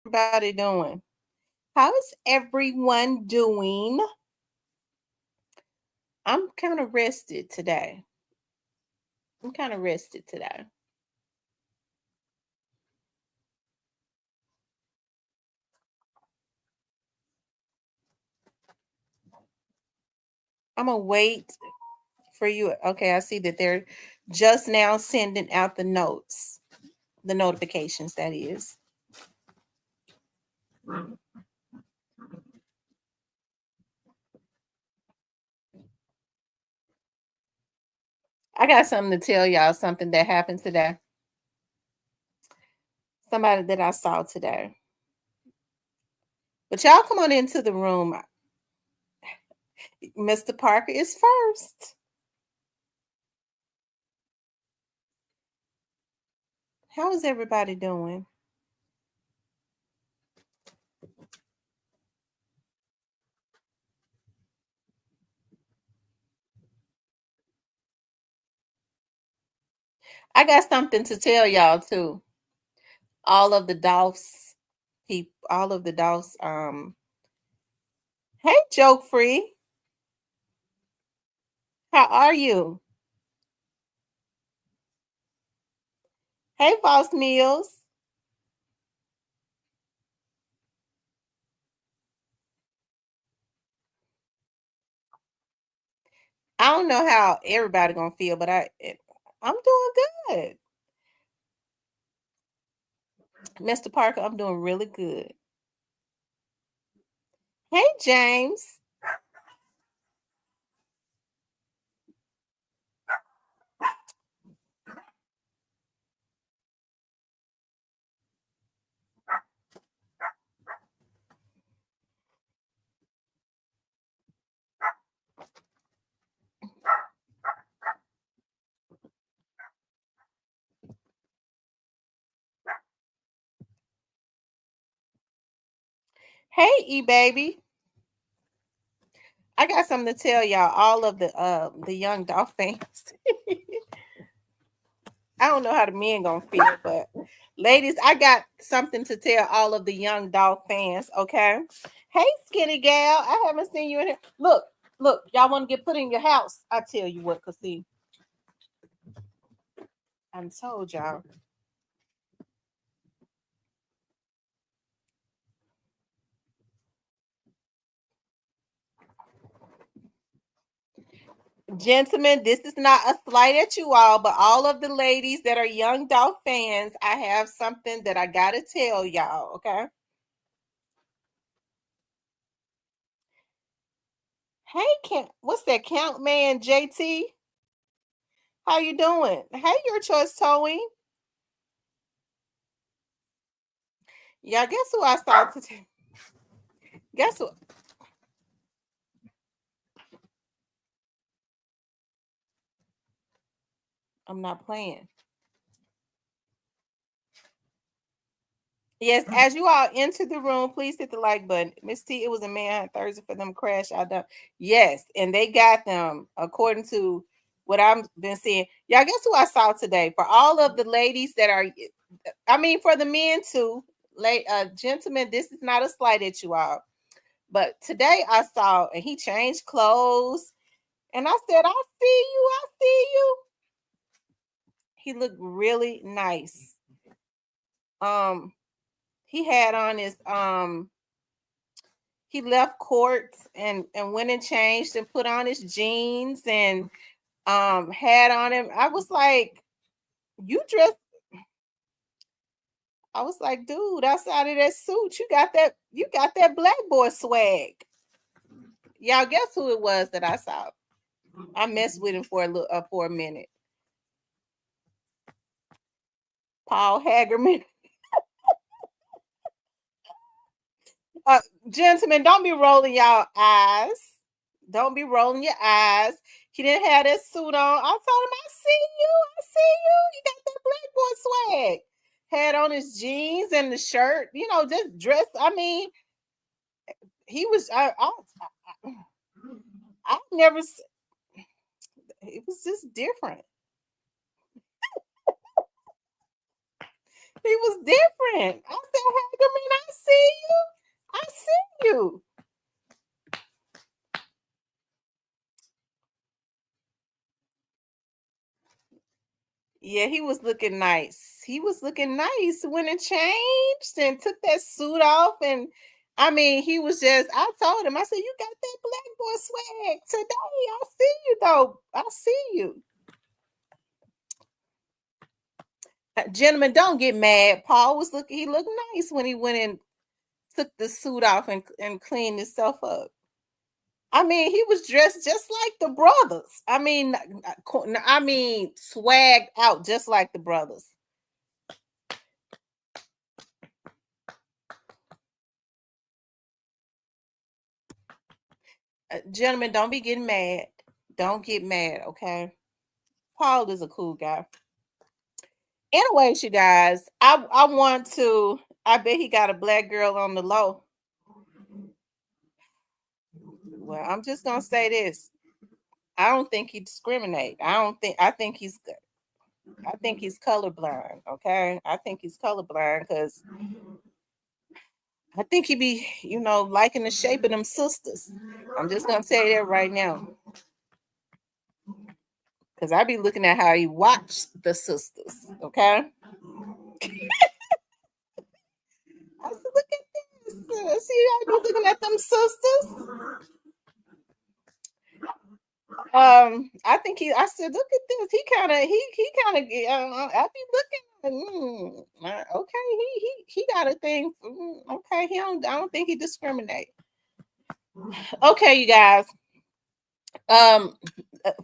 Everybody doing? How is everyone doing? I'm kind of rested today. I'm kind of rested today. I'm gonna wait for you. Okay, I see that they're just now sending out the notes, the notifications, that is. I got something to tell y'all, something that happened today. Somebody that I saw today. But y'all come on into the room. Mr. Parker is first. How is everybody doing? I got something to tell y'all too. All of the Dolphs, all of the Dolphs. Hey, Joke Free, how are you? Hey, Boss Meals. I don't know how everybody gonna feel, but I'm doing good, Mr. Parker. I'm doing really good. Hey, James. Hey, E baby. I got something to tell y'all. All of the young Dolph fans. I don't know how the men gonna feel, but ladies, I got something to tell all of the young Dolph fans. Okay. Hey, skinny gal. I haven't seen you in here. Look, y'all want to get put in your house. I tell you what, cause see, I told y'all. Gentlemen, this is not a slight at you all, but all of the ladies that are young Dolph fans, I have something that I gotta tell y'all, okay? Hey, what's that count man, JT? How you doing? Hey, your choice, towing. Yeah, guess who I saw today? Guess what? I'm not playing. Yes, as you all enter the room, please hit the like button. Miss T, it was a man Thursday for them to crash out. Yes, and they got them according to what I've been seeing. Y'all, guess who I saw today? For all of the ladies that are, I mean, for the men too, gentlemen, this is not a slight at you all. But today I saw, and he changed clothes, and I said, "I see you, I see you." He looked really nice. Um, he had on his he left court and went and changed and put on his jeans and had on him. I was like, you dress. I was like, dude, outside of that suit, you got that black boy swag. Y'all guess who it was that I saw? I messed with him for a minute. Paul Hagerman. Gentlemen, don't be rolling y'all eyes. Don't be rolling your eyes. He didn't have that suit on. I told him, I see you. I see you. You got that black boy swag. Had on his jeans and the shirt, just dressed. I mean, he was, I never, it was just different. He was different. I said, Hagerman, I Yeah, he was looking nice. He was looking nice when it changed and took that suit off. And I mean, he was just, I told him, I said, you got that black boy swag today. I see you though. I see you. Gentlemen, don't get mad. Paul was looking, he looked nice when he went and took the suit off and cleaned himself up. I mean, he was dressed just like the brothers. I mean, swagged out just like the brothers. Gentlemen, don't be getting mad. Don't get mad, okay? Paul is a cool guy. Anyways, you guys, I want to. I bet he got a black girl on the low. Well, I'm just gonna say this. I don't think he discriminate. I think he's good. I think he's colorblind. Okay. I think he's colorblind because I think he be, liking the shape of them sisters. I'm just gonna tell you that right now. Because I be looking at how he watched the sisters. Okay. I said, look at this. See how I be looking at them sisters? I think I said, look at this. He kind of, I be looking, okay, he got a thing. Okay, I don't think he discriminate. Okay, you guys. Fellas,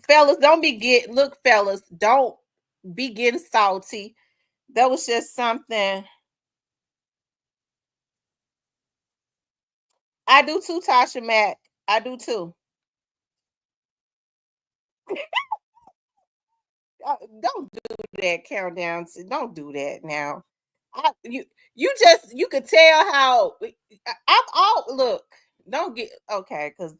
fellas, don't be getting salty. That was just something. I do too, Tasha Mack. I do too. Don't do that countdown. Don't do that now. You could tell how I'm all look. Don't get okay because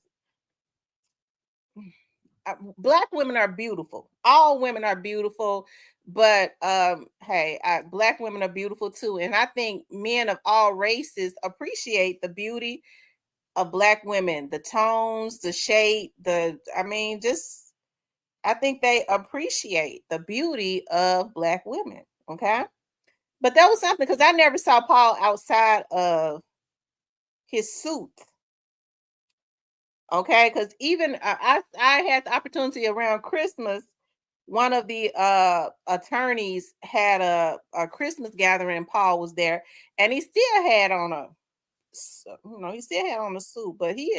black women are beautiful. All women are beautiful, but hey, black women are beautiful too, and I think men of all races appreciate the beauty of black women, the tones, the shape, I think they appreciate the beauty of black women. Okay. But that was something because I never saw Paul outside of his suit. Okay. Because even I had the opportunity around Christmas. One of the attorneys had a Christmas gathering and Paul was there and he still had on he still had on a suit, but he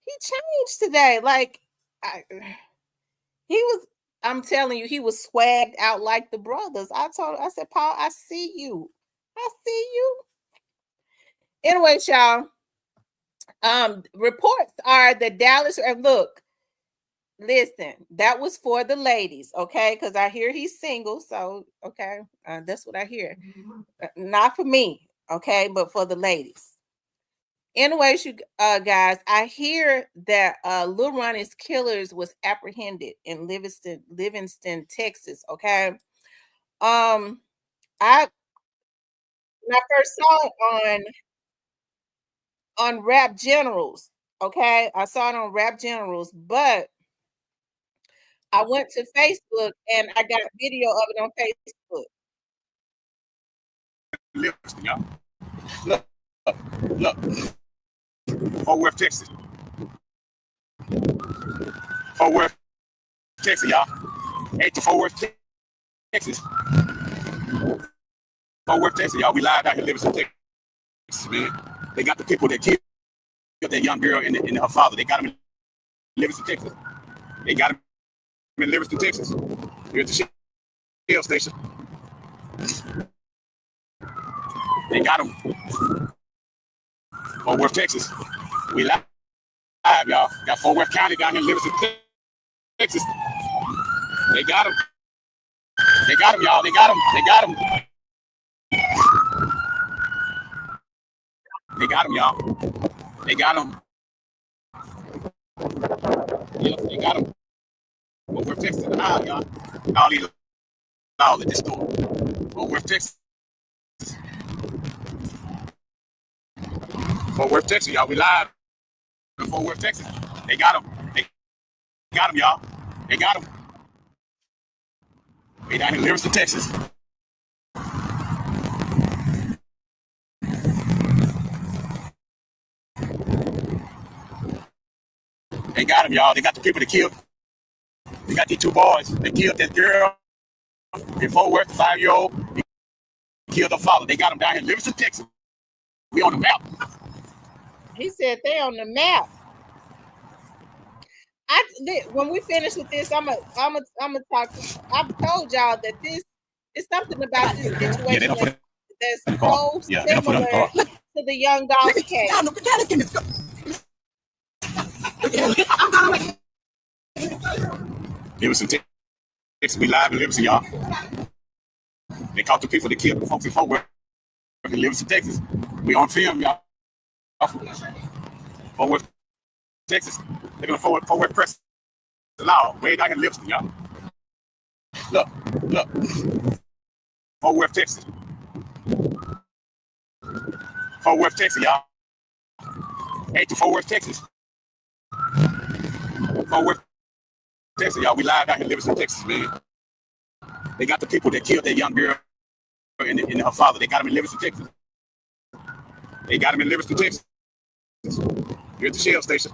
changed today. Like I'm telling you, he was swagged out like the brothers. I said, Paul, I see you. I see you. Anyway, y'all. Reports are that Dallas, and look, listen, that was for the ladies, okay? Because I hear he's single, so okay, that's what I hear. Not for me, okay, but for the ladies. Anyways, you guys, I hear that Lil Ronnie's killers was apprehended in Livingston, Texas. Okay. I when I first saw it on Rap Generals. Okay, I saw it on Rap Generals, but I went to Facebook and I got video of it on Facebook. Livingston, y'all. Look. Fort Worth, Texas. Fort Worth, Texas, y'all. Ain't to Fort Worth, Texas. Fort Worth, Texas, y'all. We live out here in Livingston, Texas, man. They got the people that killed that young girl and her father. They got them in Livingston, Texas. They got them in Livingston, Texas. Here at the Shell station. They got them. Fort Worth, Texas. We live, y'all. Got Fort Worth County down here in Livingston, Texas. They got them. They got them, y'all. They got them. They got them. They got them, y'all. They got them. Yep, they got them. Fort Worth, Texas. Y'all. All at this store. Fort Worth, Texas. Fort Worth, Texas, y'all. We live in Fort Worth, Texas. They got them. They got them, y'all. They got them. Way down in Livingston, Texas. They got him, y'all. They got the people that killed. They got these two boys. They killed that girl in Fort Worth, the 5-year-old. They killed her father. They got him down here in Livingston, Texas. We on the map. He said they on the map. When we finish with this, I'm gonna talk. I've told y'all that this is something about this situation that's so similar to the young dog case. Livingston, Texas. We live in Livingston, y'all. They caught the people that killed the folks in Fort Worth in Livingston, Texas. We on film, y'all. Fort Worth, Texas. They're gonna Fort Worth press the law way down in Livingston, y'all. Look. Fort Worth, Texas. Fort Worth, Texas, y'all. Hey, to Fort Worth, Texas. Fort Worth, Texas, y'all. We live down here in Livingston, Texas, man. They got the people that killed that young girl and her father. They got him in Livingston, Texas. They got him in Livingston, Texas. You're at the Shell station.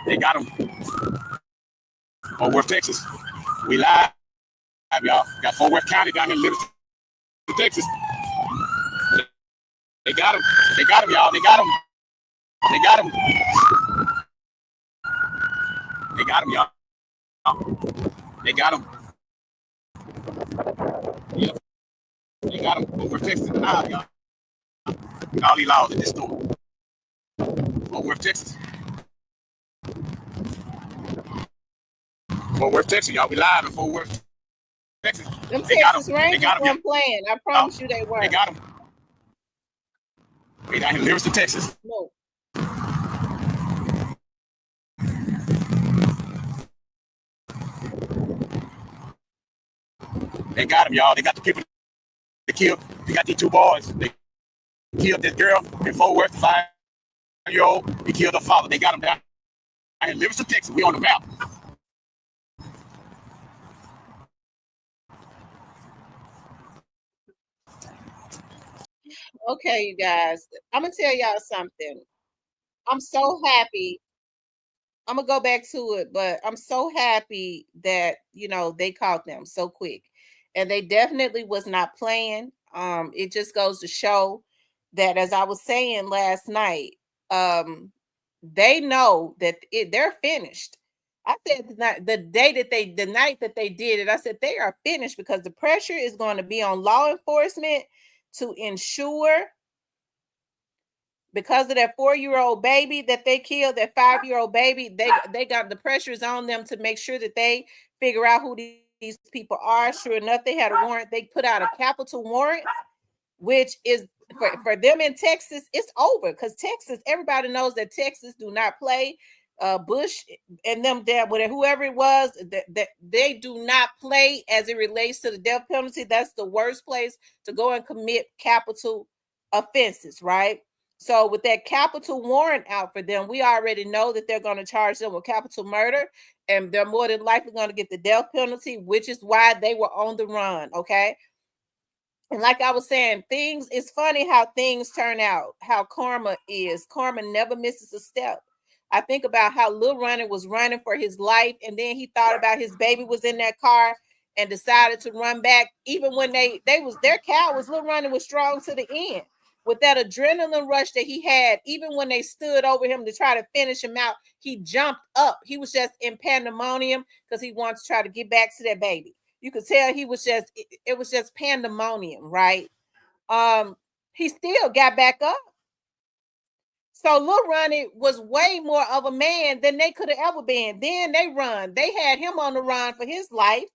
They got him. Fort Worth, Texas. We live, y'all. Got Fort Worth County down here in Livingston, Texas. They got him. They got him, y'all. They got him. They got him. They got him, y'all. They got him. Yeah. They got him. Fort Worth, Texas. Now, y'all. All these laws in this store. Fort Worth, Texas. Fort Worth, Texas, y'all. We live in Fort Worth, Texas. Them Texas Rangers weren't playing. I promise you they weren't. They got him. Way down here in Livingston, Texas. No. They got him, y'all. They got the people that killed. They got these two boys. They killed this girl in Fort Worth, the 5-year-old. He killed her father. They got him down in Livingston, Texas. We on the map. Okay, you guys. I'm gonna tell y'all something. I'm so happy. I'm gonna go back to it, but I'm so happy that they caught them so quick, and they definitely was not playing. It just goes to show that, as I was saying last night, they know that they're finished. I said the night that they did it, I said they are finished because the pressure is going to be on law enforcement to ensure, because of that 4-year-old baby that they killed, that 5-year-old baby, they got the pressures on them to make sure that they figure out who these people are. Sure enough, they had a warrant. They put out a capital warrant, which is for them in Texas. It's over because Texas, everybody knows that Texas do not play. Bush and them there, whoever it was, that they do not play as it relates to the death penalty. That's the worst place to go and commit capital offenses, right? So with that capital warrant out for them, we already know that they're going to charge them with capital murder, and they're more than likely going to get the death penalty, which is why they were on the run, okay? And like I was saying, it's funny how things turn out, how karma is. Karma never misses a step. I think about how Lil Ronnie was running for his life, and then he thought about his baby was in that car and decided to run back. Even when their cowards, Lil Ronnie was strong to the end. With that adrenaline rush that he had, even when they stood over him to try to finish him out, he jumped up. He was just in pandemonium because he wanted to try to get back to that baby. You could tell he was it was just pandemonium, right? He still got back up. So Lil Ronnie was way more of a man than they could have ever been. Then they run. They had him on the run for his life.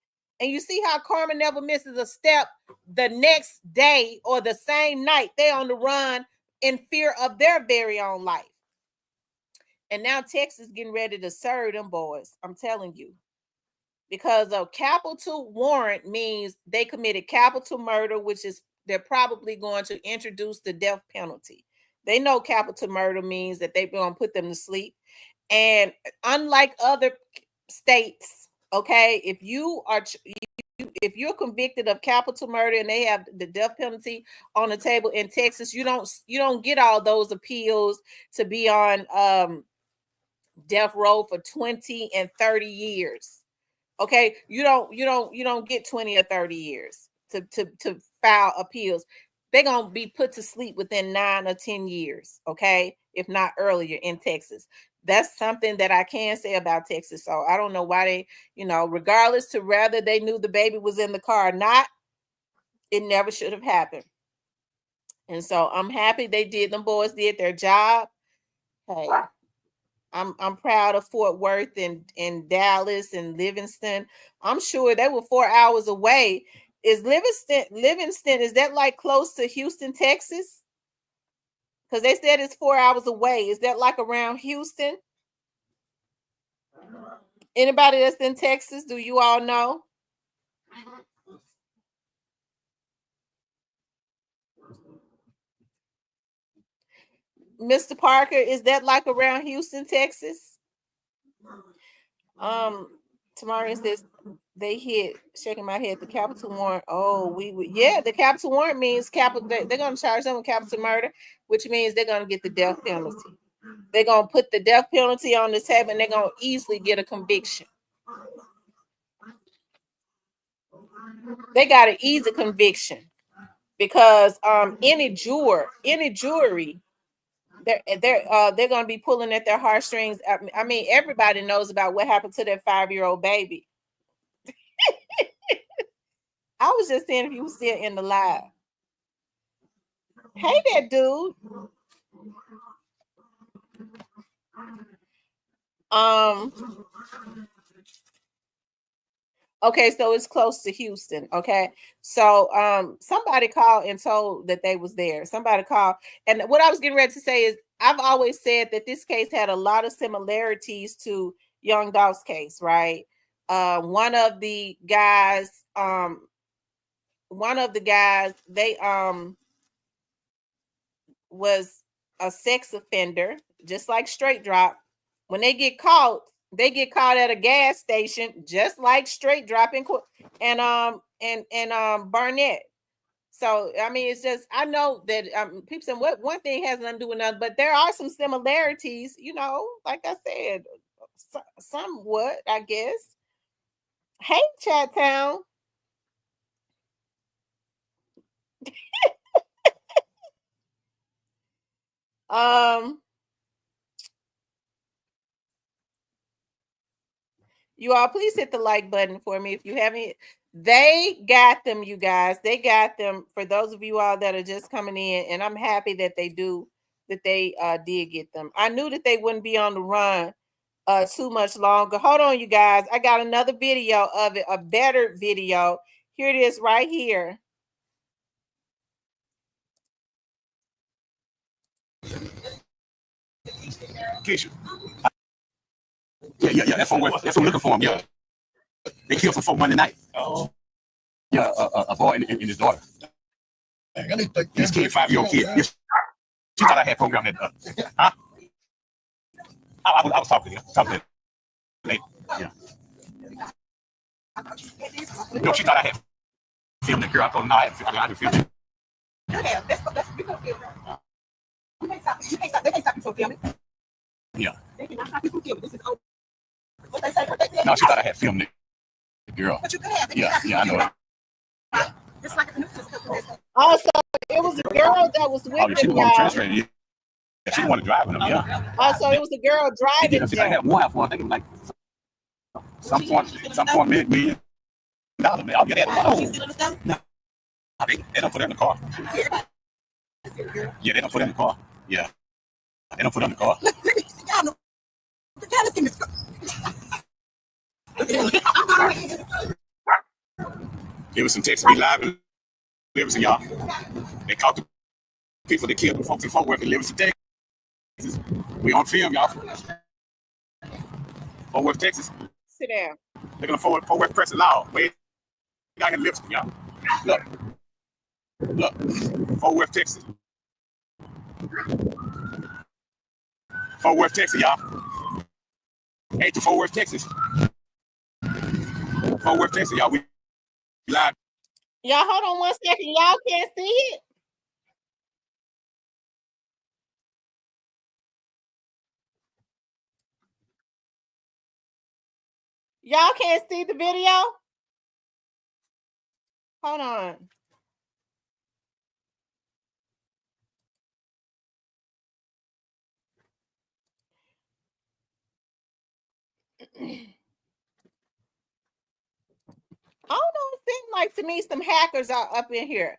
And you see how karma never misses a step. The next day or the same night, they on the run in fear of their very own life. And now Texas getting ready to serve them boys. I'm telling you. Because a capital warrant means they committed capital murder, which is they're probably going to introduce the death penalty. They know capital murder means that they're going to put them to sleep. And unlike other states, okay, if you're convicted of capital murder and they have the death penalty on the table in Texas, you don't get all those appeals to be on death row for 20 and 30 years. Okay, you don't get 20 or 30 years to file appeals. They're gonna be put to sleep within 9 or 10 years, okay, if not earlier in Texas. That's something that I can say about Texas. So I don't know why they, regardless to whether they knew the baby was in the car or not, it never should have happened. And so I'm happy them boys did their job. Hey, I'm proud of Fort Worth and Dallas and Livingston. I'm sure they were 4 hours away. Is Livingston, is that like close to Houston, Texas? Because they said it's 4 hours away. Is that like around Houston? Anybody that's in Texas, do you all know? Mr. Parker, is that like around Houston, Texas? Tamara says they hit, shaking my head, the capital warrant. Oh, the capital warrant means capital. They're going to charge them with capital murder, which means they're going to get the death penalty. They're going to put the death penalty on the table and they're going to easily get a conviction. They got an easy conviction because any jury, they're going to be pulling at their heartstrings. I mean, everybody knows about what happened to that 5-year-old baby. I was just saying if you were still in the live. Hey there, dude. Okay, so it's close to Houston. Okay, so somebody called and told that they was there. Somebody called, and what I was getting ready to say is I've always said that this case had a lot of similarities to Young Dolph's case, right? One of the guys, they was a sex offender, just like Straight Drop. When they get caught at a gas station, just like Straight Drop and Barnett. So I mean, it's just I know that people saying what one thing has nothing to do with another, but there are some similarities, like I said, somewhat, I guess. Hey, Chat Town. You all please hit the like button for me if you haven't. They got them, you guys. They got them for those of you all that are just coming in, and I'm happy that they did get them. I knew that they wouldn't be on the run too much longer. Hold on, you guys. I got another video of it, a better video. Here it is right here. Keisha. Yeah. That's from looking for him. Yeah, they killed some folk Monday night. Oh. Yeah, a boy and his daughter. This kid, 5-year-old kid. Yes. She thought I had programmed that. Huh? I was talking to him. Late. Yeah. No, she thought I had filmed the girl. I told her no, I hadn't filmed it. Yeah, that's we could film it. You can't stop. They can't stop you from filming. Yeah. They cannot stop you from filming. This is over. What they say? No, she thought I had filmed the girl. But you could have. Yeah, I know it. Yeah. It's like also, it was a girl that was with him. She didn't want to transfer it. Yeah, she didn't want to drive him. Yeah. Also, it was a girl driving. I had one. I think it was like some point million dollars. I'll get that. No. They don't put her in the car. Yeah, they don't put her in the car. Yeah. They don't put her in the car. It was some Texas be live in Livingston, y'all. They caught the people that killed the folks in Fort Worth in Livingston, Texas. We on film, y'all. Fort Worth, Texas. Sit down. They're gonna Fort Worth press it loud. Wait, down in Livingston, y'all. Look. Fort Worth, Texas. Fort Worth, Texas, y'all. Hey, to Fort Worth, Texas. Fort Worth, Texas, y'all. We live. Y'all, hold on 1 second. Y'all can't see it. Y'all can't see the video? Hold on. I don't know. It seems like to me some hackers are up in here.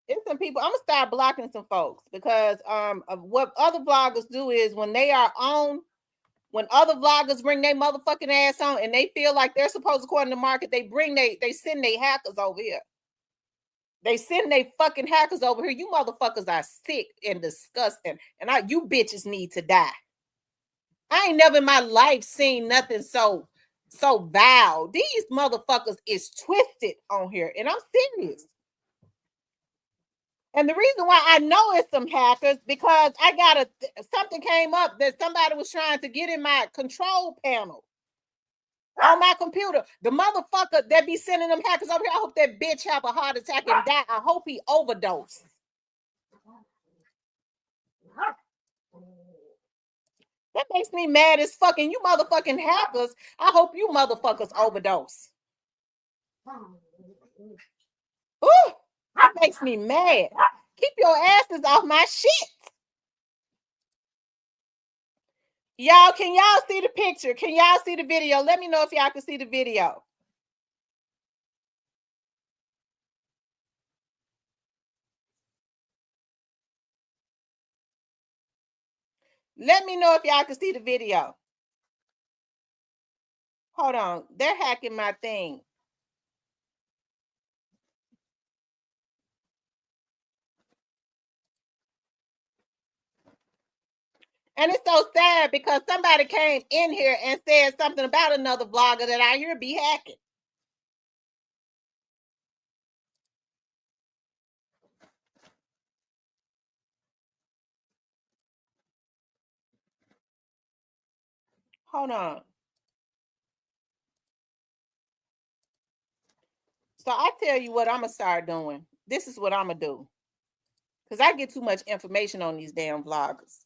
It's some people. I'm gonna start blocking some folks because what other vloggers do is when they are on, when other vloggers bring their motherfucking ass on and they feel like they're supposed to according to market, they send their hackers over here. They send their fucking hackers over here. You motherfuckers are sick and disgusting, and you bitches need to die. I ain't never in my life seen nothing so vile. These motherfuckers is twisted on here, and I'm serious. And the reason why I know it's some hackers because I got something came up that somebody was trying to get in my control panel on my computer. The motherfucker that be sending them hackers over here, I hope that bitch have a heart attack and die. I hope he overdosed. That makes me mad as fucking you motherfucking hackers. I hope you motherfuckers overdose. Ooh, that makes me mad. Keep your asses off my shit. Y'all, can y'all see the picture? Can y'all see the video? Let me know if y'all can see the video. Let me know if y'all can see the video. Hold on. They're hacking my thing. And it's so sad because somebody came in here and said something about another vlogger that I hear be hacking. Hold on. So I tell you what I'm going to start doing. This is what I'm going to do. Because I get too much information on these damn vloggers.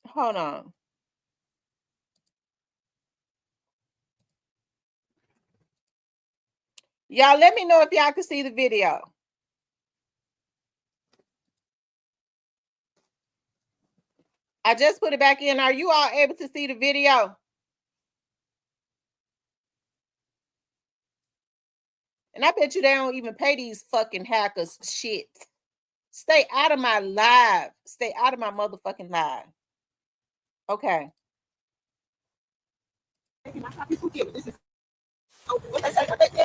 Hold on. Y'all, let me know if y'all can see the video. I just put it back in. Are you all able to see the video? And I bet you they don't even pay these fucking hackers shit. Stay out of my live. Stay out of my motherfucking live. Okay.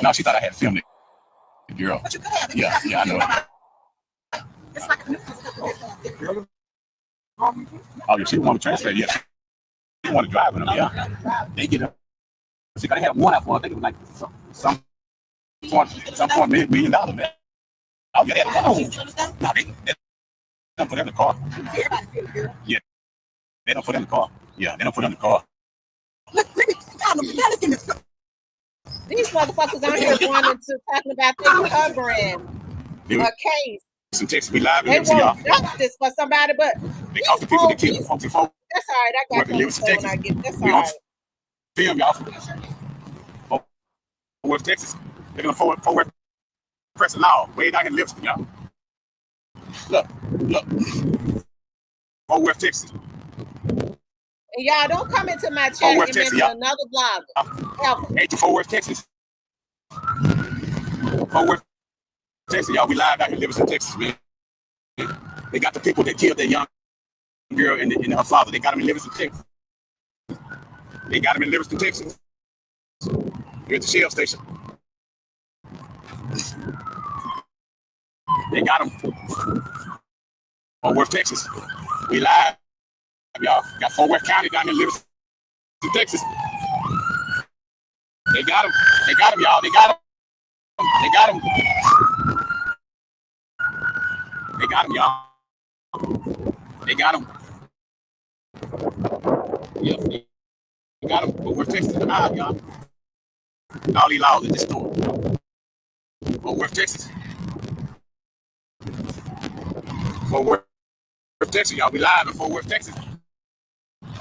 No, she thought I had filmed it. Girl. Yeah, I know. Oh, yeah, she didn't want to translate yet. She didn't want to drive with them. Yeah. They get up. She got to have one out for, I think it was like some $1 million, man. Oh, yeah, no, they don't put it in the car. Yeah, they don't put it in the car. Yeah, they don't put it in the car. These motherfuckers out here wanting to talking about they covering a case. Some Texas, we live in They Livingston, y'all. want justice for somebody, but they caught the people that killed folks before. That's all right. I got Livingston, when Texas. I get. That's We all on right. film, y'all. Fort Worth, Texas. They're gonna Fort Worth press the law way down in Livingston, y'all. Look. Fort Worth, Texas. And y'all don't come into my chat Fort Worth, and Texas, mention another vlogger. Hey, to Fort Worth, Texas. Fort Worth, Texas, y'all. We live out in Livingston, Texas, man. They got the people that killed that young girl and her father. They got them in Livingston, Texas. They got them in Livingston, Texas. They're at the Shell station. They got them. Fort Worth, Texas. We live, y'all. Got Fort Worth County down in Livingston, Texas. They got them. They got them, y'all. They got them. They got him. They got him, y'all. They got him. Yep, they got him. But we're Texas alive, y'all. All these laws in this store. Fort Worth, Texas. Fort Worth, Texas, y'all. We live in Fort Worth, Texas.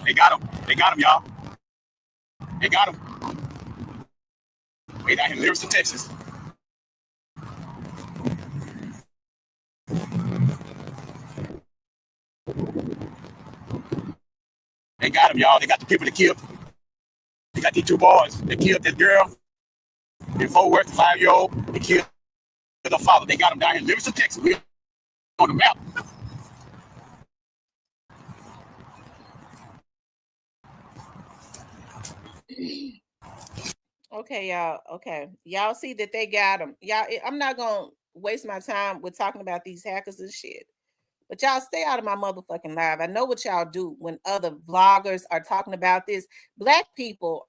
They got him. They got him, y'all. They got him. Way down here in Livingston, Texas. They got him, y'all. They got the people that killed. They got these two boys that killed this girl in Fort Worth, the 5-year-old. They killed the father. They got him down here in Livingston, Texas. We're on the map. Okay, y'all. Okay, y'all see that they got them. Y'all, I'm not gonna waste my time with talking about these hackers and shit. But y'all stay out of my motherfucking live. I know what y'all do when other vloggers are talking about this. Black people,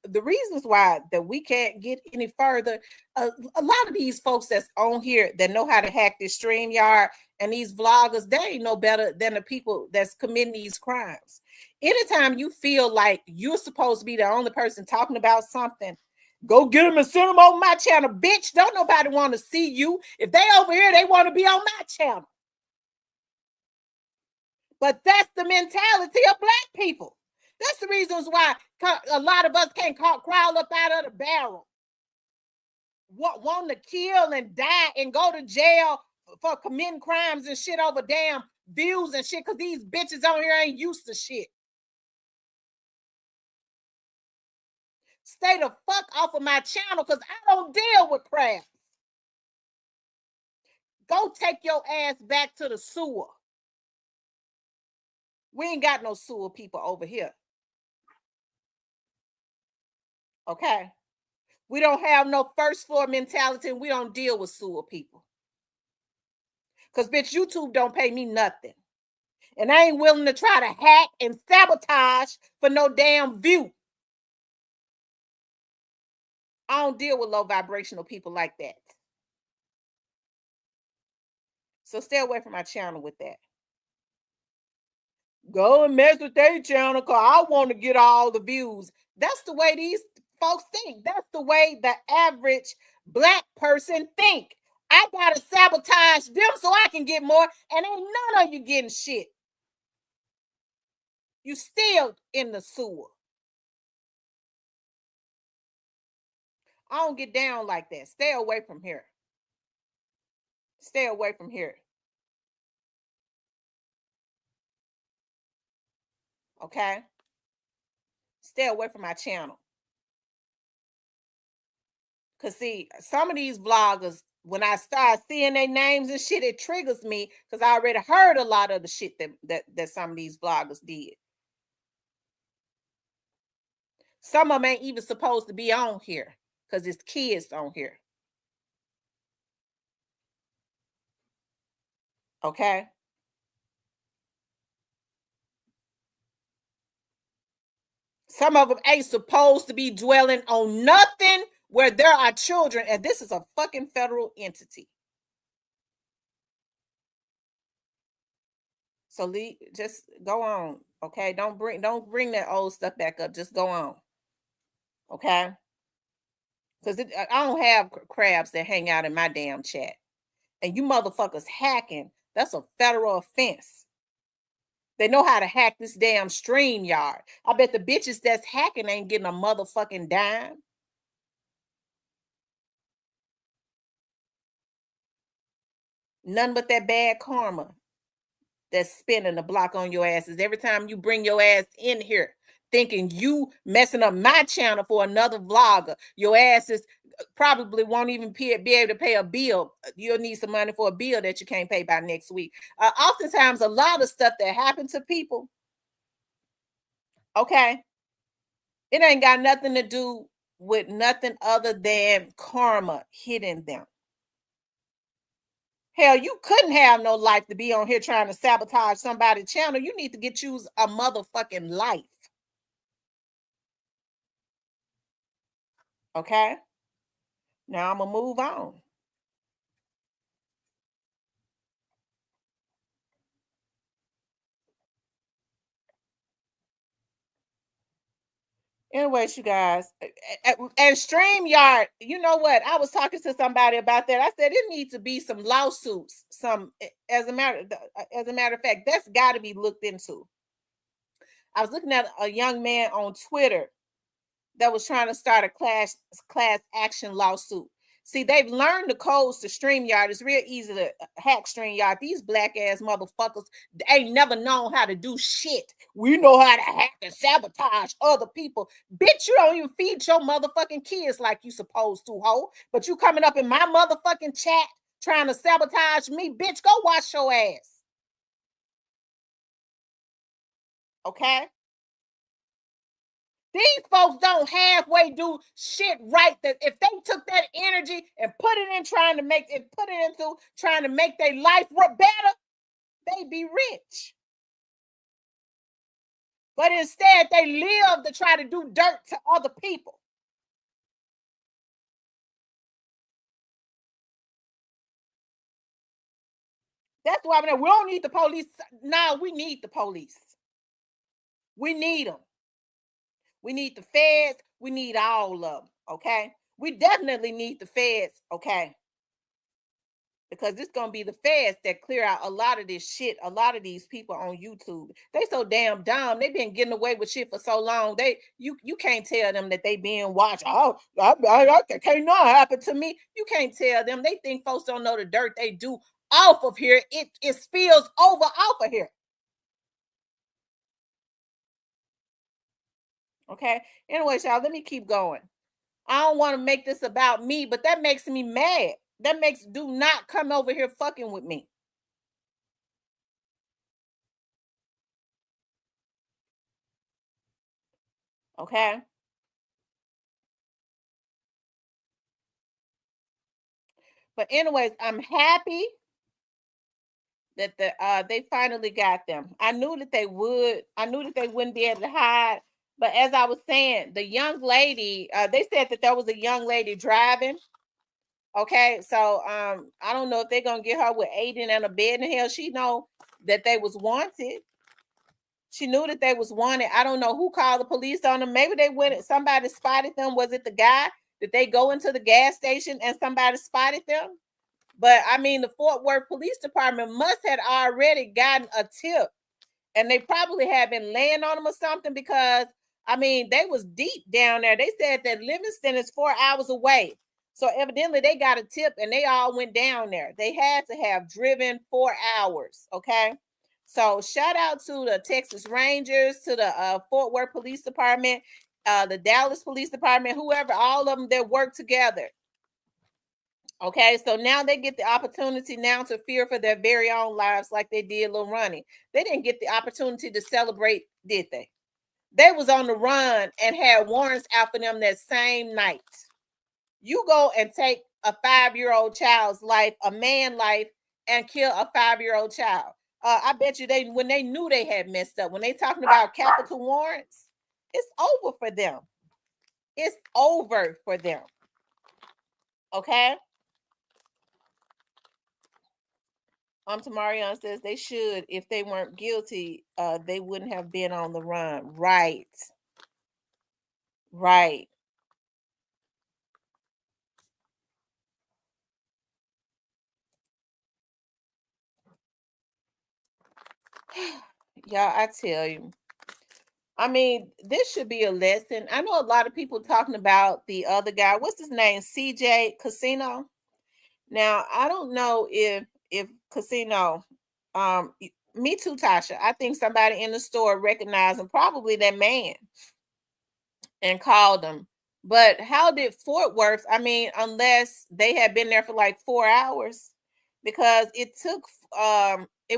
the reasons why that we can't get any further, a lot of these folks that's on here that know how to hack this StreamYard and these vloggers, they ain't no better than the people that's committing these crimes. Anytime you feel like you're supposed to be the only person talking about something, go get them and send them on my channel. Bitch, don't nobody want to see you. If they over here, they want to be on my channel. But that's the mentality of black people. That's the reasons why a lot of us can't crawl up out of the barrel. Want to kill and die and go to jail for committing crimes and shit over damn views and shit because these bitches on here ain't used to shit. Stay the fuck off of my channel because I don't deal with crap. Go take your ass back to the sewer. We ain't got no sewer people over here. Okay? We don't have no first floor mentality and we don't deal with sewer people. Because, bitch, YouTube don't pay me nothing. And I ain't willing to try to hack and sabotage for no damn view. I don't deal with low vibrational people like that. So stay away from my channel with that. Go and mess with their channel because I want to get all the views. That's the way these folks think. That's the way the average black person think. I got to sabotage them so I can get more, and ain't none of you getting shit. You still in the sewer. I don't get down like that. Stay away from here. Stay away from here. Okay? Stay away from my channel. Because, see, some of these vloggers, when I start seeing their names and shit, it triggers me because I already heard a lot of the shit that some of these vloggers did. Some of them ain't even supposed to be on here because it's kids on here. Okay? Some of them ain't supposed to be dwelling on nothing where there are children, and this is a fucking federal entity. So just go on, okay? Don't bring that old stuff back up. Just go on, okay? Because I don't have crabs that hang out in my damn chat, and you motherfuckers hacking. That's a federal offense. They know how to hack this damn StreamYard. I bet the bitches that's hacking ain't getting a motherfucking dime. None but that bad karma that's spinning the block on your asses every time you bring your ass in here thinking you messing up my channel for another vlogger. Your asses probably won't even be able to pay a bill. You'll need some money for a bill that you can't pay by next week. Oftentimes, a lot of stuff that happens to people, okay, it ain't got nothing to do with nothing other than karma hitting them. Hell, you couldn't have no life to be on here trying to sabotage somebody's channel. You need to choose a motherfucking life. Okay? Now I'm gonna move on. Anyways, you guys, and StreamYard, you know what? I was talking to somebody about that. I said it needs to be some lawsuits. As a matter of fact, that's got to be looked into. I was looking at a young man on Twitter that was trying to start a class action lawsuit. See, they've learned the codes to StreamYard. It's real easy to hack StreamYard. These black ass motherfuckers, they ain't never known how to do shit. We know how to hack and sabotage other people. Bitch, you don't even feed your motherfucking kids like you supposed to, ho. But you coming up in my motherfucking chat trying to sabotage me, bitch, go wash your ass. Okay? These folks don't halfway do shit right. That if they took that energy and put it in trying to make their life work better, they'd be rich. But instead, they live to try to do dirt to other people. That's why we don't need the police. Now we need the police. We need them. We need the feds. We need all of them. Okay. We definitely need the feds. Okay. Because it's gonna be the feds that clear out a lot of this shit. A lot of these people on YouTube, they so damn dumb. They been getting away with shit for so long. You can't tell them that they being watched. Oh, I can't not happen to me. You can't tell them. They think folks don't know the dirt they do off of here. It spills over off of here. Okay. Anyways, y'all, let me keep going. I don't want to make this about me, but that makes me mad. Do not come over here fucking with me. Okay. But anyways, I'm happy that they finally got them. I knew that they would. I knew that they wouldn't be able to hide. But as I was saying, the young lady, they said that there was a young lady driving. Okay, so I don't know if they're gonna get her with aiding and abetting. Hell, she know that they was wanted. She knew that they was wanted. I don't know who called the police on them. Maybe they went. Somebody spotted them. Was it the guy that they go into the gas station and somebody spotted them? But I mean, the Fort Worth Police Department must have already gotten a tip, and they probably had been laying on them or something because I mean, they was deep down there. They said that Livingston is 4 hours away. So evidently they got a tip and they all went down there. They had to have driven 4 hours. Okay. So shout out to the Texas Rangers, to the Fort Worth Police Department, the Dallas Police Department, whoever, all of them that work together. Okay, so now they get the opportunity now to fear for their very own lives like they did little Ronnie. They didn't get the opportunity to celebrate, did they? They was on the run and had warrants out for them that same night. You go and take a 5-year-old child's life, a man life, and kill a 5-year-old child. I bet you when they knew they had messed up, when they talking about capital warrants, it's over for them. It's over for them. Okay. Tamarion says they should. If they weren't guilty, they wouldn't have been on the run. Right. Right. Y'all, I tell you. I mean, this should be a lesson. I know a lot of people talking about the other guy. What's his name? CJ Casino. Now, I don't know if Casino, me too, Tasha. I think somebody in the store recognized him, probably that man, and called him. But how did Fort Worth? I mean, unless they had been there for like 4 hours, because it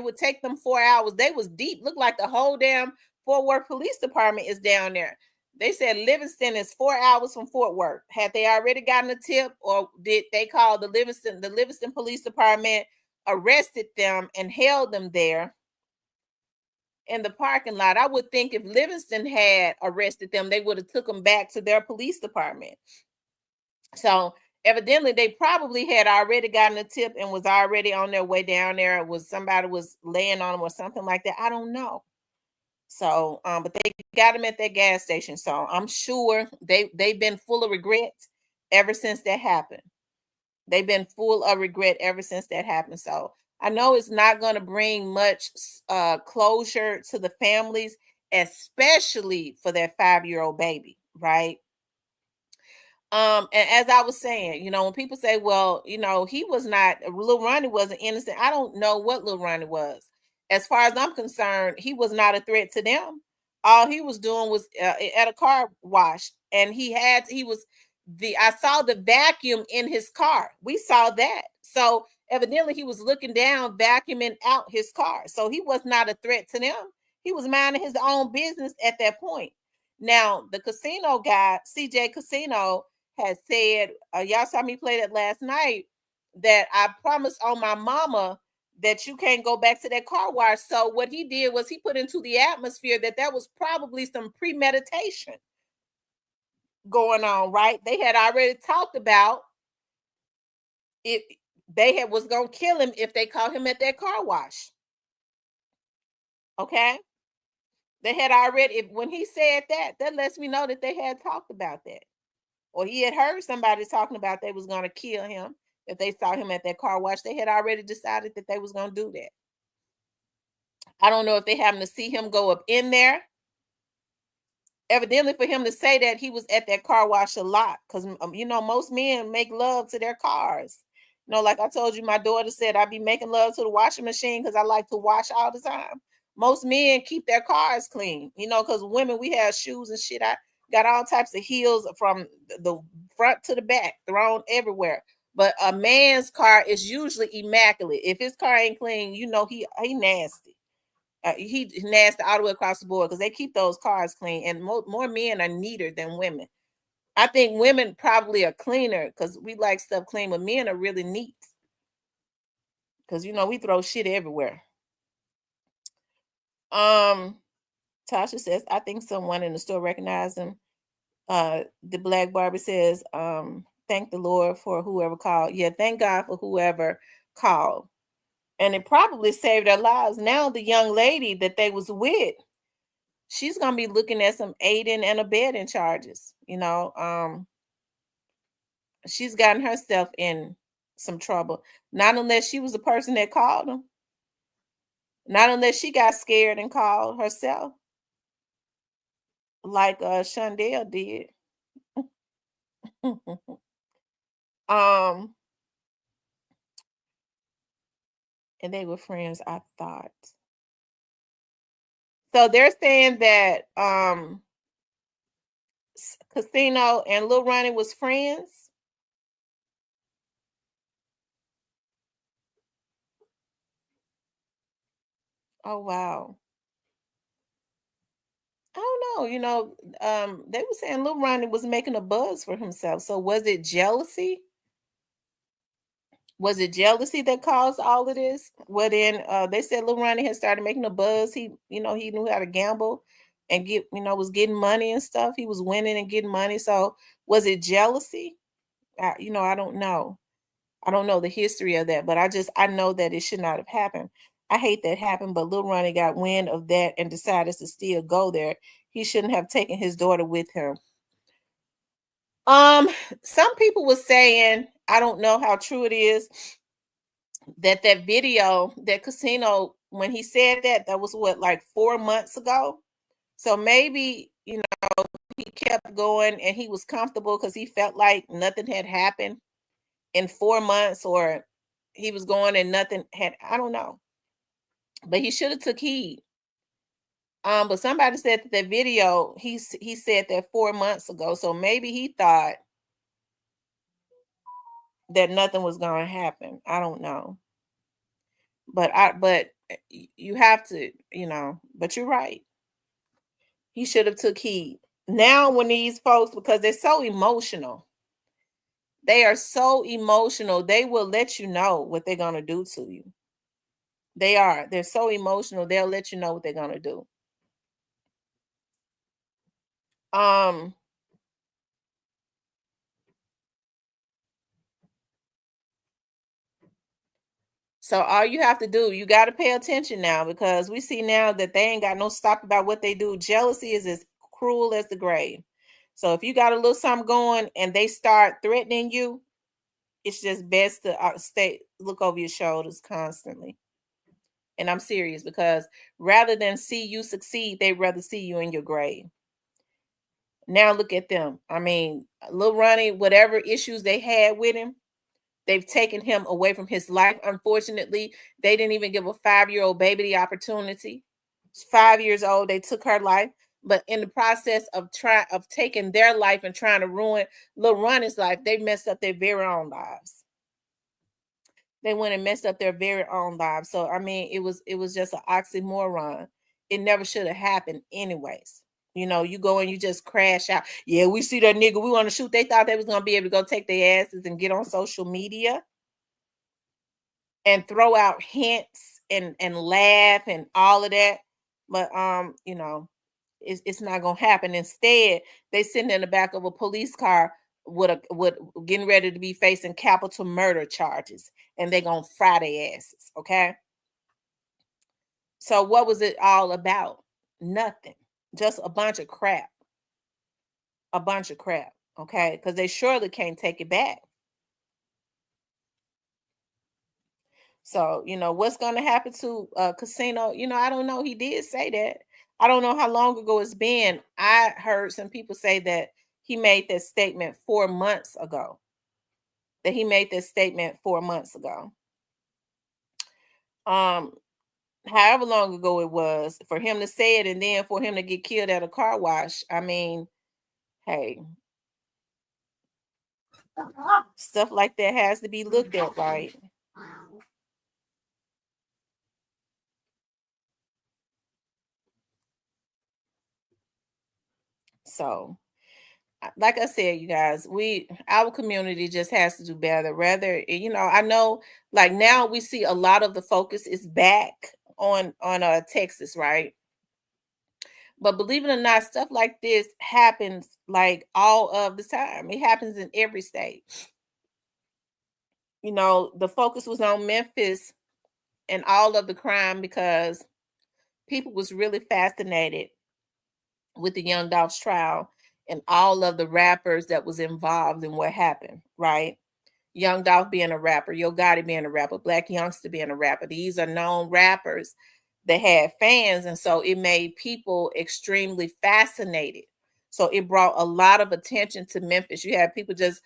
would take them 4 hours. They was deep. Looked like the whole damn Fort Worth Police Department is down there. They said Livingston is 4 hours from Fort Worth. Had they already gotten a tip, or did they call the Livingston Police Department, arrested them and held them there in the parking lot? I would think if Livingston had arrested them, they would have took them back to their police department. So evidently they probably had already gotten a tip and was already on their way down there. Was somebody was laying on them or something like that. I don't know. So, but they got him at that gas station. So I'm sure they've been full of regret ever since that happened. They've been full of regret ever since that happened. So I know it's not going to bring much closure to the families, especially for that 5-year-old baby, right? And as I was saying, when people say, well, he was not, little Ronnie wasn't innocent. I don't know what little Ronnie was. As far as I'm concerned, he was not a threat to them. All he was doing was at a car wash, and I saw the vacuum in his car. We saw that. So evidently he was looking down, vacuuming out his car. So he was not a threat to them. He was minding his own business at that point. Now, the casino guy, CJ Casino, had said, y'all saw me play that last night, that I promised on my mama that you can't go back to that car wash. So what he did was he put into the atmosphere that was probably some premeditation going on, right? They had already talked about it. They was going to kill him if they caught him at that car wash. Okay? They had already, when he said that lets me know that they had talked about that. Or he had heard somebody talking about they was going to kill him if they saw him at that car wash. They had already decided that they was going to do that. I don't know if they happened to see him go up in there. Evidently, for him to say that he was at that car wash a lot, because most men make love to their cars. Like I told you, my daughter said I be making love to the washing machine because I like to wash all the time. Most men keep their cars clean, because women, we have shoes and shit. I got all types of heels from the front to the back thrown everywhere. But a man's car is usually immaculate. If his car ain't clean, he nasty. He nasty all the way across the board because they keep those cars clean, and more men are neater than women. I think women probably are cleaner because we like stuff clean, but men are really neat because we throw shit everywhere. Tasha says, I think someone in the store recognized him. The Black Barbie says, thank the Lord for whoever called. Yeah, thank God for whoever called. And it probably saved their lives. Now the young lady that they was with, she's gonna be looking at some aiding and abetting charges. She's gotten herself in some trouble. Not unless she was the person that called them. Not unless she got scared and called herself, like Shondell did. um, and they were friends, I thought. So they're saying that Casino and Lil Ronnie was friends. Oh wow. I don't know. They were saying Lil Ronnie was making a buzz for himself. So was it jealousy? Was it jealousy that caused all of this? Well, then they said Lil Ronnie had started making a buzz. He knew how to gamble and was getting money and stuff. He was winning and getting money. So was it jealousy? I don't know. I don't know the history of that, but I know that it should not have happened. I hate that happened, but Lil Ronnie got wind of that and decided to still go there. He shouldn't have taken his daughter with him. Some people were saying, I don't know how true it is, that video, that Casino, when he said that was what, like 4 months ago. So maybe, he kept going and he was comfortable because he felt like nothing had happened in 4 months, or he was going and nothing had, I don't know. But he should have took heed. But somebody said that video, he said that 4 months ago. So maybe he thought that nothing was going to happen. I don't know. But you have to, but you're right. He should have took heed. Now when these folks, because they're so emotional, they are so emotional, they will let you know what they're going to do to you. They're so emotional, they'll let you know what they're going to do. So all you have to do, you got to pay attention now, because we see now that they ain't got no stop about what they do. Jealousy is as cruel as the grave. So if you got a little something going and they start threatening you, it's just best to look over your shoulders constantly. And I'm serious, because rather than see you succeed, they'd rather see you in your grave. Now look at them. I mean, little Ronnie, whatever issues they had with him, they've taken him away from his life. Unfortunately, they didn't even give a 5-year-old baby the opportunity. She's 5 years old. They took her life. But in the process of taking their life and trying to ruin little Ronnie's life, they messed up their very own lives. They went and messed up their very own lives. So I mean, it was just an oxymoron. It never should have happened anyways. You know, you go and you just crash out. Yeah, we see that nigga, we want to shoot. They thought they was gonna be able to go take their asses and get on social media and throw out hints and laugh and all of that. But you know, it's not gonna happen. Instead, they sitting in the back of a police car with getting ready to be facing capital murder charges, and they gonna fry their asses. Okay. So what was it all about? Nothing. Just a bunch of crap. A bunch of crap. Okay, because they surely can't take it back. So, you know, what's going to happen to Casino? You know, I don't know. He did say that. I don't know how long ago it's been. I heard some people say that he made that statement 4 months ago. That he made that statement 4 months ago. Um, However long ago it was, for him to say it and then for him to get killed at a car wash. I mean, hey, stuff like that has to be looked at, right? So like I said, you guys, our community just has to do better. Rather, you know, I know like now we see a lot of the focus is back on Texas, right? But believe it or not, stuff like this happens like all of the time. It happens in every state. You know, the focus was on Memphis and all of the crime because people was really fascinated with the Young Dolph's trial and all of the rappers that was involved in what happened, right? Young Dolph being a rapper, Yo Gotti being a rapper, Black Youngster being a rapper. These are known rappers that had fans, and so it made people extremely fascinated. So it brought a lot of attention to Memphis. You had people just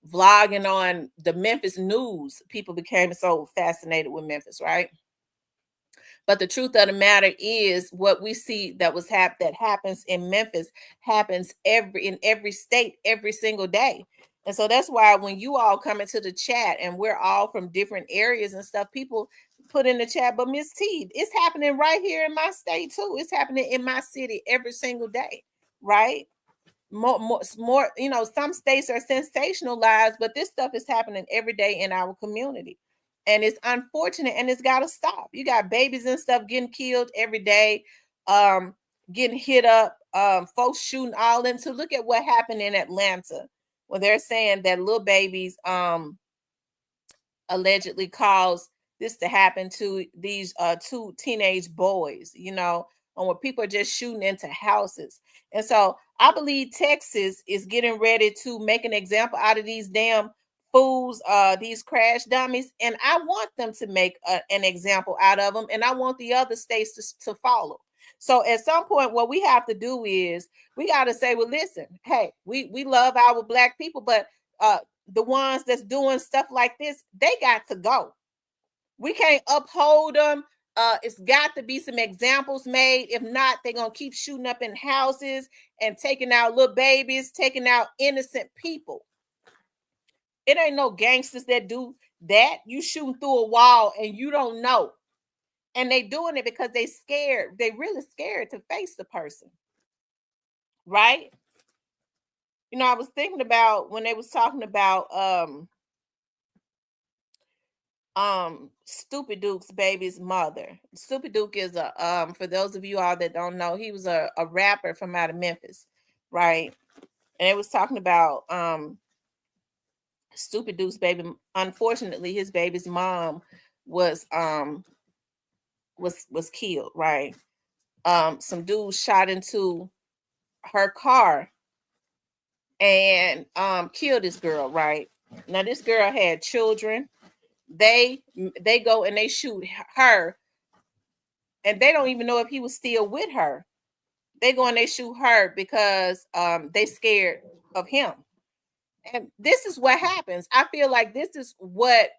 vlogging on the Memphis news. People became so fascinated with Memphis, right? But the truth of the matter is, what we see that happens in Memphis happens in every state every single day. And so that's why when you all come into the chat and we're all from different areas and stuff, people put in the chat, but Miss T, it's happening right here in my state too. It's happening in my city every single day, right? More, you know, some states are sensationalized, but this stuff is happening every day in our community. And it's unfortunate and it's got to stop. You got babies and stuff getting killed every day, um, getting hit up, folks shooting all into. Look at what happened in Atlanta when they're saying that little babies allegedly caused this to happen to these two teenage boys, you know, and where people are just shooting into houses. And so I believe Texas is getting ready to make an example out of these damn fools, these crash dummies. And I want them to make an example out of them. And I want the other states to follow. So at some point, what we have to do is we got to say, well, listen, hey, we love our Black people, but the ones that's doing stuff like this, they got to go. We can't uphold them. It's got to be some examples made. If not, they're gonna keep shooting up in houses and taking out little babies, taking out innocent people. It ain't no gangsters that do that. You shooting through a wall and you don't know. And they doing it because they scared. They really scared to face the person. Right? You know, I was thinking about when they was talking about Stupid Duke's baby's mother. Stupid Duke is a for those of you all that don't know, he was a rapper from out of Memphis, right? And it was talking about Stupid Duke's baby. Unfortunately, his baby's mom was killed, right? Some dude shot into her car and killed this girl, right? Now this girl had children. They go and they shoot her, and they don't even know if he was still with her. They go and they shoot her because they scared of him. And this is what happens. I feel like this is what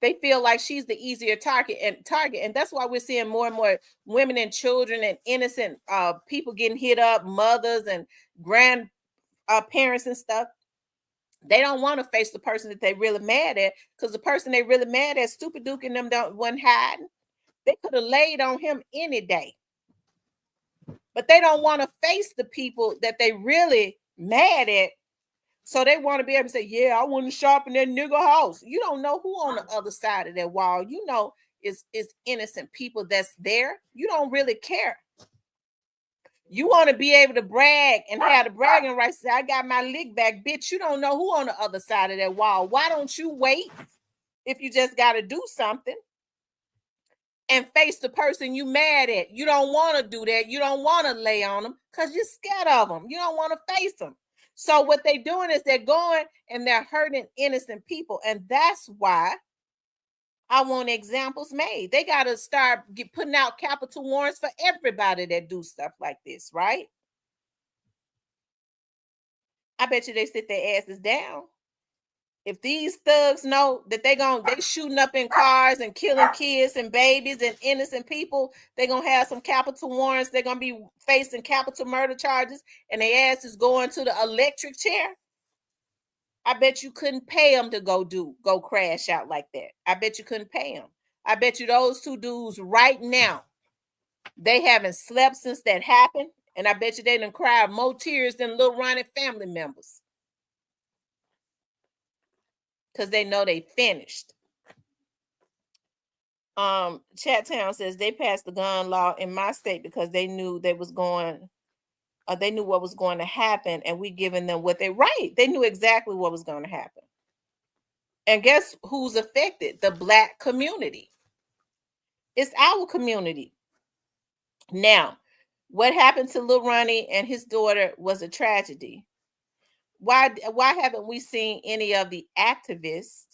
they feel like, she's the easier target, and that's why we're seeing more and more women and children and innocent people getting hit up, mothers and grand parents and stuff. They don't want to face the person that they really mad at, because the person they really mad at, Stupid Duke and them, wasn't hiding. They could have laid on him any day, but they don't want to face the people that they really mad at. So they want to be able to say, yeah, I want to shop in that nigga house. You don't know who on the other side of that wall. You know, it's innocent people that's there. You don't really care. You want to be able to brag and have the bragging rights. Say, I got my lick back, bitch. You don't know who on the other side of that wall. Why don't you wait if you just got to do something and face the person you mad at? You don't want to do that. You don't want to lay on them because you're scared of them. You don't want to face them. So what they're doing is they're going and they're hurting innocent people. And that's why I want examples made. They got to start putting out capital warrants for everybody that do stuff like this, right? I bet you they sit their asses down. If these thugs know that they shooting up in cars and killing kids and babies and innocent people, they're gonna have some capital warrants. They're gonna be facing capital murder charges, and their ass is going to the electric chair. I bet you couldn't pay them to go crash out like that. I bet you couldn't pay them. I bet you those two dudes right now, they haven't slept since that happened, and I bet you they done cried more tears than little Ronnie family members, because they know they finished. Chattown says they passed the gun law in my state because they knew they knew what was going to happen, and we giving them what they right. They knew exactly what was going to happen. And guess who's affected? The Black community. It's our community. Now, what happened to Lil Ronnie and his daughter was a tragedy. Why haven't we seen any of the activists?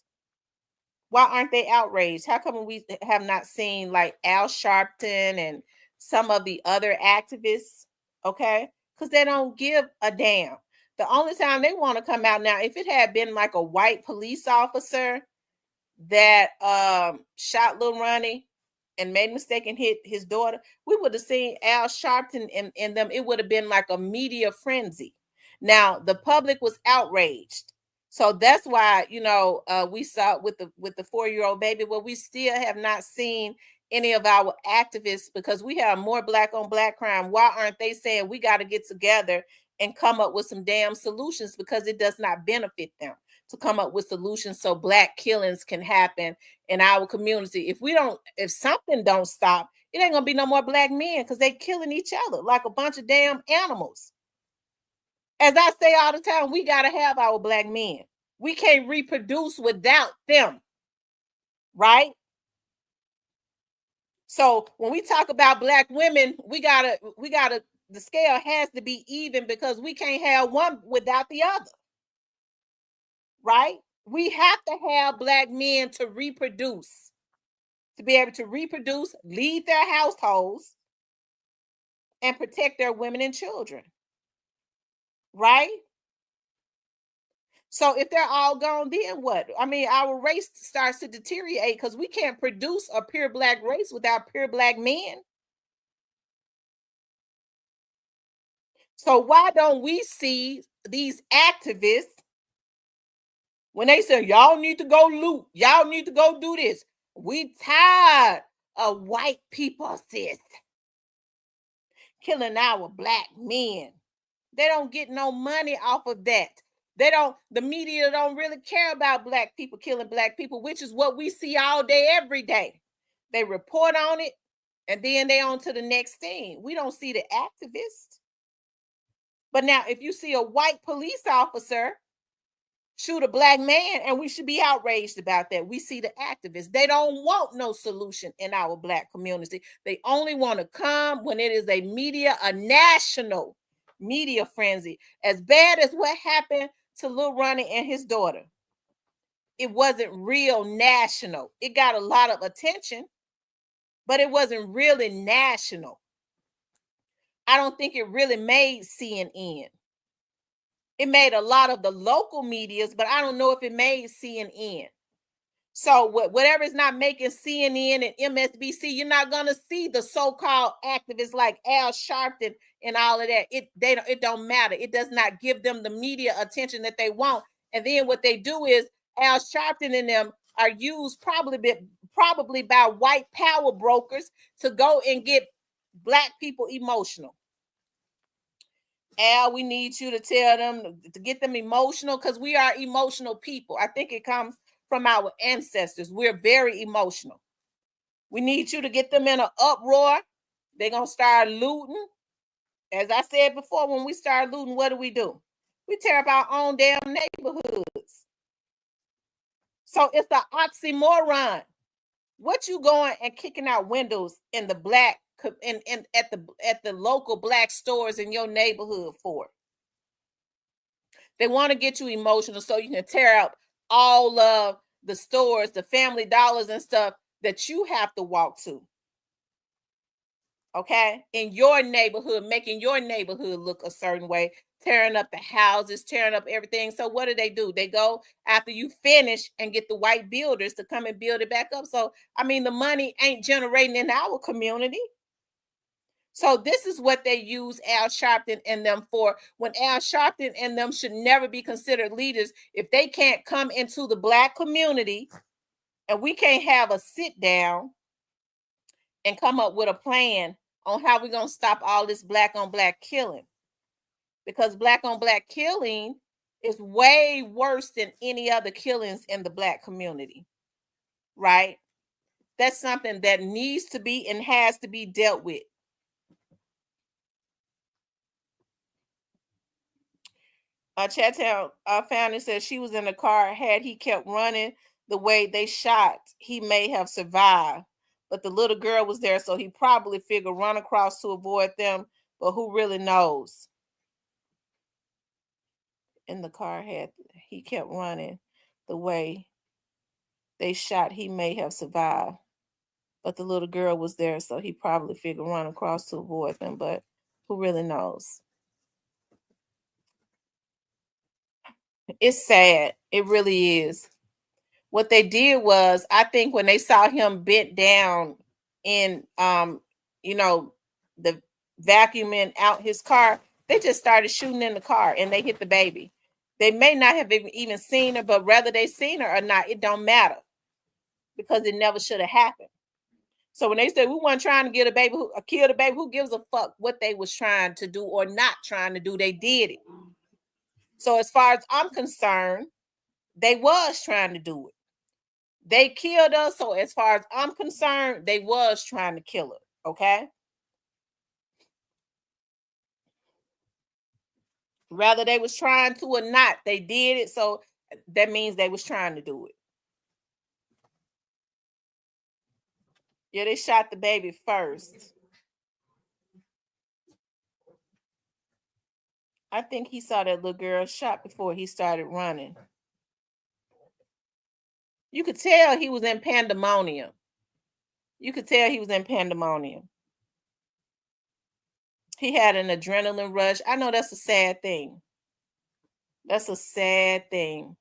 Why aren't they outraged? How come we have not seen like Al Sharpton and some of the other activists? Okay, because they don't give a damn. The only time they want to come out now, if it had been like a white police officer that shot Lil Ronnie and made a mistake and hit his daughter, we would have seen Al Sharpton in them. It would have been like a media frenzy. Now the public was outraged, so that's why we saw it with the 4-year-old baby. Well, we still have not seen any of our activists, because we have more black on black crime. Why aren't they saying we got to get together and come up with some damn solutions? Because it does not benefit them to come up with solutions so black killings can happen in our community. If something don't stop, it ain't gonna be no more black men, because they killing each other like a bunch of damn animals. As I say all the time, we gotta have our black men. We can't reproduce without them, right? So when we talk about black women, we gotta the scale has to be even, because we can't have one without the other, right? We have to have black men to reproduce, to be able to reproduce, lead their households, and protect their women and children, right? So if they're all gone, then what? I mean, our race starts to deteriorate, because we can't produce a pure black race without pure black men. So why don't we see these activists when they say, y'all need to go loot, y'all need to go do this? We tired of white people, sis, killing our black men. They don't get no money off of that. The media don't really care about black people killing black people, which is what we see all day, every day. They report on it, and then they on to the next thing. We don't see the activists. But now, if you see a white police officer shoot a black man, and we should be outraged about that. We see the activists. They don't want no solution in our black community. They only want to come when it is a national media frenzy. As bad as what happened to Lil Ronnie and his daughter, it wasn't real national. It got a lot of attention, but it wasn't really national. I don't think it really made CNN. It made a lot of the local medias, but I don't know if it made CNN. So whatever is not making CNN and MSNBC, you're not gonna see the so-called activists like Al Sharpton and all of that. It don't matter. It does not give them the media attention that they want. And then what they do is Al Sharpton and them are used probably by white power brokers to go and get black people emotional. Al, we need you to tell them to get them emotional, because we are emotional people. I think it comes from our ancestors. We're very emotional. We need you to get them in an uproar. They're going to start looting. As I said before, when we start looting, what do? We tear up our own damn neighborhoods. So it's an oxymoron. What you going and kicking out windows in the black at the local black stores in your neighborhood for? They want to get you emotional so you can tear up all of the stores, the Family Dollars and stuff that you have to walk to. Okay? In your neighborhood, making your neighborhood look a certain way, tearing up the houses, tearing up everything. So what do? They go after you finish and get the white builders to come and build it back up. So, I mean, the money ain't generating in our community. So this is what they use Al Sharpton and them for, when Al Sharpton and them should never be considered leaders if they can't come into the black community and we can't have a sit down and come up with a plan on how we're going to stop all this black on black killing. Because black on black killing is way worse than any other killings in the black community, right? That's something that needs to be and has to be dealt with. Chattown family says she was in the car. Had he kept running the way they shot, he may have survived. But the little girl was there, so he probably figured run across to avoid them. But who really knows? In the car, he kept running the way they shot, he may have survived. But the little girl was there, so he probably figured run across to avoid them. But who really knows? It's sad. It really is. What they did was, I think when they saw him bent down in the vacuuming out his car, they just started shooting in the car and they hit the baby. They may not have even seen her, but whether they seen her or not, it don't matter, because it never should have happened. So when they said we weren't trying to kill the baby, who gives a fuck what they was trying to do or not trying to do? They did it. So as far as I'm concerned, they was trying to do it. They killed us. So as far as I'm concerned, they was trying to kill her. Okay. Whether they was trying to or not, they did it. So that means they was trying to do it. Yeah, they shot the baby first. I think he saw that little girl shot before he started running. You could tell he was in pandemonium. You could tell he was in pandemonium. He had an adrenaline rush. I know that's a sad thing. That's a sad thing.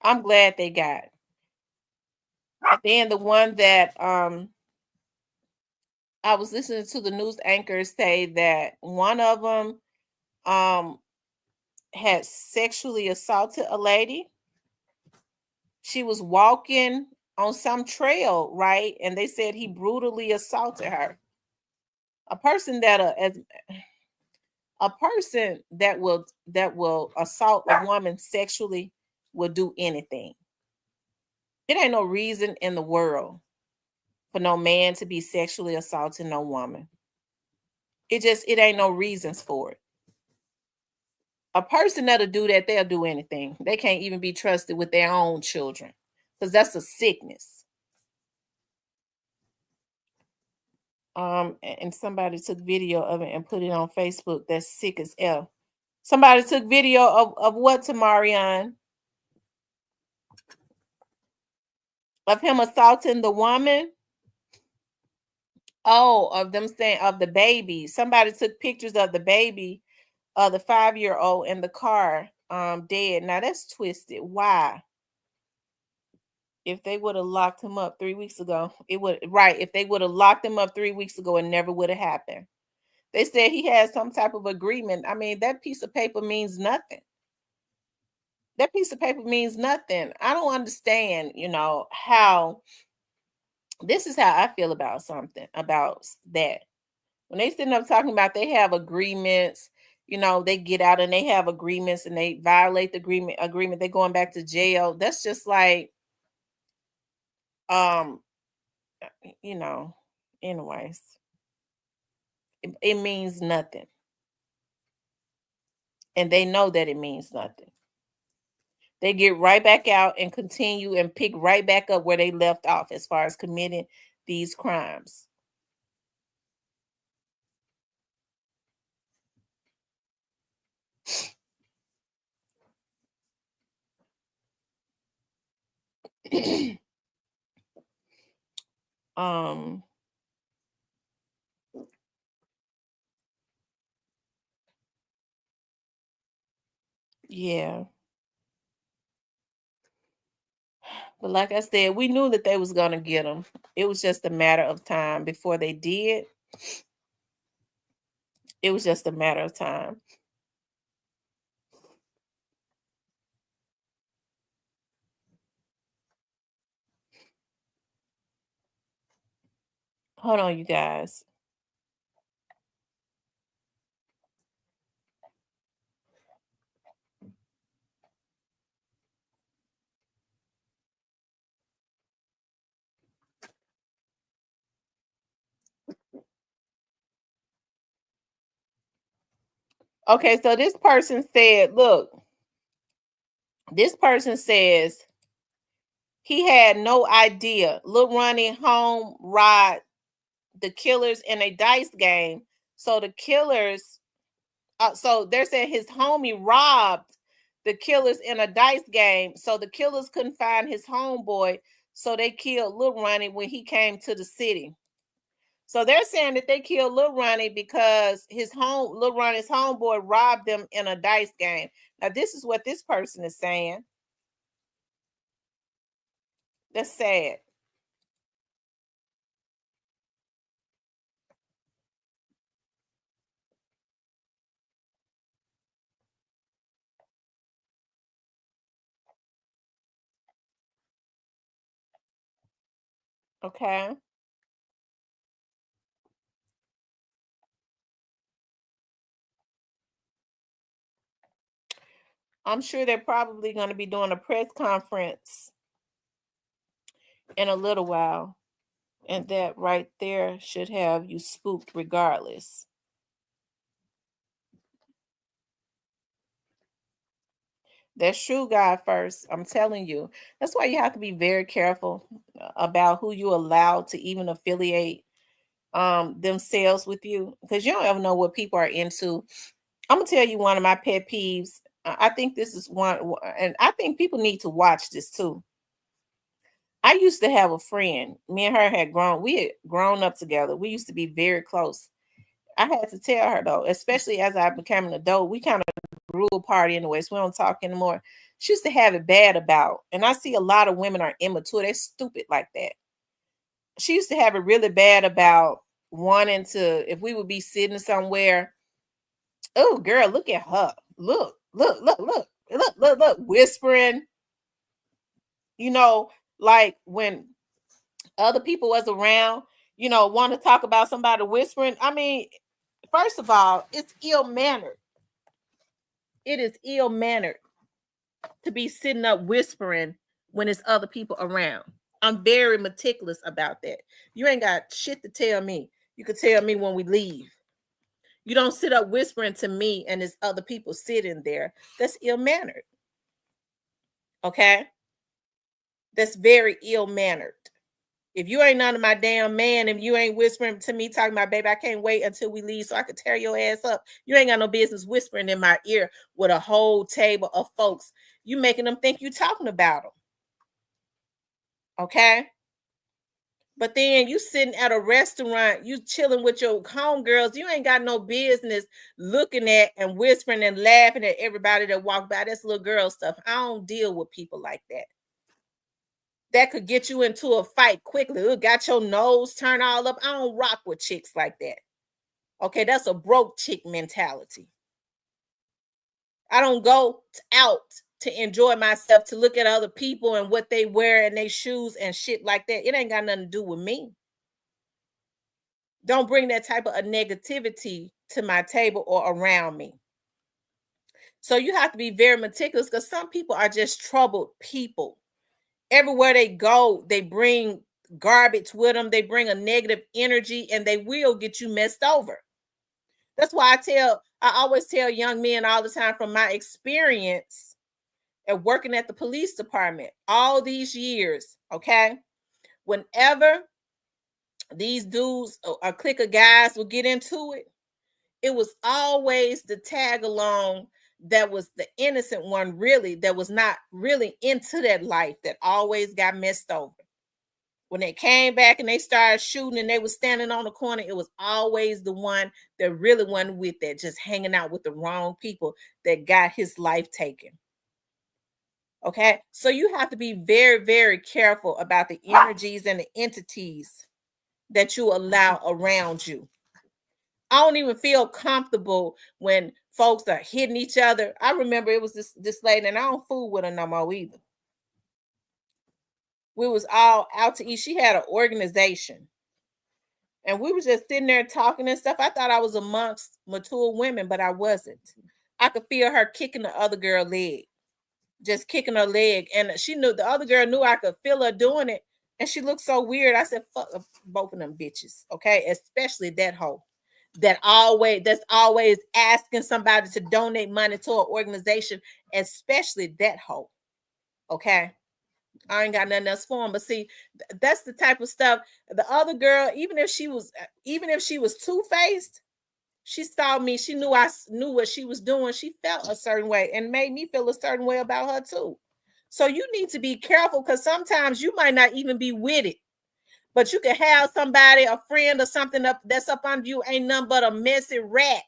I'm glad they got it. Then the one that I was listening to the news anchors say that one of them had sexually assaulted a lady. She was walking on some trail, right? And they said he brutally assaulted her. A person that will assault a woman sexually will do anything. It ain't no reason in the world for no man to be sexually assaulting no woman. It ain't no reasons for it. A person that'll do that, they'll do anything. They can't even be trusted with their own children because that's a sickness. And somebody took video of it and put it on Facebook. That's sick as F. Somebody took video of what, Tamarian? Of him assaulting the woman? Oh, of them saying of the baby. Somebody took pictures of the baby, the 5-year-old in the car, dead. Now that's twisted. Why? If they would have locked him up 3 weeks ago, it would right. If they would have locked him up 3 weeks ago, it never would have happened. They said he had some type of agreement. I mean, that piece of paper means nothing. That piece of paper means nothing. I don't understand, how this is how I feel about something about that. When they sitting up talking about they have agreements, they get out and they have agreements and they violate the agreement, they're going back to jail. That's just like, um, anyways, it means nothing. And they know that it means nothing. They get right back out and continue and pick right back up where they left off as far as committing these crimes. um yeah, but like I said, we knew that they was gonna get them. It was just a matter of time before they did. It was just a matter of time. Hold on, you guys. Okay, so this person said, look, this person says he had no idea Lil Ronnie home rod the killers in a dice game. So the killers, so they're saying his homie robbed the killers in a dice game. So the killers couldn't find his homeboy. So they killed Lil Ronnie when he came to the city. So they're saying that they killed Lil Ronnie because Lil Ronnie's homeboy robbed them in a dice game. Now, this is what this person is saying. That's sad. Okay. I'm sure they're probably going to be doing a press conference in a little while. And that right there should have you spooked regardless. That's true, God first. I'm telling you. That's why you have to be very careful about who you allow to even affiliate themselves with you, because you don't ever know what people are into. I'm gonna tell you one of my pet peeves. I think this is one, and I think people need to watch this too. I used to have a friend. Me and her we had grown up together. We used to be very close. I had to tell her though, especially as I became an adult, we kind of grew apart anyways. We don't talk anymore. She used to have it bad about, and I see a lot of women are immature. They're stupid like that. She used to have it really bad about wanting to, if we would be sitting somewhere, oh girl, look at her. Look, whispering, like when other people was around, want to talk about somebody whispering. I mean, first of all, it's ill mannered. It is ill mannered to be sitting up whispering when there's other people around. I'm very meticulous about that. You ain't got shit to tell me. You could tell me when we leave. You don't sit up whispering to me and there's other people sitting there. That's ill-mannered. Okay? That's very ill-mannered. If you ain't none of my damn man, if you ain't whispering to me talking about, baby, I can't wait until we leave so I could tear your ass up. You ain't got no business whispering in my ear with a whole table of folks. You making them think you talking about them. Okay? But then you sitting at a restaurant, you chilling with your homegirls. You ain't got no business looking at and whispering and laughing at everybody that walk by. That's little girl stuff. I don't deal with people like that. That could get you into a fight quickly. It got your nose turned all up. I don't rock with chicks like that. Okay, that's a broke chick mentality. I don't go out to enjoy myself, to look at other people and what they wear and their shoes and shit like that. It ain't got nothing to do with me. Don't bring that type of negativity to my table or around me. So you have to be very meticulous because some people are just troubled people. Everywhere they go, they bring garbage with them. They bring a negative energy and they will get you messed over. That's why I always tell young men all the time from my experience at working at the police department all these years, okay? Whenever these dudes, a clique of guys will get into it, it was always the tag along that was the innocent one, really, that was not really into that life, that always got messed over. When they came back and they started shooting and they were standing on the corner, it was always the one that really wasn't with that, just hanging out with the wrong people that got his life taken. Okay, so you have to be very, very careful about the energies and the entities that you allow around you. I don't even feel comfortable when folks are hitting each other. I remember it was this lady, and I don't fool with her no more either. We was all out to eat. She had an organization, and we were just sitting there talking and stuff. I thought I was amongst mature women, but I wasn't. I could feel her kicking the other girl leg, just kicking her leg, and she knew the other girl knew I could feel her doing it, and she looked so weird. I said, "Fuck both of them bitches," okay, especially that hoe. That's always asking somebody to donate money to an organization, especially that hoe. Okay. I ain't got nothing else for him. But see, that's the type of stuff. The other girl, even if she was two-faced, she saw me, she knew I knew what she was doing. She felt a certain way and made me feel a certain way about her too. So you need to be careful because sometimes you might not even be with it. But you can have somebody, a friend or something that's up under you, ain't nothing but a messy rat.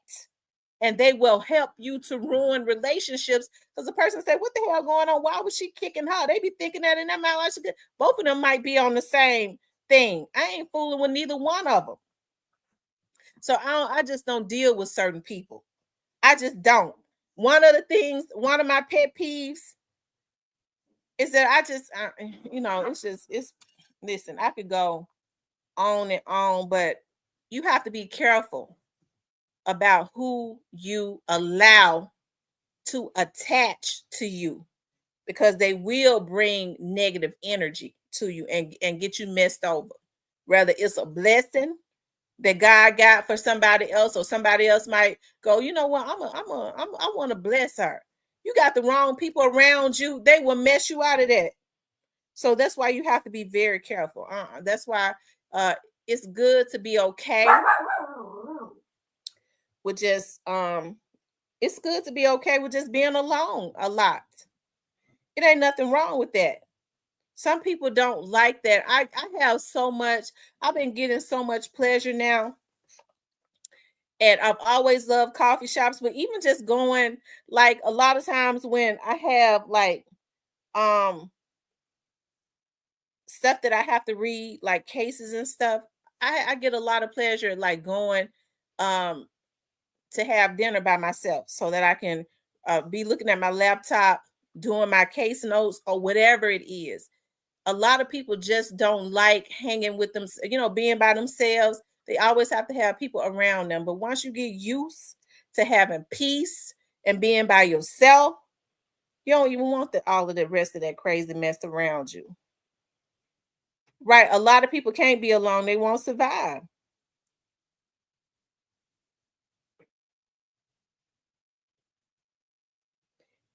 And they will help you to ruin relationships. Because the person said, what the hell going on? Why was she kicking her? They be thinking that in their mind. Both of them might be on the same thing. I ain't fooling with neither one of them. So I just don't deal with certain people. I just don't. One of my pet peeves is that listen, I could go on and on, but you have to be careful about who you allow to attach to you because they will bring negative energy to you and get you messed over. Whether it's a blessing that God got for somebody else, or somebody else might go, you know what, I want to bless her. You got the wrong people around you, they will mess you out of that. So that's why you have to be very careful. That's why it's good to be okay with just it's good to be okay with just being alone a lot. It ain't nothing wrong with that. Some people don't like that. I have so much, I've been getting so much pleasure now. And I've always loved coffee shops, but even just going, like a lot of times when I have like stuff that I have to read, like cases and stuff, I get a lot of pleasure like going to have dinner by myself so that I can be looking at my laptop, doing my case notes or whatever it is. A lot of people just don't like hanging with them, being by themselves. They always have to have people around them. But once you get used to having peace and being by yourself, you don't even want all of the rest of that crazy mess around you. Right. A lot of people can't be alone. They won't survive.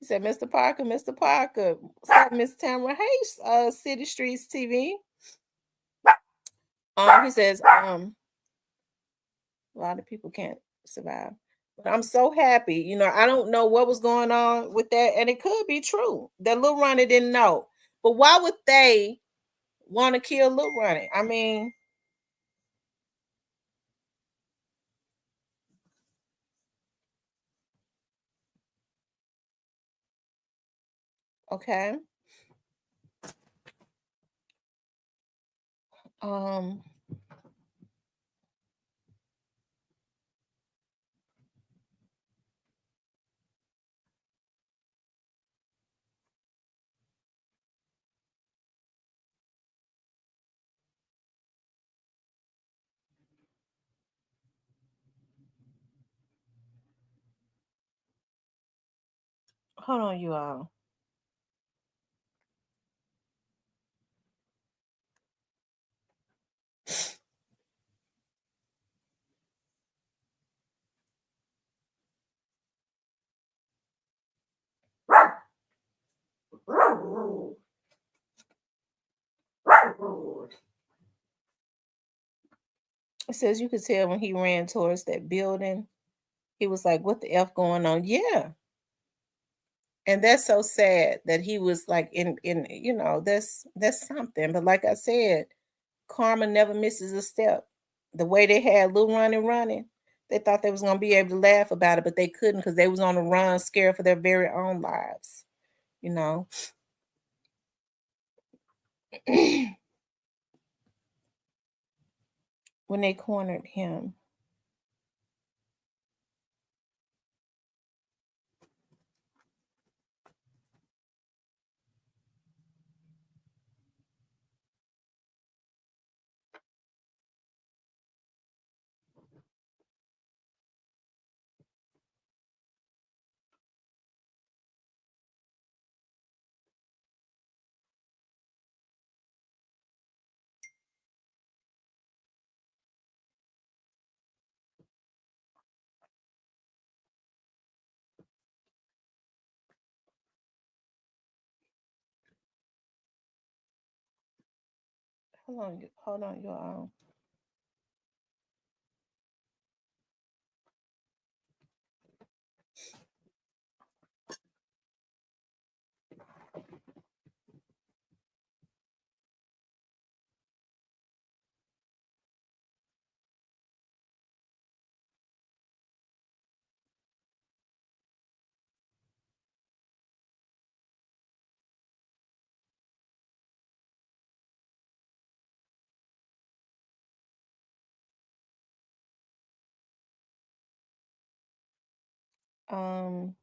said, Mr. Parker, Mr. Parker. What's up, Miss Tamara? Hey, City Streets TV. He says, a lot of people can't survive. But I'm so happy. You know, I don't know what was going on with that, and it could be true that Lil Ronnie didn't know. But why would they want to kill Lil Ronnie? I mean, okay. Um, hold on, you all. It says you could tell when he ran towards that building, he was like, "What the f going on?" Yeah, and that's so sad that he was like in you know that's something. But like I said, karma never misses a step. The way they had Lil Ronnie running, they thought they was gonna be able to laugh about it, but they couldn't because they was on the run, scared for their very own lives. You know. When they cornered him. Hold on, y'all. Um,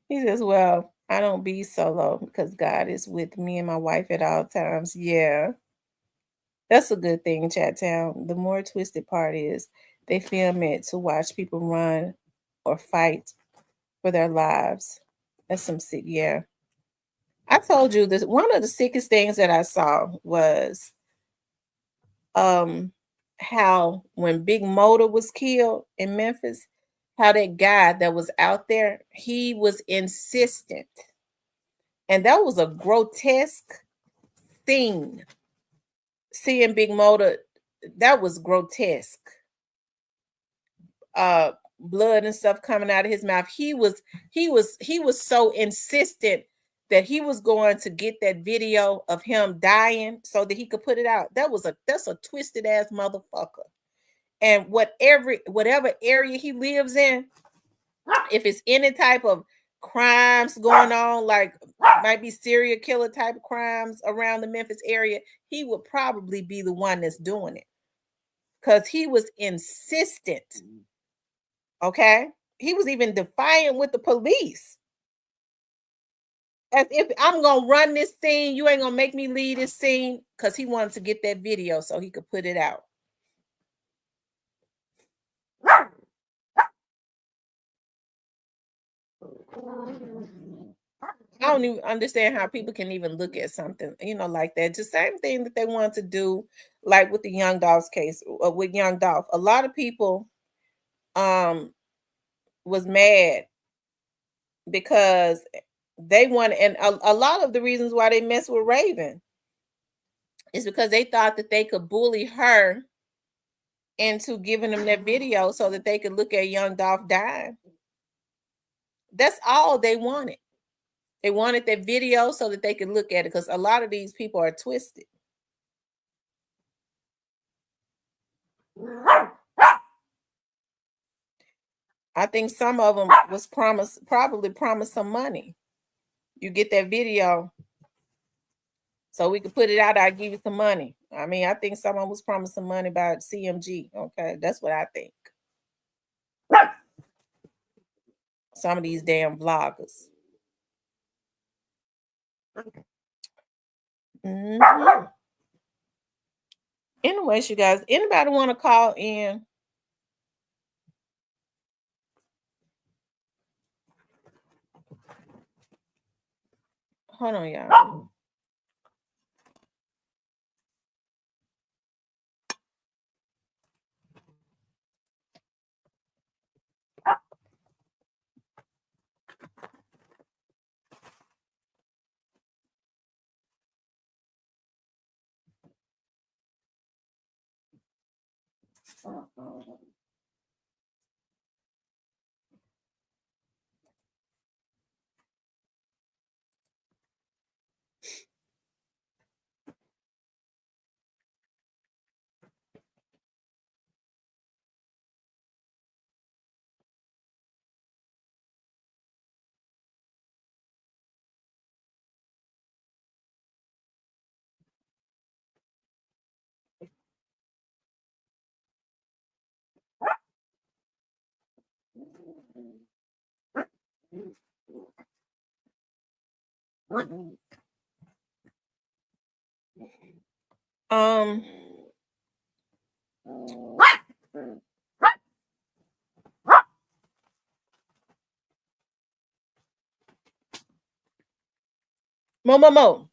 he says, "Well, I don't be solo because God is with me and my wife at all times." Yeah, that's a good thing, Chat Town. The more twisted part is they film it to watch people run or fight for their lives. That's some sick. Yeah, I told you this. One of the sickest things that I saw was um how when Big Motor was killed in Memphis, how that guy that was out there, he was insistent. And that was a grotesque thing. Seeing Big Motor, that was grotesque. Blood and stuff coming out of his mouth. He was so insistent that he was going to get that video of him dying so that he could put it out. That's a twisted ass motherfucker. And whatever area he lives in, if it's any type of crimes going on, like might be serial killer type of crimes around the Memphis area, he would probably be the one that's doing it because he was insistent. Okay, he was even defiant with the police, as if I'm gonna run this scene, you ain't gonna make me leave this scene, because he wanted to get that video so he could put it out. I don't even understand how people can even look at something, like that. Just same thing that they want to do, like with the Young Dolph's case, with Young Dolph. A lot of people um was mad because they wanted, and a lot of the reasons why they messed with Raven is because they thought that they could bully her into giving them that video so that they could look at Young Dolph dying. That's all they wanted. They wanted that video so that they could look at it, because a lot of these people are twisted. I think some of them was probably promised some money. You get that video so we could put it out. I'll give you some money. I mean, I think someone was promised some money by CMG. Okay, that's what I think. Some of these damn vloggers. Mhm. Anyways, you guys, anybody want to call in? Hold on, y'all. Um, Mo.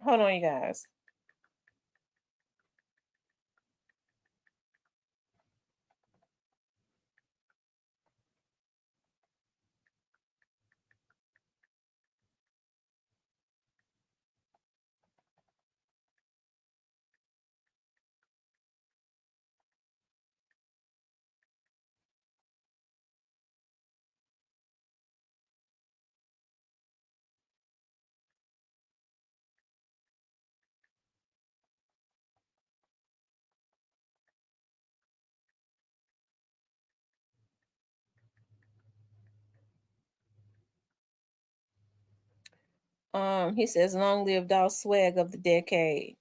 Hold on, you guys. He says, "Long live Dolph Swag of the decade."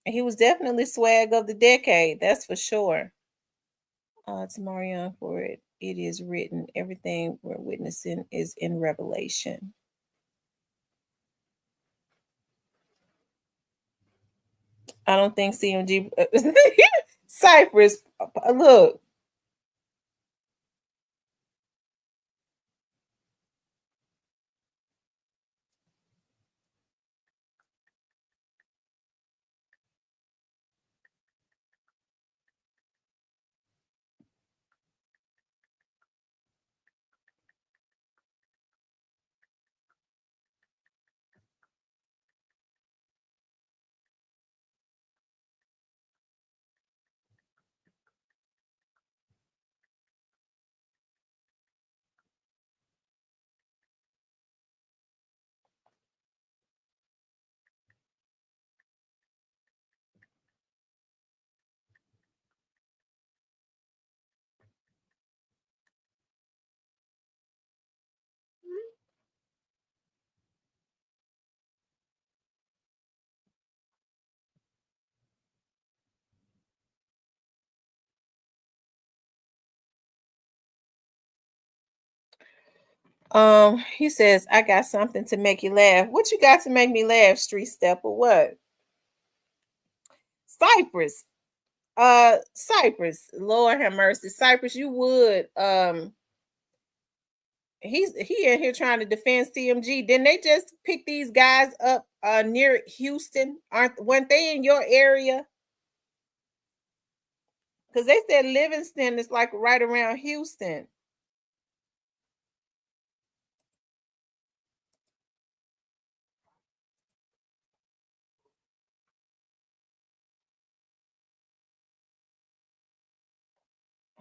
And he was definitely swag of the decade, that's for sure. Tamara for it. It is written. Everything we're witnessing is in Revelation. I don't think CMG Cypress. Look. He says, I got something to make you laugh. What you got to make me laugh, Street Stepper? What? Cypress. Cypress. Lord have mercy. Cypress, you would. He in here trying to defend CMG. Didn't they just pick these guys up near Houston? Weren't they in your area? Because they said Livingston is like right around Houston.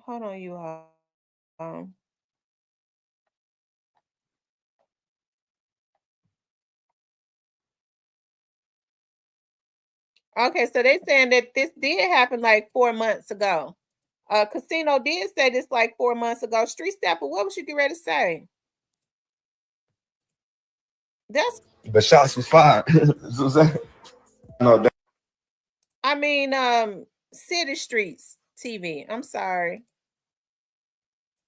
Hold on, you all. Okay, so they saying that this did happen like 4 months ago. Casino did say this like 4 months ago. Street Stepper, what was you get ready to say? That's the shots was fired. No, I mean, City Streets TV. I'm sorry.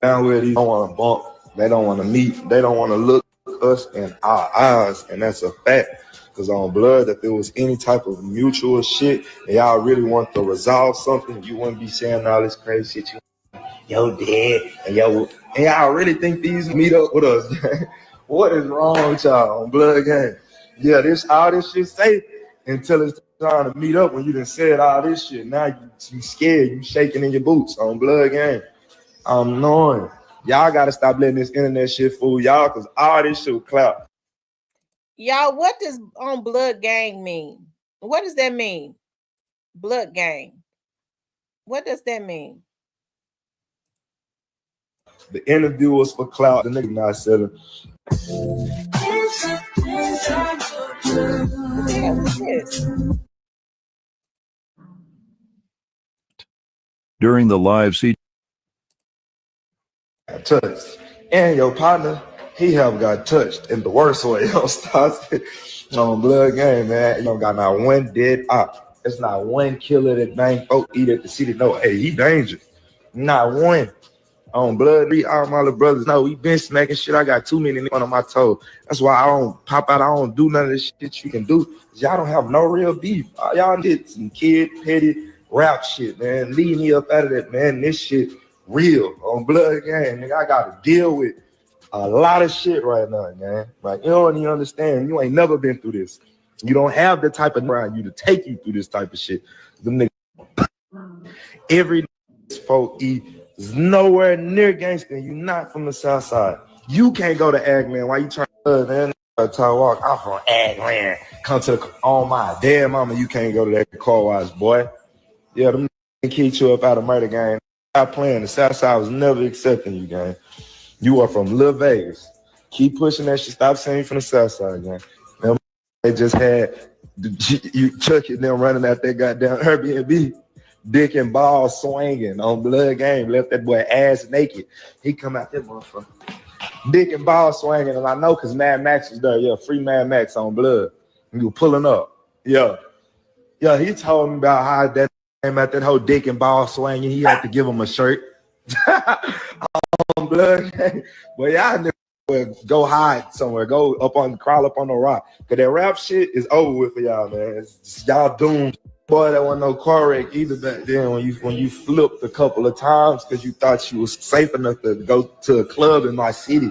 down where these don't want to bump, they don't want to meet, they don't want to look us in our eyes, and that's a fact. Because on blood, if there was any type of mutual shit, and y'all really want to resolve something, you wouldn't be saying all this crazy shit. Yo, dad, and y'all really think these meet up with us? What is wrong with y'all on blood game? Yeah, all this shit safe until it's time to meet up. When you done said all this shit, now you scared, you shaking in your boots on blood game. I'm knowing y'all gotta stop letting this internet shit fool y'all, because all this shit will clout. Y'all, what does on blood gang mean? What does that mean? Blood gang. What does that mean? The interview was for clout. The nigga not selling. Yeah, what's this? During the live CJ touched, and your partner, he have got touched in the worst way. On blood game, man. You don't got not one dead op. It's not one killer that bang folk eat at the city. No, hey, he dangerous. Not one. On blood, all my little brothers know we been smacking shit. I got too many on my toe. That's why I don't pop out. I don't do none of this shit you can do. Y'all don't have no real beef. Y'all did some kid petty rap shit, man. Leave me up out of that, man. This shit real on blood game. Nigga, I gotta deal with a lot of shit right now, man. Like, you don't even understand. You ain't never been through this. You don't have the type of around you to take you through this type of shit. Them niggas, every folk eat is nowhere near gangster. You not from the south side. You can't go to Agman. Why you trying to man? Walk. I'm from Agman. Come to on my damn mama. You can't go to that car wash, boy. Yeah, them keep you up out of murder game. Stop playing. The south side was never accepting you, gang. You are from Little Vegas. Keep pushing that shit. Stop saying from the south side, gang. Them, they just had you Chucky and them running out that goddamn Airbnb. Dick and ball swinging on blood game. Left that boy ass naked. He come out there, motherfucker. Dick and ball swinging, and I know because Mad Max was there. Yeah, free Mad Max on blood. You were pulling up. Yeah. Yeah, he told me about how that came out that whole dick and ball swinging. He had to give him a shirt. On blood. But y'all go hide somewhere. Go crawl up on the rock. Because that rap shit is over with for y'all, man. It's y'all doomed. Boy, that wasn't no car wreck either back then when you flipped a couple of times because you thought you was safe enough to go to a club in my city.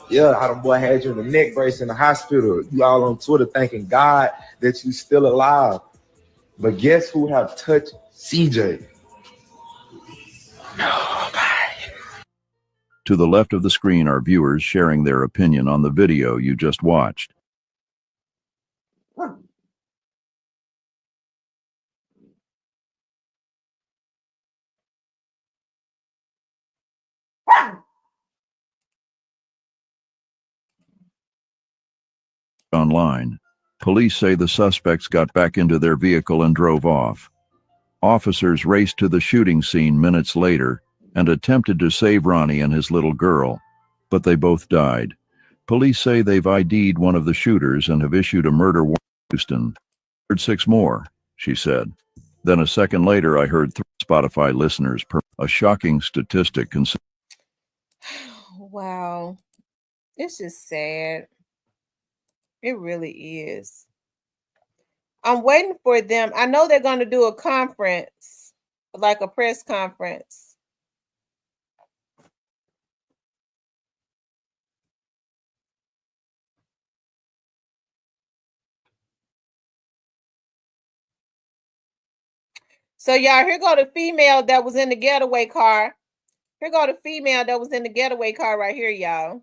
Yeah, how them boy had you in the neck brace in the hospital. You all on Twitter thanking God that you still alive. But guess who have touched CJ? Nobody. To the left of the screen are viewers sharing their opinion on the video you just watched. Online, police say the suspects got back into their vehicle and drove off. Officers raced to the shooting scene minutes later and attempted to save Ronnie and his little girl, but they both died. Police say they've ID'd one of the shooters and have issued a murder warrant in Houston. I heard 6 more, she said. Then a second later, I heard 3 Spotify listeners per a shocking statistic. Wow. It's just sad. It really is. I'm waiting for them. I know they're going to do a conference, like a press conference. So y'all, here go the female that was in the getaway car. Here go the female that was in the getaway car right here, y'all.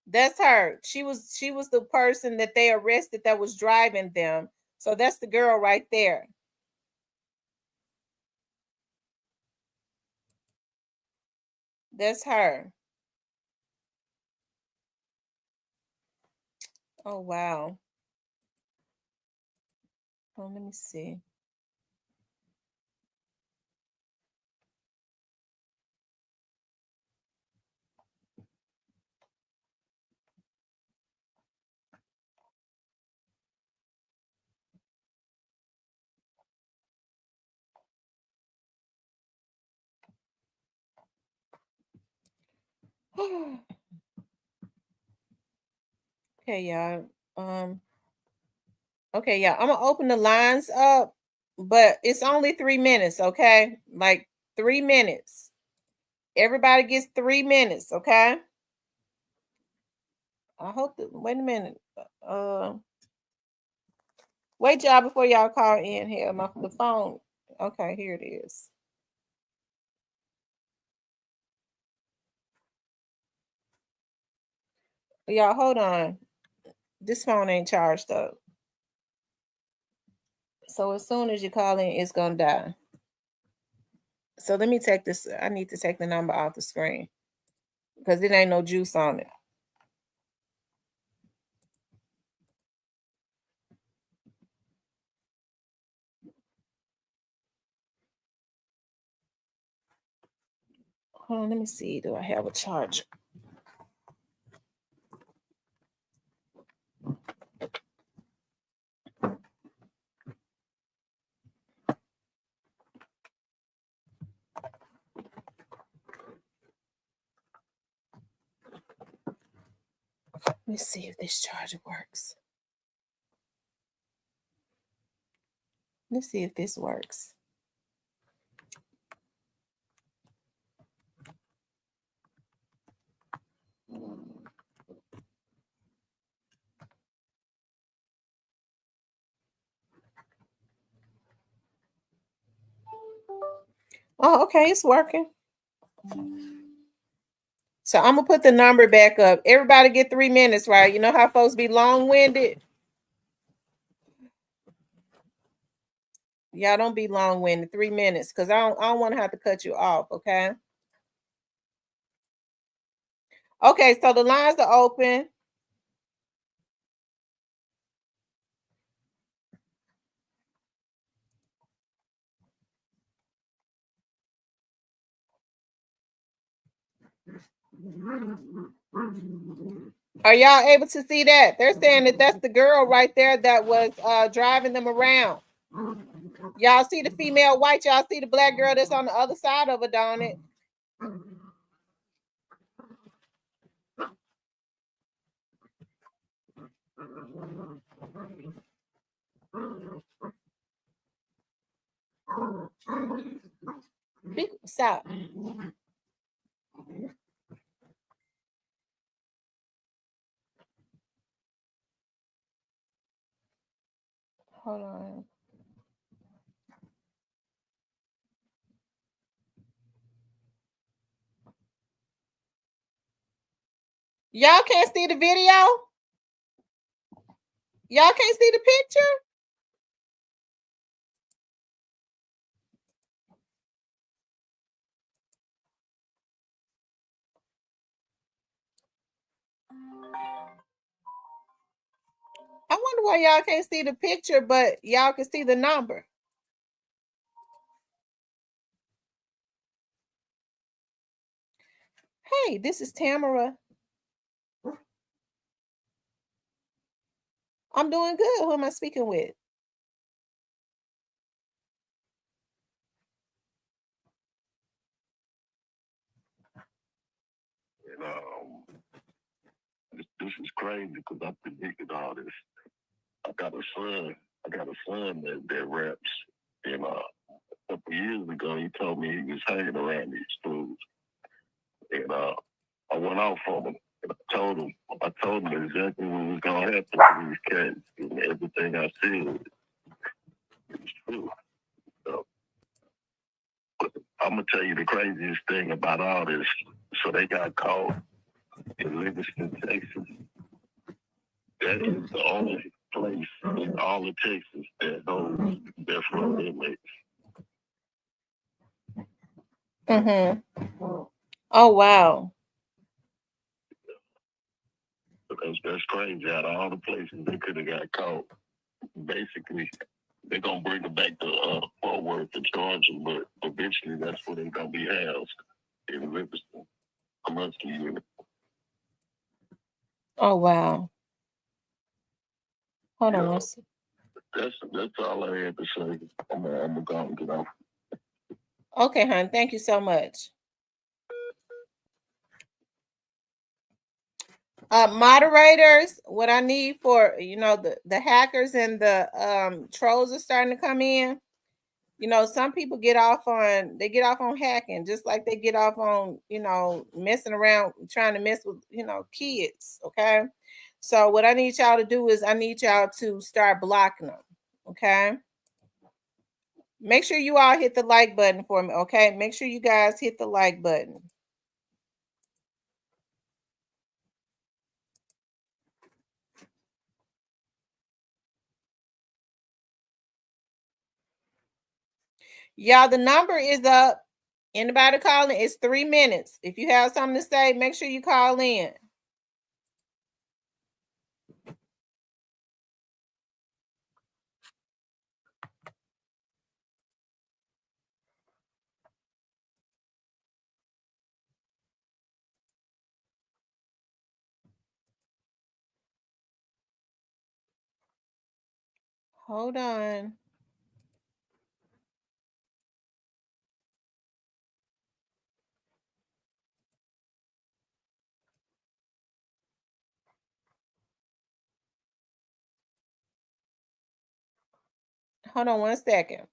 That's her. She was the person that they arrested that was driving them. So that's the girl right there. That's her. Oh wow. Oh, let me see. Okay, y'all. Okay, yeah, I'm gonna open the lines up, but it's only 3 minutes, okay? Like 3 minutes. Everybody gets 3 minutes, okay? I hope that, wait a minute. Wait, y'all, before y'all call in here. The phone. Okay, here it is. Y'all, hold on. This phone ain't charged up. So as soon as you call in, it's gonna die. So let me take this. I need to take the number off the screen because it ain't no juice on it. Hold on, let me see. Do I have a charger? Let me see if this charger works. Let's see if this works. Oh, okay, it's working. So I'm gonna put the number back up. Everybody get 3 minutes, right? You know how folks be long-winded? Y'all don't be long-winded. 3 minutes, because I don't want to have to cut you off, okay? Okay, so the lines are open. Are y'all able to see that? They're saying that that's the girl right there that was driving them around. Y'all see the female white? Y'all see the black girl that's on the other side of her, don't it? Stop. Hold on. Y'all can't see the video? Y'all can't see the picture? I wonder why y'all can't see the picture, but y'all can see the number. Hey, this is Tamara. I'm doing good. Who am I speaking with? crazy because I predicted all this. I got a son that raps. And a couple years ago, he told me he was hanging around these fools. And I went off on him. And I told him exactly what was going to happen to these cats. And everything I said, it was true. So, but I'm going to tell you the craziest thing about all this. So they got caught in Livingston, Texas. That is the only place in all of Texas that holds death row inmates. Oh, wow. That's crazy. Out of all the places they could have got caught, basically, they're going to bring them back to Fort Worth and charge them, but eventually that's where they're going to be housed in Livingston, amongst the unit. Oh, wow. Hold on one second. That's all I had to say. I'm going to go and get off. Okay, hon. Thank you so much. Moderators, what I need for, the hackers and the trolls are starting to come in. Some people get off on hacking, just like they get off on, messing around, trying to mess with, kids. Okay. So what I need y'all to do is I need y'all to start blocking them. Okay. Make sure you all hit the like button for me. Okay. Make sure you guys hit the like button. Y'all, the number is up. Anybody calling? It's 3 minutes. If you have something to say, make sure you call in. Hold on. Hold on 1 second.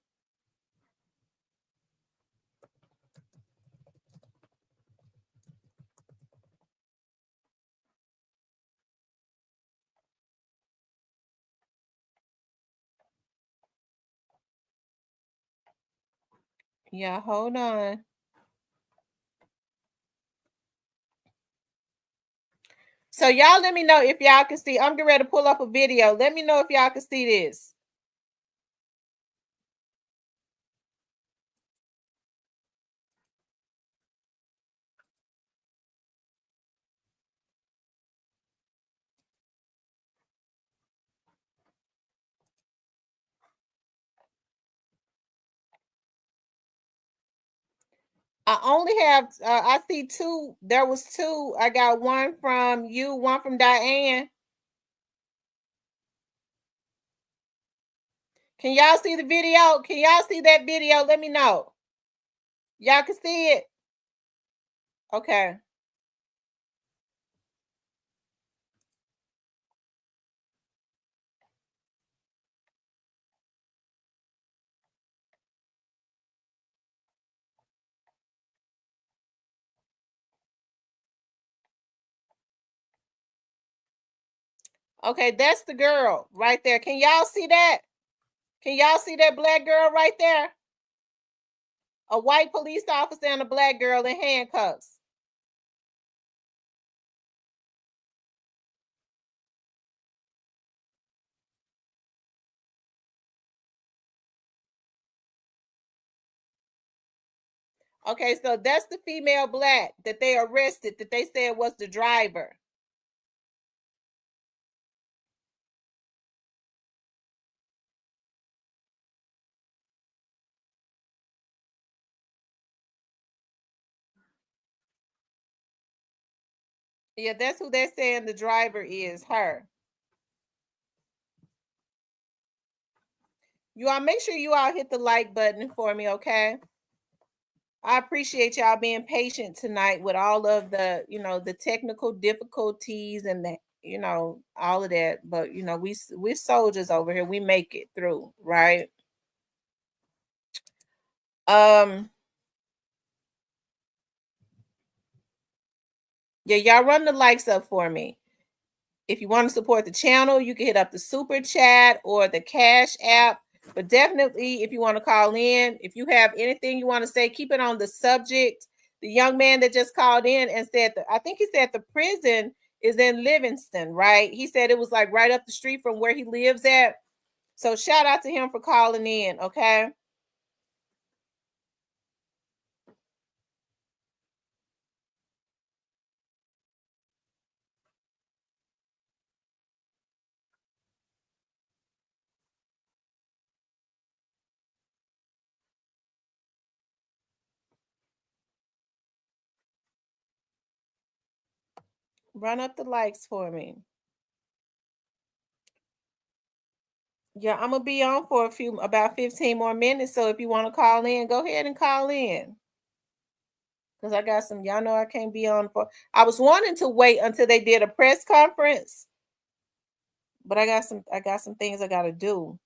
Yeah, hold on. So y'all let me know if y'all can see. I'm getting ready to pull up a video. Let me know if y'all can see this. I only have, I see 2. There was 2. I got one from you, one from Diane. Can y'all see the video? Can y'all see that video? Let me know. Y'all can see it? Okay. Okay, that's the girl right there. Can y'all see that? Can y'all see that black girl right there? A white police officer and a black girl in handcuffs. Okay, so that's the female black that they arrested, that they said was the driver. Yeah, that's who they're saying the driver is, her. You all make sure you all hit the like button for me, okay? I appreciate y'all being patient tonight with all of the, the technical difficulties and you know, all of that. But you know, we're soldiers over here. We make it through, right? Um, yeah, y'all run the likes up for me. If you want to support the channel, you can hit up the super chat or the cash app. But definitely, if you want to call in, if you have anything you want to say, keep it on the subject. The young man that just called in and said, I think he said the prison is in Livingston, right? He said it was like right up the street from where he lives at. So shout out to him for calling in, okay? Run up the likes for me. Yeah, I'm gonna be on for about 15 more minutes. So if you want to call in, go ahead and call in. Because I got some, y'all know I can't be on for. I was wanting to wait until they did a press conference, but I got some things I gotta do.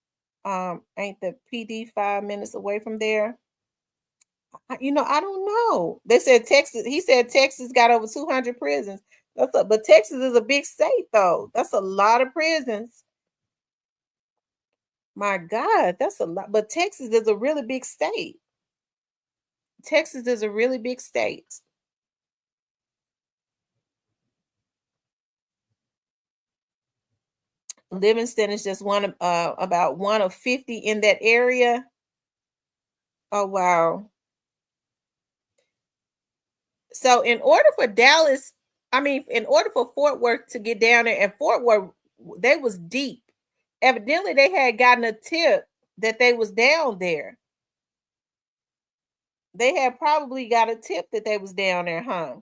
Ain't the PD 5 minutes away from there? You know, I don't know. They said Texas. He said Texas got over 200 prisons. But Texas is a big state, though. That's a lot of prisons. My God, that's a lot. But Texas is a really big state. Texas is a really big state. Livingston is just one of about one of 50 in that area. Oh wow. So in order for Dallas, in order for Fort Worth to get down there, and Fort Worth, they was deep. Evidently, they had gotten a tip that they was down there. They had probably got a tip that they was down there, huh?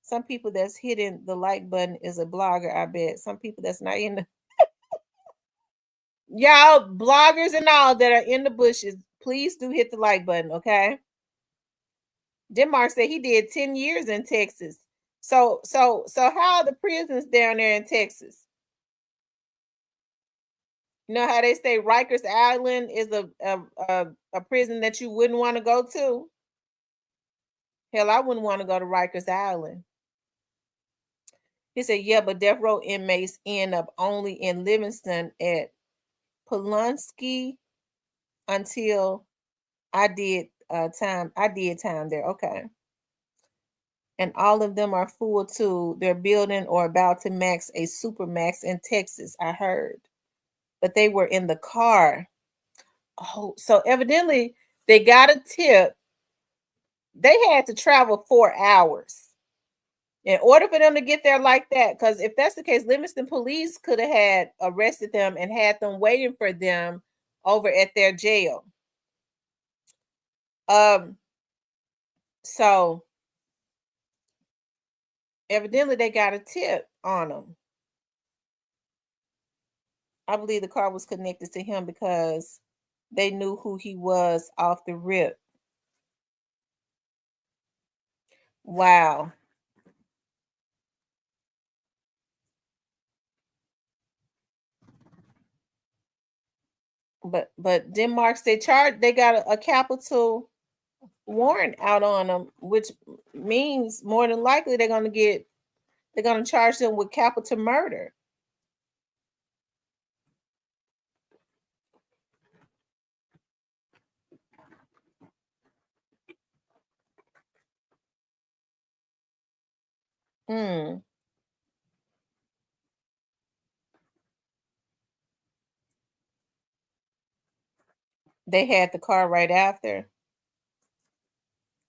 Some people that's hitting the like button is a blogger, I bet. Some people that's not in the y'all bloggers and all that are in the bushes, please do hit the like button, okay? Denmark said he did 10 years in Texas. So how are the prisons down there in Texas? You know how they say Rikers Island is a prison that you wouldn't want to go to? Hell, I wouldn't want to go to Rikers Island. He said, yeah, but death row inmates end up only in Livingston at Pulaski until I did time there. Okay. And all of them are full too. They're building or about to max a super max in Texas, I heard. But they were in the car. Oh, so evidently they got a tip. They had to travel 4 hours in order for them to get there like that. Because if that's the case, Livingston police could have had arrested them and had them waiting for them over at their jail. So evidently they got a tip on them. I believe the car was connected to him because they knew who he was off the rip. Wow. But Denmark state they got a capital warrant out on them, which means more than likely they're gonna charge them with capital murder. Hmm. They had the car right after.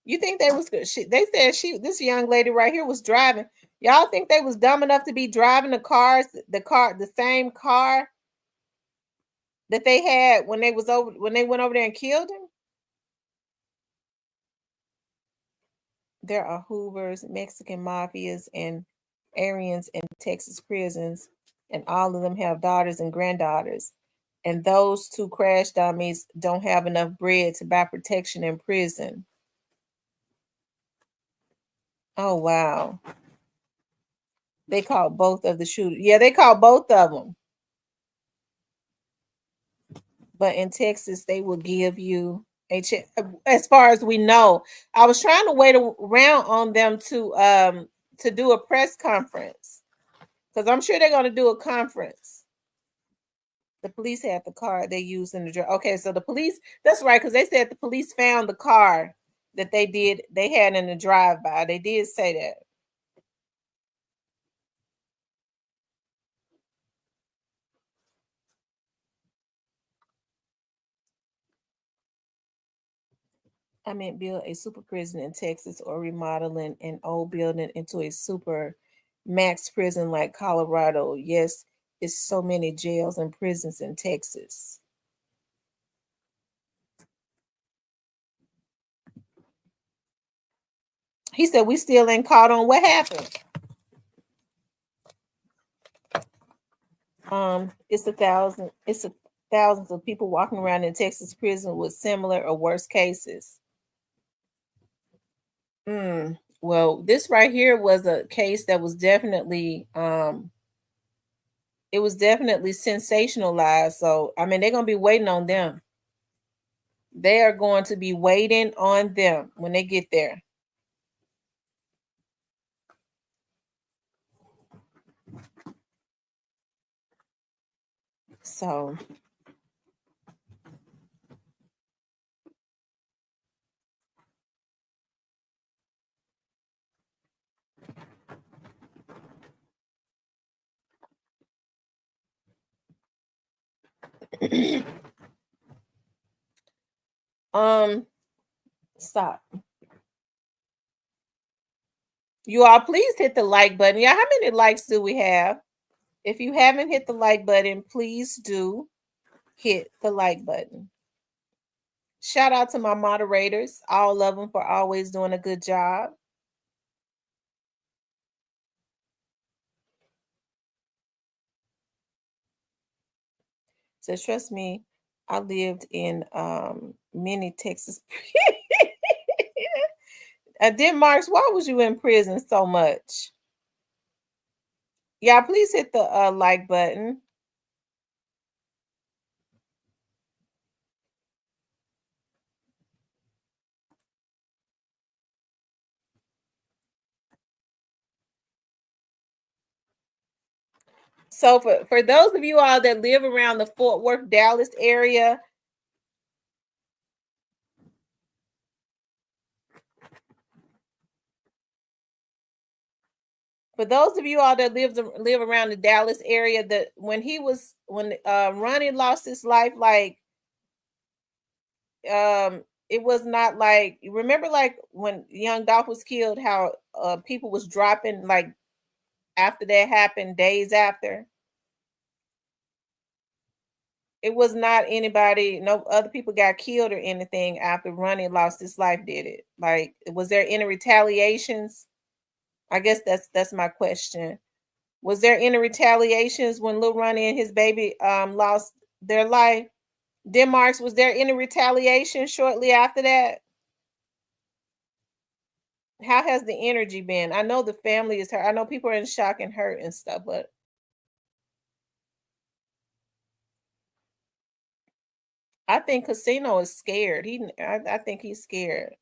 You think they was good? They said this young lady right here was driving. Y'all think they was dumb enough to be driving the same car that they had when they went over there and killed him? There are Hoovers, Mexican mafias, and Aryans in Texas prisons, and all of them have daughters and granddaughters. And those two crash dummies don't have enough bread to buy protection in prison. Oh, wow. They caught both of the shooters. Yeah, they caught both of them. But in Texas, they will give you a check. As far as we know, I was trying to wait around on them to do a press conference because I'm sure they're going to do a conference. The police had the car they used in the drive. Okay, so the police, that's right, because they said the police found the car that they had in the drive-by. They did say that. I meant build a super prison in Texas or remodeling an old building into a super max prison like Colorado. Yes, it's so many jails and prisons in Texas. He said we still ain't caught on what happened. It's a thousands of people walking around in Texas prison with similar or worse cases. Well, this right here was a case that was definitely it was definitely sensationalized. So I mean they're gonna be waiting on them. They are going to be waiting on them when they get there. So stop. You all please hit the like button. Yeah, how many likes do we have? If you haven't hit the like button, please do hit the like button. Shout out to my moderators, all of them, for always doing a good job. So trust me, I lived in many Texas. Denmark, why was you in prison so much? Yeah, please hit the like button. So for those of you all that live around the Fort Worth, Dallas area, for those of you all that live around the Dallas area, that when Ronnie lost his life, like it was not like, remember like when young Dolph was killed, how people was dropping like after that happened, days after. It was not anybody, no other people got killed or anything after Ronnie lost his life, did it? Like, was there any retaliations? I guess that's my question. Was there any retaliations when Lil Ronnie and his baby lost their life? Denmark's, was there any retaliation shortly after that? How has the energy been? I know the family is hurt. I know people are in shock and hurt and stuff, but I think Casino is scared. I think he's scared.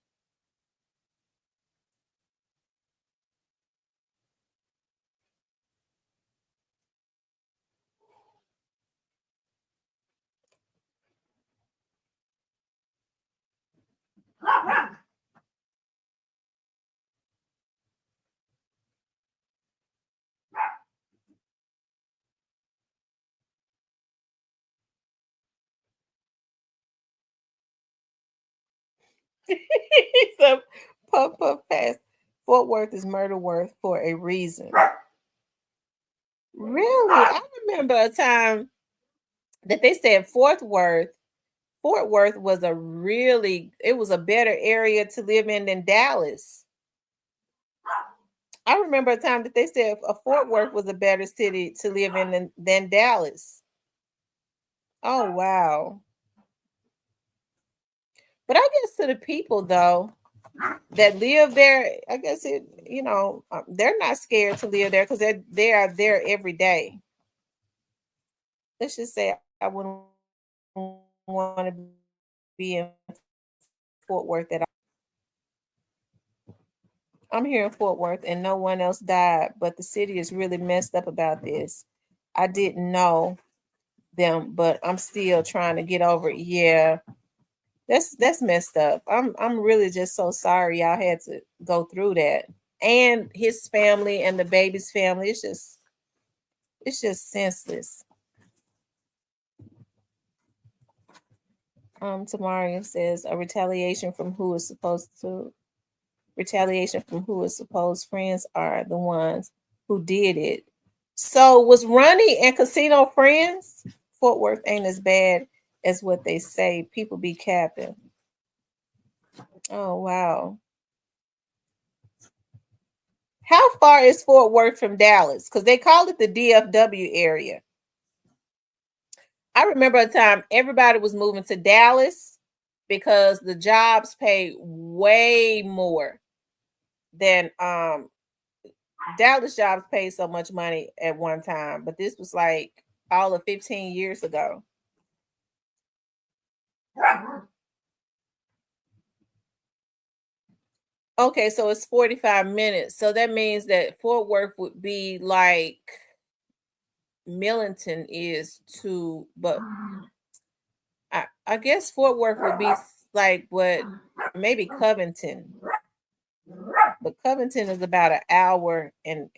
So puff puff pass. Fort Worth is murder worth for a reason. Really? I remember a time that they said Fort Worth was it was a better area to live in than Dallas. I remember a time that they said Fort Worth was a better city to live in than Dallas. Oh wow. But I guess to the people though, that live there, I guess it, they're not scared to live there because they are there every day. Let's just say I wouldn't want to be in Fort Worth at all. I'm here in Fort Worth and no one else died, but the city is really messed up about this. I didn't know them, but I'm still trying to get over it. Yeah. That's messed up. I'm really just so sorry y'all had to go through that. And his family and the baby's family. It's just senseless. Tamara says retaliation from who is supposed friends are the ones who did it. So was Ronnie and Casino friends? Fort Worth ain't as bad as what they say. People be capping. Oh wow. How far is Fort Worth from Dallas? Because they call it the DFW area. I remember a time everybody was moving to Dallas because the jobs pay way more than Dallas jobs paid so much money at one time, but this was like all of 15 years ago. Okay, so it's 45 minutes. So that means that Fort Worth would be like Millington is to, but I guess Fort Worth would be like what maybe Covington. But Covington is about an hour and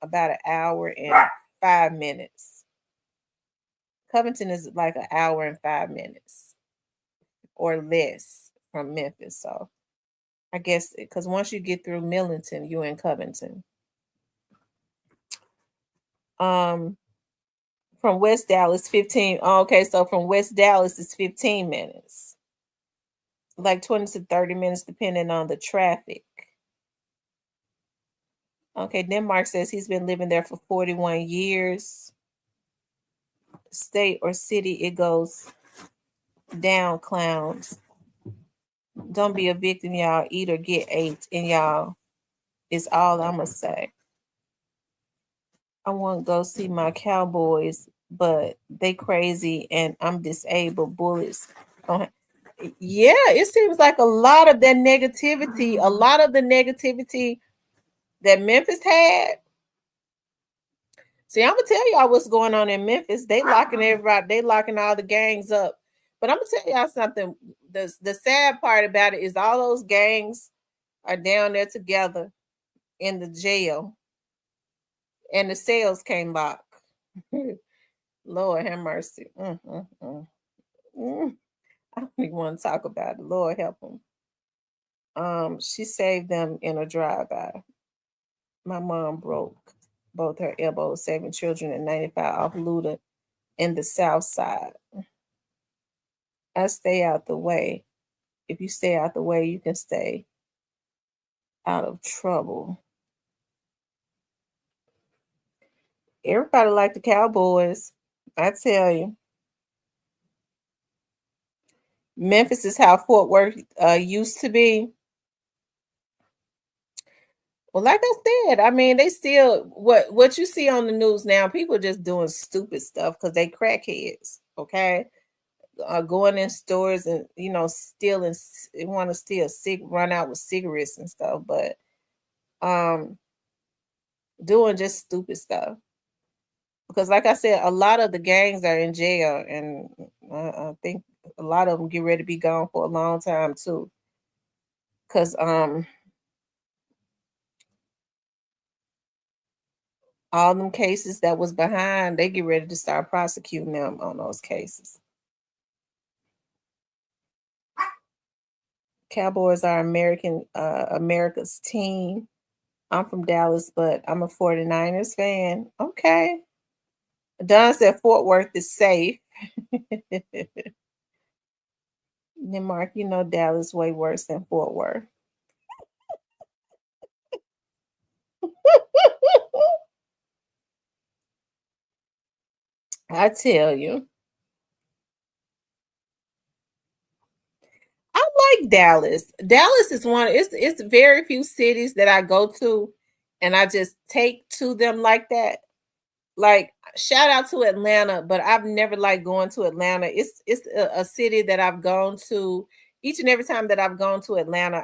about an hour and 5 minutes. Covington is like an hour and 5 minutes or less from Memphis. So I guess because once you get through Millington, you're in Covington. From West Dallas, 15. Oh, okay, so from West Dallas is 15 minutes. Like 20 to 30 minutes, depending on the traffic. Okay, Denmark says he's been living there for 41 years. State or city, it goes down, clowns. Don't be a victim, y'all. Eat or get ate, and y'all is all I'm gonna say. I want to go see my Cowboys, but they crazy and I'm disabled. Bullets. Yeah, it seems like a lot of that negativity, a lot of the negativity that Memphis had. See, I'm gonna tell y'all what's going on in Memphis. They locking everybody, they locking all the gangs up. But I'm gonna tell y'all something. The sad part about it is all those gangs are down there together in the jail, and the cells can't lock. Lord have mercy. I don't even want to talk about it. Lord help them. She saved them in a drive-by. My mom broke both her elbows, saving children in 95 off Luda in the South Side. I stay out the way. If you stay out the way, you can stay out of trouble. Everybody like the Cowboys. I tell you. Memphis is how Fort Worth used to be. Well, like I said, I mean, they still what you see on the news now, people just doing stupid stuff because they crackheads, okay? Going in stores and stealing, want to steal, run out with cigarettes and stuff, but doing just stupid stuff. Because, like I said, a lot of the gangs are in jail, and I think a lot of them get ready to be gone for a long time too. Because all them cases that was behind, they get ready to start prosecuting them on those cases. Cowboys are America's team. I'm from Dallas, but I'm a 49ers fan. Okay. Don said Fort Worth is safe. Then Mark, Dallas way worse than Fort Worth. I tell you. I like Dallas. Dallas is one. It's very few cities that I go to, and I just take to them like that. Like shout out to Atlanta, but I've never liked going to Atlanta. It's a city that I've gone to each and every time that I've gone to Atlanta.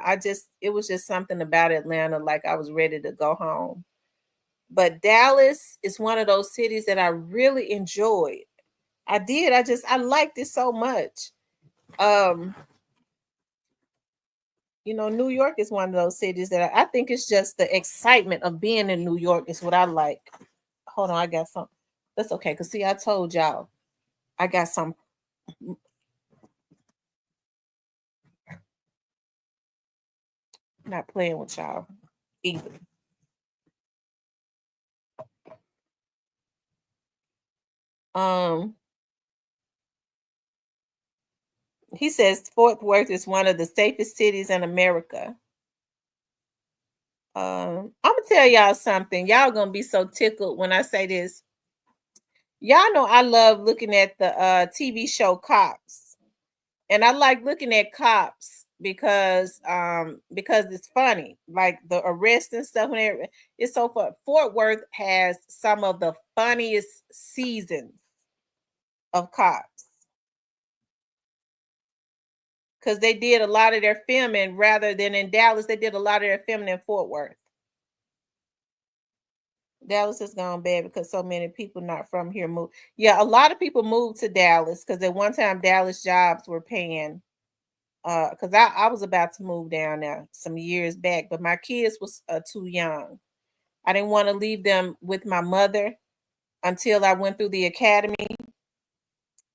It was just something about Atlanta, like I was ready to go home. But Dallas is one of those cities that I really enjoyed. I did. I liked it so much. New York is one of those cities that I think it's just the excitement of being in New York is what I like. Hold on, I got some. That's okay. Cause see, I told y'all I got some. Not playing with y'all either. He says Fort Worth is one of the safest cities in America. I'm gonna tell y'all something. Y'all gonna be so tickled when I say this. Y'all know I love looking at the TV show Cops, and I like looking at Cops because it's funny, like the arrest and stuff. It's so fun. Fort Worth has some of the funniest seasons of Cops because they did a lot of their filming rather than in Dallas. They did a lot of their filming in Fort Worth. Dallas has gone bad because so many people not from here move. Yeah, a lot of people moved to Dallas because at one time Dallas jobs were paying. Because I was about to move down there some years back, but my kids was too young. I didn't want to leave them with my mother until I went through the academy,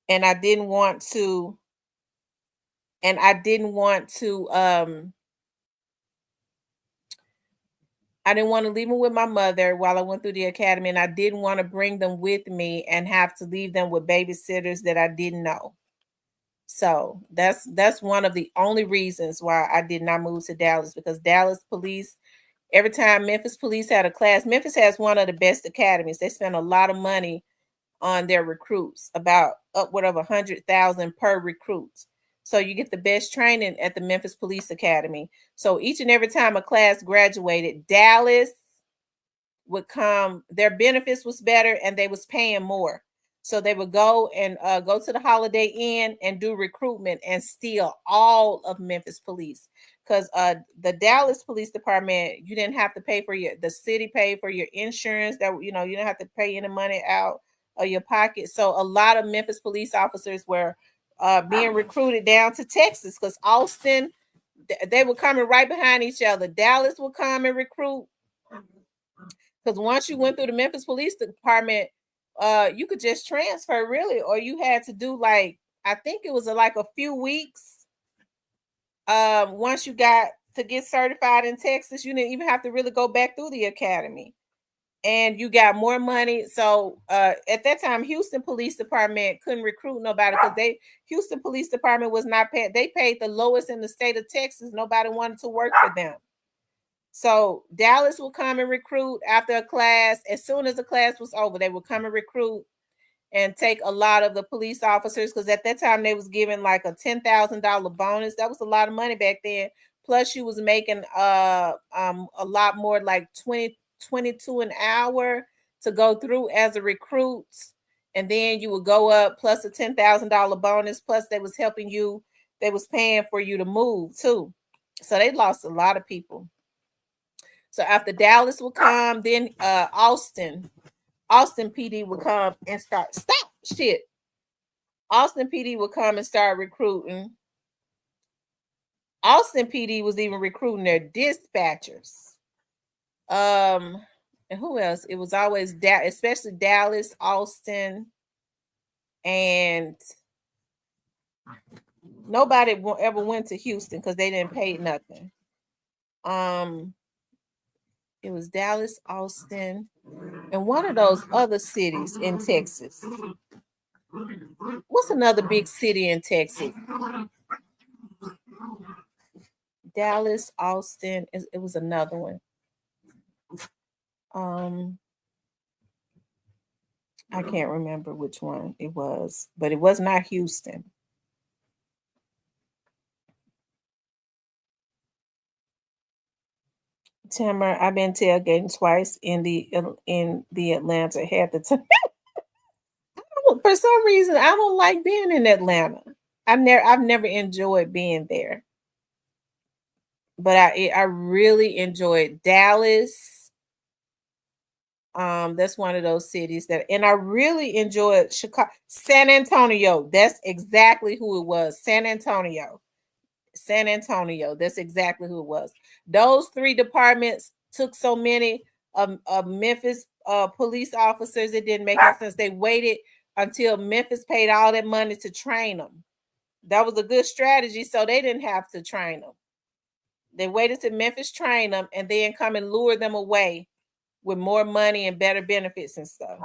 and I didn't want to. And I didn't want to. I didn't want to leave them with my mother while I went through the academy, and I didn't want to bring them with me and have to leave them with babysitters that I didn't know. So that's one of the only reasons why I did not move to Dallas, because Dallas police, every time Memphis police had a class, Memphis has one of the best academies. They spend a lot of money on their recruits, about upward of 100,000 per recruit. So you get the best training at the Memphis Police Academy. So each and every time a class graduated, Dallas would come, their benefits was better and they was paying more. So they would go and go to the Holiday Inn and do recruitment and steal all of Memphis police. Because the Dallas Police Department, you didn't have to pay for the city paid for your insurance. That you didn't have to pay any money out of your pocket. So a lot of Memphis police officers were being recruited down to Texas, because Austin, they were coming right behind each other. Dallas would come and recruit, because once you went through the Memphis Police Department, you could just transfer really, or you had to do like, I think it was like a few weeks. Once you got to get certified in Texas, you didn't even have to really go back through the academy, and you got more money. So at that time, Houston Police Department couldn't recruit nobody because Houston Police Department was not paid. They paid the lowest in the state of Texas. Nobody wanted to work for them. So Dallas would come and recruit after a class. As soon as the class was over, they would come and recruit and take a lot of the police officers, because at that time they was giving like a $10,000 bonus. That was a lot of money back then. Plus you was making a lot more, like 22 an hour to go through as a recruit. And then you would go up plus a $10,000 bonus. Plus they was helping you. They was paying for you to move too. So they lost a lot of people. So after Dallas would come, then Austin PD would come and start. Stop shit. Austin PD would come and start recruiting. Austin PD was even recruiting their dispatchers. And who else? It was always especially Dallas, Austin, and nobody ever went to Houston because they didn't pay nothing. It was Dallas, Austin, and one of those other cities in Texas. What's another big city in Texas? Dallas, Austin. It was another one. I can't remember which one it was, but it was not Houston. Tamara, I've been tailgating twice in the Atlanta. Had the time. For some reason, I don't like being in Atlanta. I've never enjoyed being there, but I really enjoyed Dallas. That's one of those cities that, and I really enjoyed Chicago, San Antonio. That's exactly who it was. San Antonio. San Antonio. That's exactly who it was. Those three departments took so many Memphis police officers. It didn't make any sense. They waited until Memphis paid all that money to train them. That was a good strategy, so they didn't have to train them. They waited till Memphis trained them and then come and lure them away with more money and better benefits and stuff.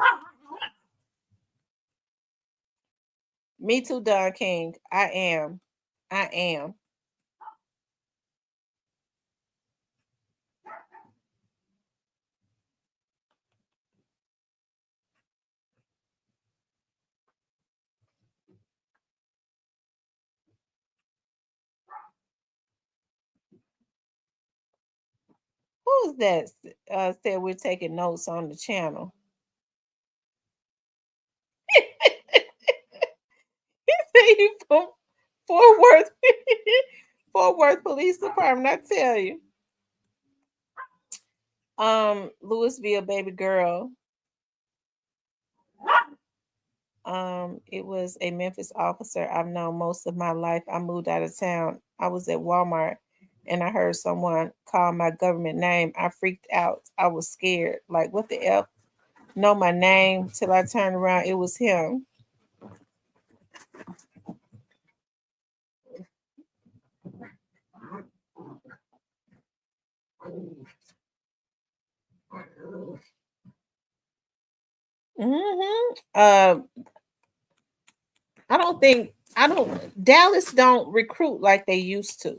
Me too, Don King. I am. I am. Who's that? Said we're taking notes on the channel. Fort Worth, Fort Worth Police Department. I tell you. Louisville, baby girl. It was a Memphis officer I've known most of my life. I moved out of town. I was at Walmart and I heard someone call my government name. I freaked out. I was scared. Like, what the F? Know my name till I turned around. It was him. Mm-hmm. I don't Dallas don't recruit like they used to.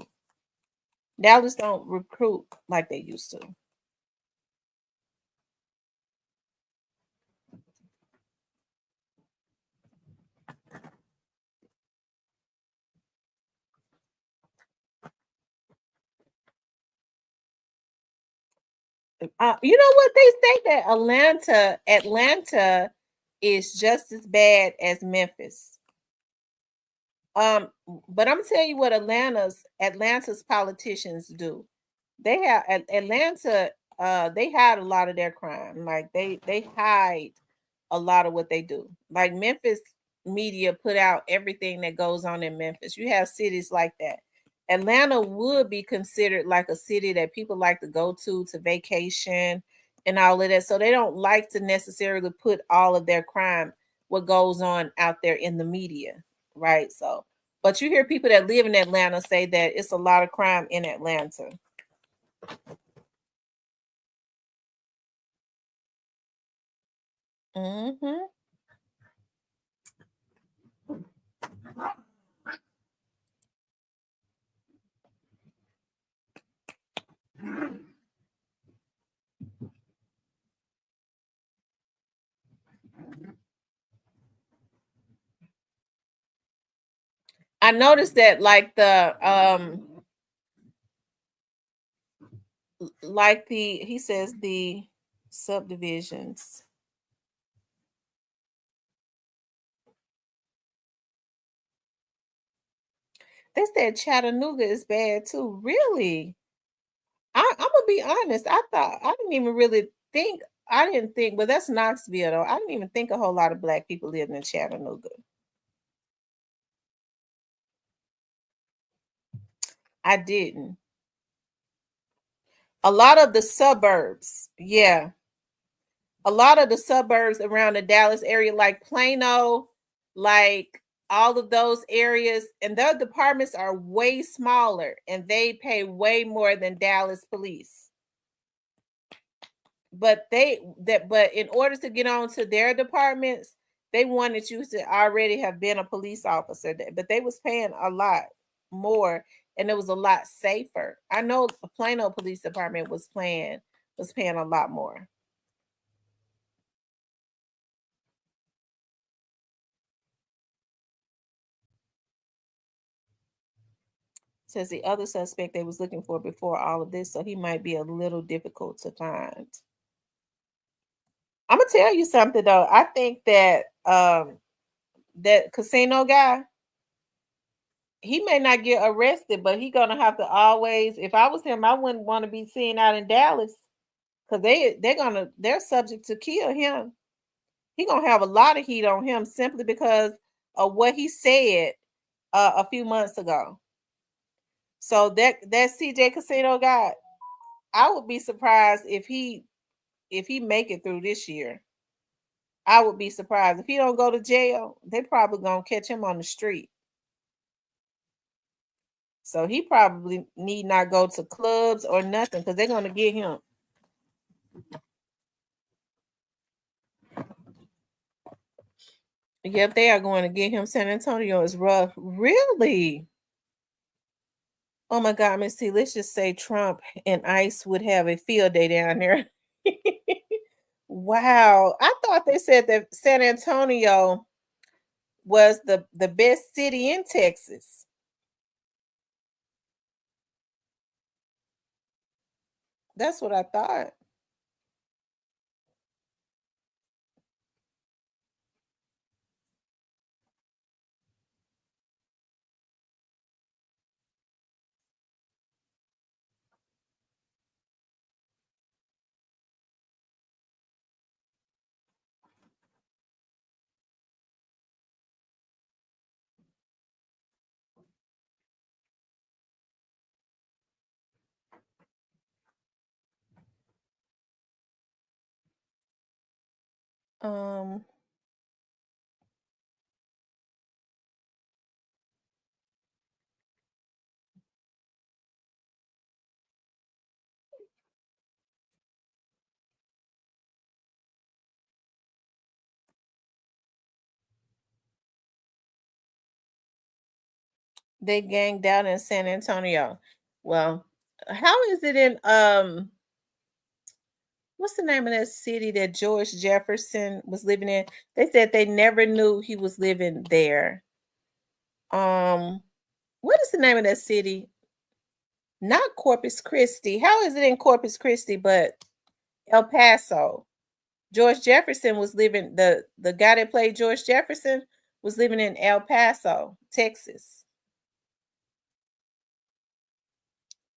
Dallas don't recruit like they used to. You know what they say that Atlanta is just as bad as Memphis. But I'm telling you what Atlanta's politicians do. They have Atlanta. They hide a lot of their crime. Like they hide a lot of what they do. Like Memphis media put out everything that goes on in Memphis. You have cities like that. Atlanta would be considered like a city that people like to go to vacation and all of that. So they don't like to necessarily put all of their crime, what goes on out there in the media, right? So, but you hear people that live in Atlanta say that it's a lot of crime in Atlanta. Mm-hmm. I noticed that like the he says the subdivisions. They said Chattanooga is bad too. Really? I'm gonna be honest. I didn't even really think. I didn't think, but that's Knoxville though. I didn't even think a whole lot of black people living in Chattanooga. I didn't. A lot of the suburbs, yeah. A lot of the suburbs around the Dallas area, like Plano, like all of those areas, and their departments are way smaller and they pay way more than Dallas police. But in order to get on to their departments, they wanted you to already have been a police officer, but they was paying a lot more and it was a lot safer. I know the Plano Police Department was paying a lot more. Says the other suspect they was looking for before all of this, so he might be a little difficult to find. I'm gonna tell you something though. I think that that casino guy, he may not get arrested, but he gonna have to always. If I was him, I wouldn't want to be seen out in Dallas because they're subject to kill him. He gonna have a lot of heat on him simply because of what he said a few months ago. So that CJ Casino guy, I would be surprised if he make it through this year. I would be surprised if he don't go to jail. They probably gonna catch him on the street. So he probably need not go to clubs or nothing because they're gonna get him. Yep, they are going to get him. San Antonio is rough. Really? Oh my God, Miss T, let's just say Trump and ICE would have a field day down there. Wow. I thought they said that San Antonio was the best city in Texas. That's what I thought. Um they ganged out in San Antonio. Well, how is it in what's the name of that city that George Jefferson was living in? They said they never knew he was living there. Um, what is the name of that city? Not Corpus Christi. How is it in Corpus Christi, but El Paso? George Jefferson was living the guy that played George Jefferson was living in El Paso, Texas.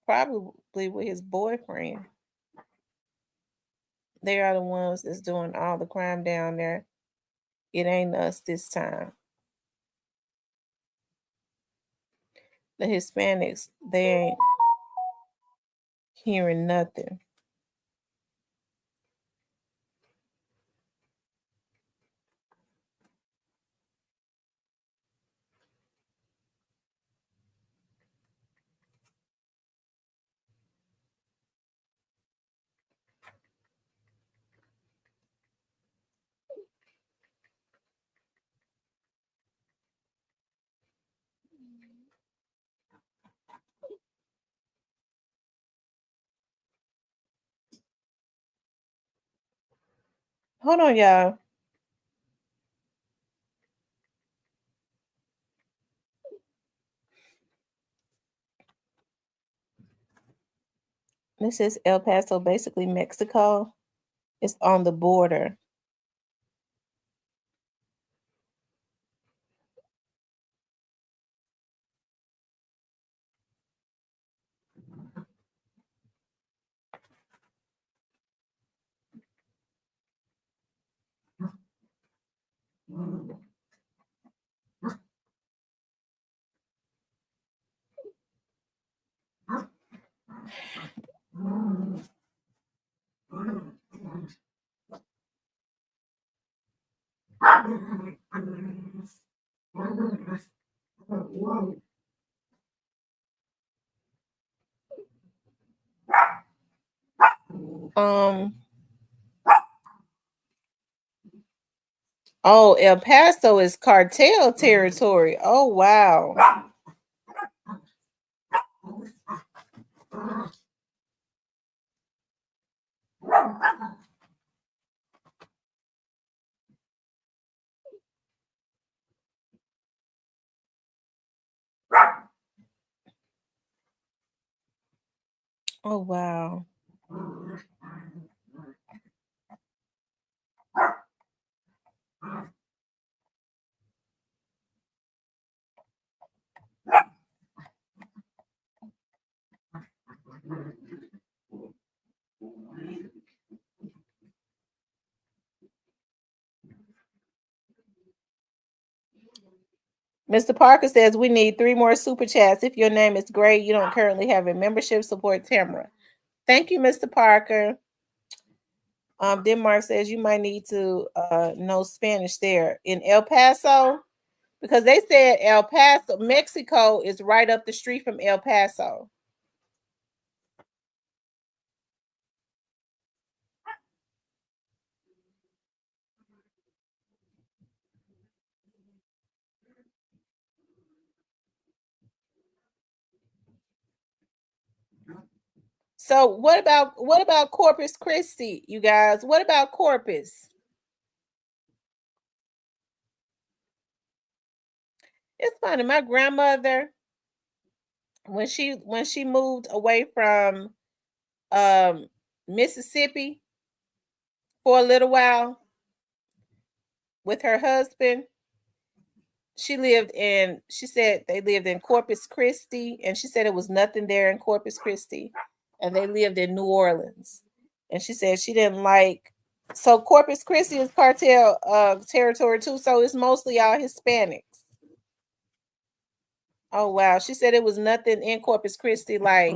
Probably with his boyfriend. They are the ones that's doing all the crime down there. It ain't us this time. The Hispanics, they ain't hearing nothing. Hold on, y'all. This is El Paso, basically Mexico. It's on the border. Um Oh, El Paso is cartel territory. Oh wow. Oh wow. Mr. Parker says we need 3 more super chats. If your name is Gray, you don't currently have a membership, support Tamara. Thank you, Mr. Parker. Denmark says you might need to know Spanish there in El Paso, because they said El Paso, Mexico is right up the street from El Paso. So what about Corpus Christi, you guys? What about Corpus? It's funny. My grandmother, when she moved away from Mississippi for a little while with her husband, she said they lived in Corpus Christi, and she said it was nothing there in Corpus Christi, and they lived in New Orleans. And she said she didn't like, so Corpus Christi is cartel territory too, so it's mostly all Hispanics. Oh wow. She said it was nothing in Corpus Christi, like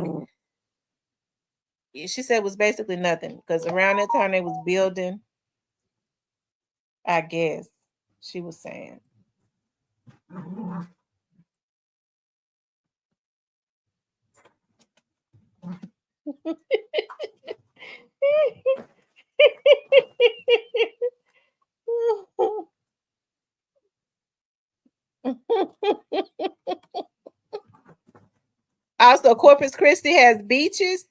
she said it was basically nothing, because around that time they was building, I guess she was saying. Also, Corpus Christi has beaches.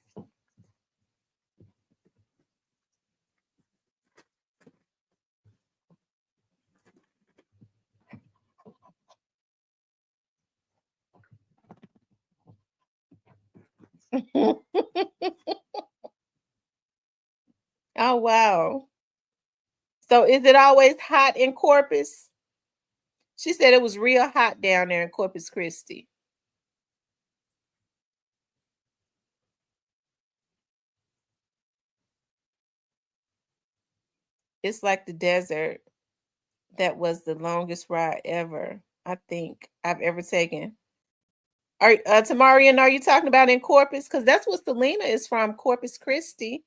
Oh wow. So is it always hot in Corpus? She said it was real hot down there in Corpus Christi. It's like the desert. That was the longest ride ever, I think, I've ever taken. Are Tamarian, are you talking about in Corpus? Because that's what Selena is from, Corpus Christi.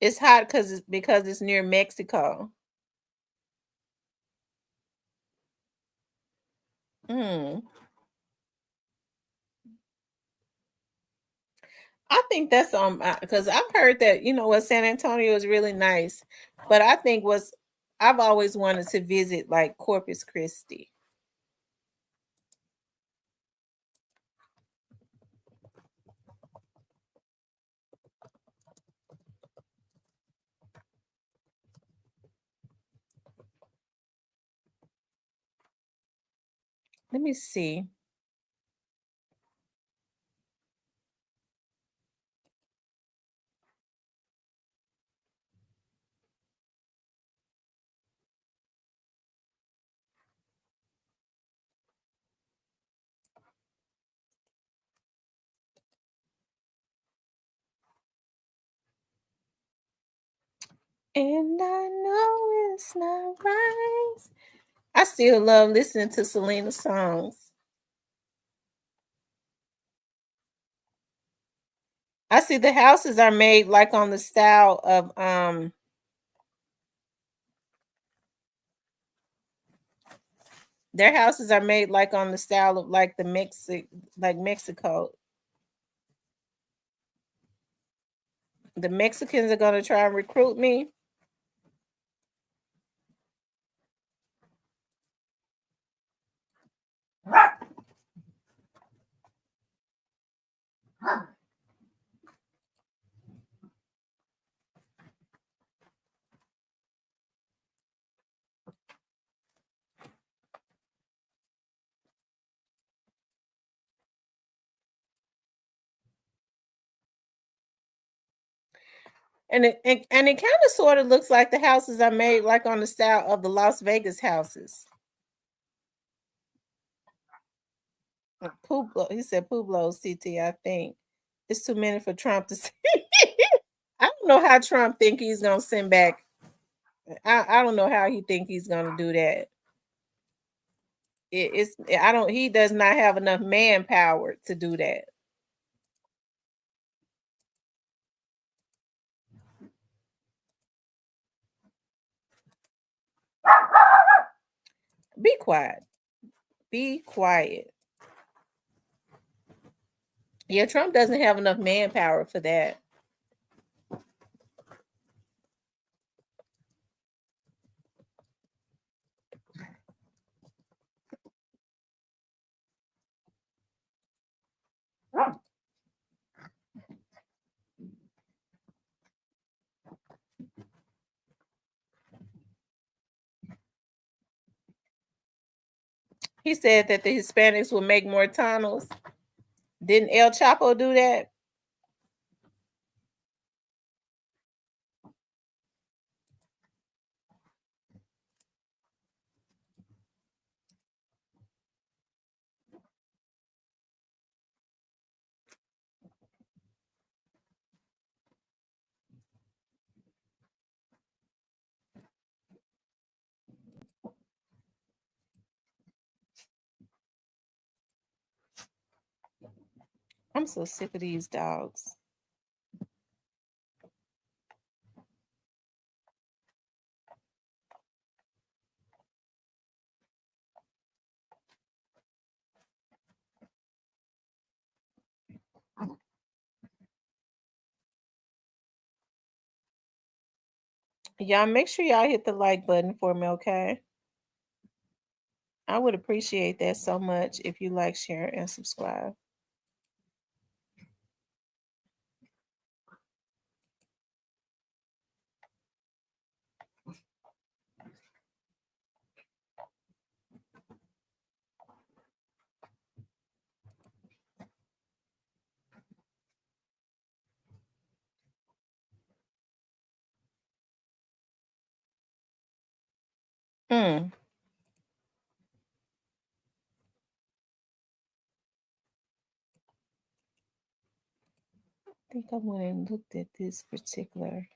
It's hot because it's near Mexico. Mm. I think that's because I've heard that, you know what, San Antonio is really nice, but I think I've always wanted to visit like Corpus Christi. Let me see. And I know it's not right. I still love listening to Selena songs. I see the houses are made like on the style of their houses are made like on the style of like Mexico. The Mexicans are gonna try and recruit me. And it kind of sort of looks like the houses are made like on the style of the Las Vegas houses. Pueblo, he said Pueblo CT, I think. It's too many for Trump to see. I don't know how Trump think he's gonna send back. I don't know how he think he's gonna do that. He does not have enough manpower to do that. Be quiet. Be quiet. Yeah, Trump doesn't have enough manpower for that. He said that the Hispanics will make more tunnels. Didn't El Chapo do that? I'm so sick of these dogs. Y'all make sure y'all hit the like button for me, okay? I would appreciate that so much if you like, share, and subscribe. Hmm. I think I went and looked at this particular.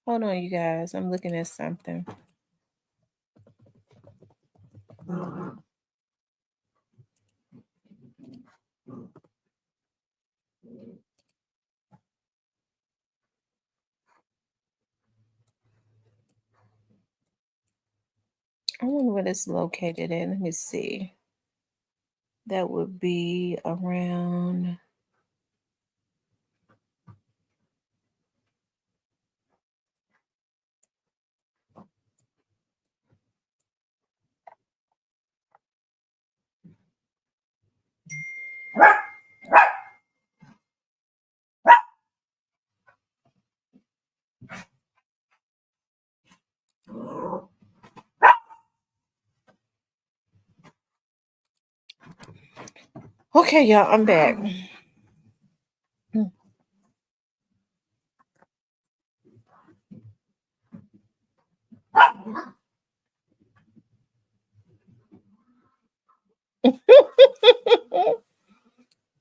Hold on, you guys. I'm looking at something. I wonder where it's located at. Let me see. That would be around. Okay, y'all, I'm back.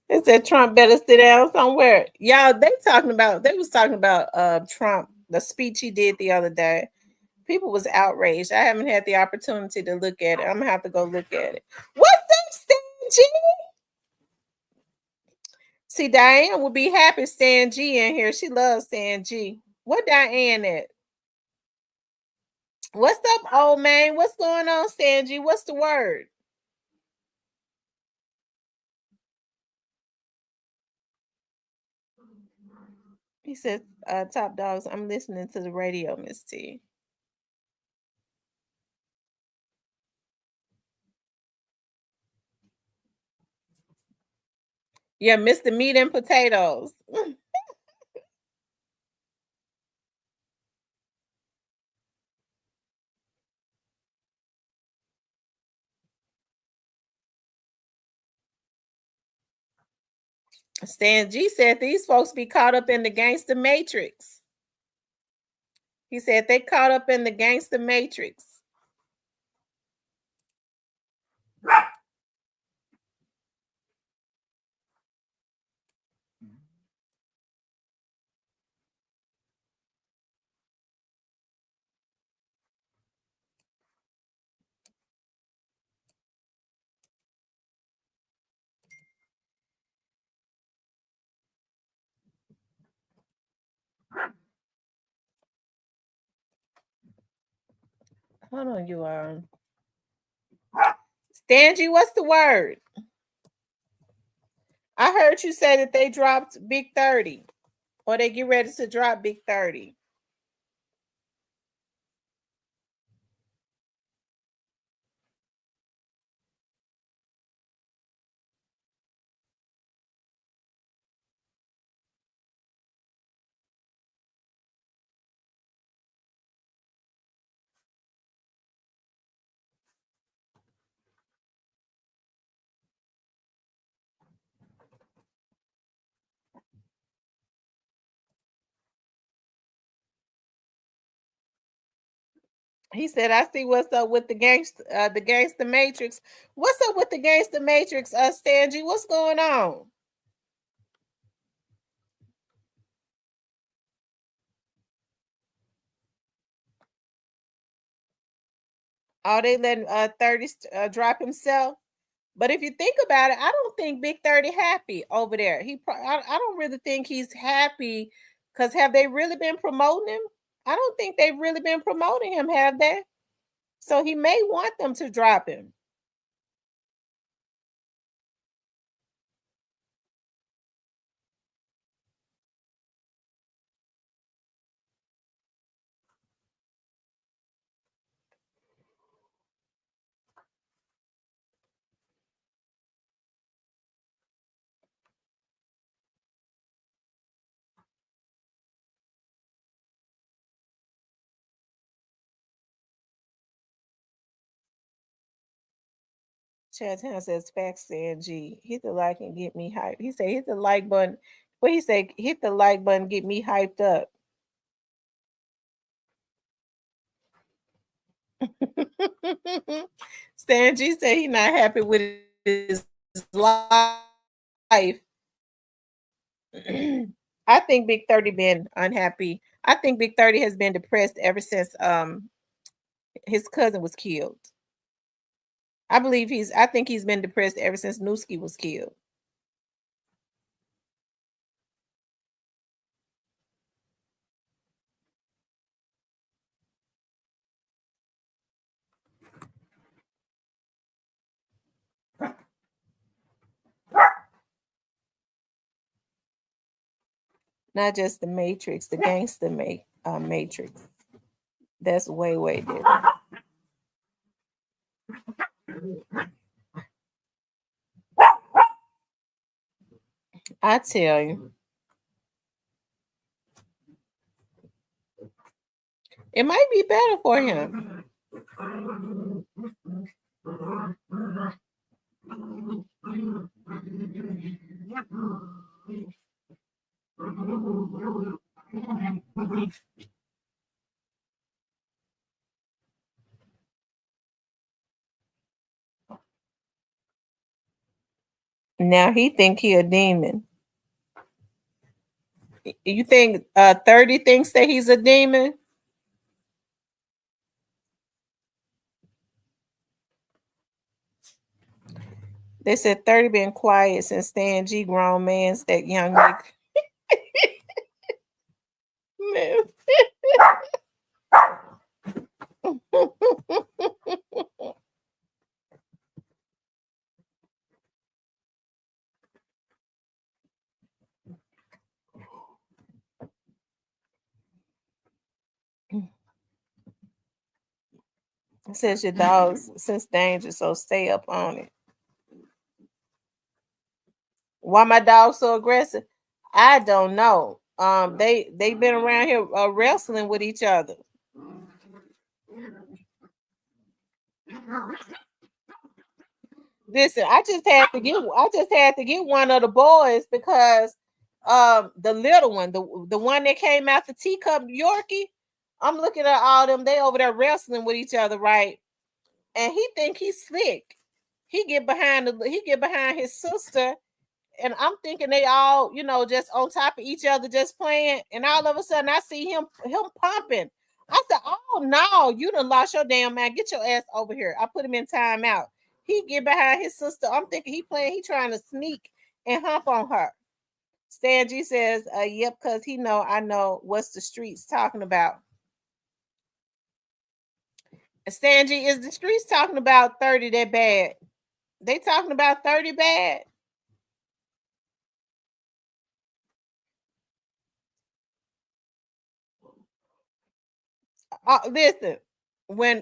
It said Trump better sit down somewhere. Y'all, they was talking about Trump, the speech he did the other day. People was outraged. I haven't had the opportunity to look at it. I'm gonna have to go look at it. What's up, Stan G? See, Diane would be happy Stan G in here. She loves Stan G. What Diane at? What's up, old man? What's going on, Stan G? What's the word? He said, top dogs, I'm listening to the radio, Miss T. Yeah, Mr. Meat and Potatoes. Stan G said these folks be caught up in the gangster matrix. He said they caught up in the gangster matrix. Hold on, you are. Stangy, what's the word? I heard you say that they dropped Big 30. Or they get ready to drop Big 30. He said, I see what's up with the gangster matrix. What's up with the gangster matrix, Stangy? What's going on? Oh, they letting 30 drop himself. But if you think about it, I don't think Big 30 happy over there. I don't really think he's happy because have they really been promoting him? I don't think they've really been promoting him, have they? So he may want them to drop him. Chattown says facts and G. Hit the like and get me hyped. He said hit the like button. What he said, hit the like button, get me hyped up. Stan G said he not happy with his life. I think Big 30 been unhappy. I think Big 30 has been depressed ever since his cousin was killed. I think he's been depressed ever since Newski was killed. Not just the Matrix, the gangster Matrix. That's way, way different. I tell you. It might be better for him. Now he think he a demon. You think 30 thinks that he's a demon? They said 30 been quiet since Stan G grown man's that young nigga. Man. It says your dogs sense danger, so stay up on it. Why my dog so aggressive? I don't know. They've been around here wrestling with each other. Listen, I just had to get one of the boys because the little one, the one that came out the teacup Yorkie, I'm looking at all them, they over there wrestling with each other, right? And he think he's slick. He get behind his sister, and I'm thinking they all, just on top of each other, just playing. And all of a sudden, I see him pumping. I said, "Oh no, you done lost your damn man. Get your ass over here." I put him in timeout. He get behind his sister. I'm thinking he trying to sneak and hump on her. Stan G says, "Yep, cause I know what's the streets talking about." Stan G, is the streets talking about 30 that bad? They talking about 30 bad. Listen, when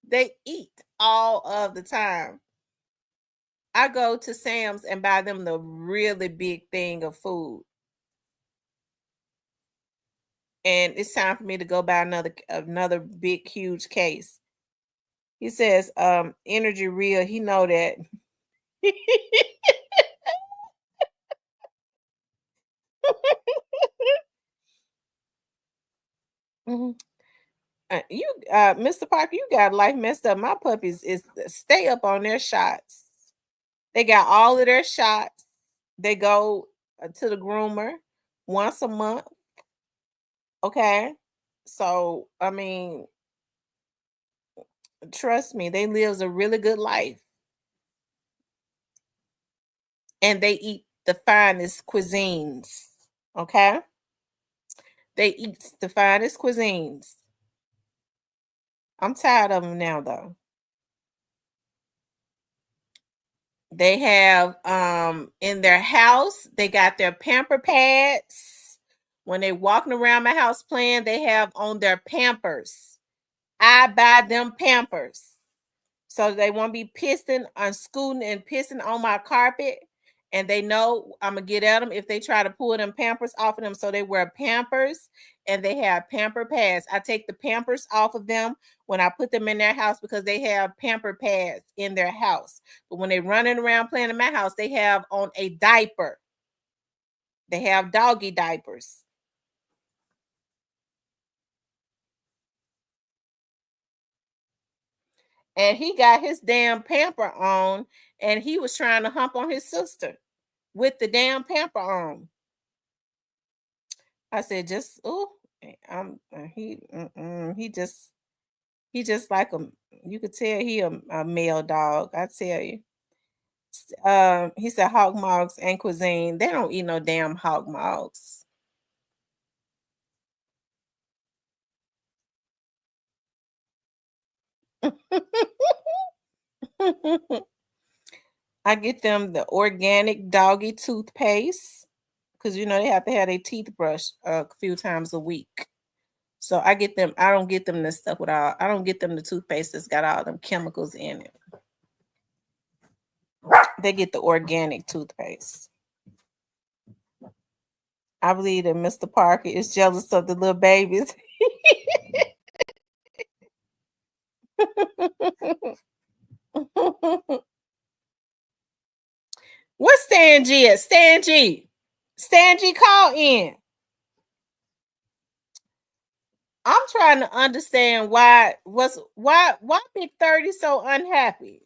they eat all of the time. I go to Sam's and buy them the really big thing of food. And it's time for me to go buy another big huge case. He says, energy real. He know that. Mhm. Mr. Parker, you got life messed up. My puppies is stay up on their shots. They got all of their shots. They go to the groomer once a month. Okay. So, I mean, trust me, they live a really good life. And they eat the finest cuisines. Okay. They eat the finest cuisines. I'm tired of them now, though. They have in their house, they got their pamper pads. When they walking around my house playing, they have on their Pampers. I buy them Pampers. So they won't be pissing on scooting and pissing on my carpet. And they know I'm gonna get at them if they try to pull them Pampers off of them. So they wear Pampers and they have pamper pads. I take the Pampers off of them when I put them in their house because they have pamper pads in their house. But when they're running around playing in my house, they have on a diaper. They have doggy diapers. And he got his damn pamper on and he was trying to hump on his sister with the damn pamper on. I said, just he just like you could tell he a male dog. I tell you. He said hog mogs and cuisine. They don't eat no damn hog mogs. I get them the organic doggy toothpaste because they have to have their teeth brushed a few times a week. So I get them. I don't get them the stuff with all. I don't get them the toothpaste that's got all them chemicals in it. They get the organic toothpaste. I believe that Mr. Parker is jealous of the little babies. What's Stan G at? Stan G. Stan G, call in. I'm trying to understand why Big 30 so unhappy.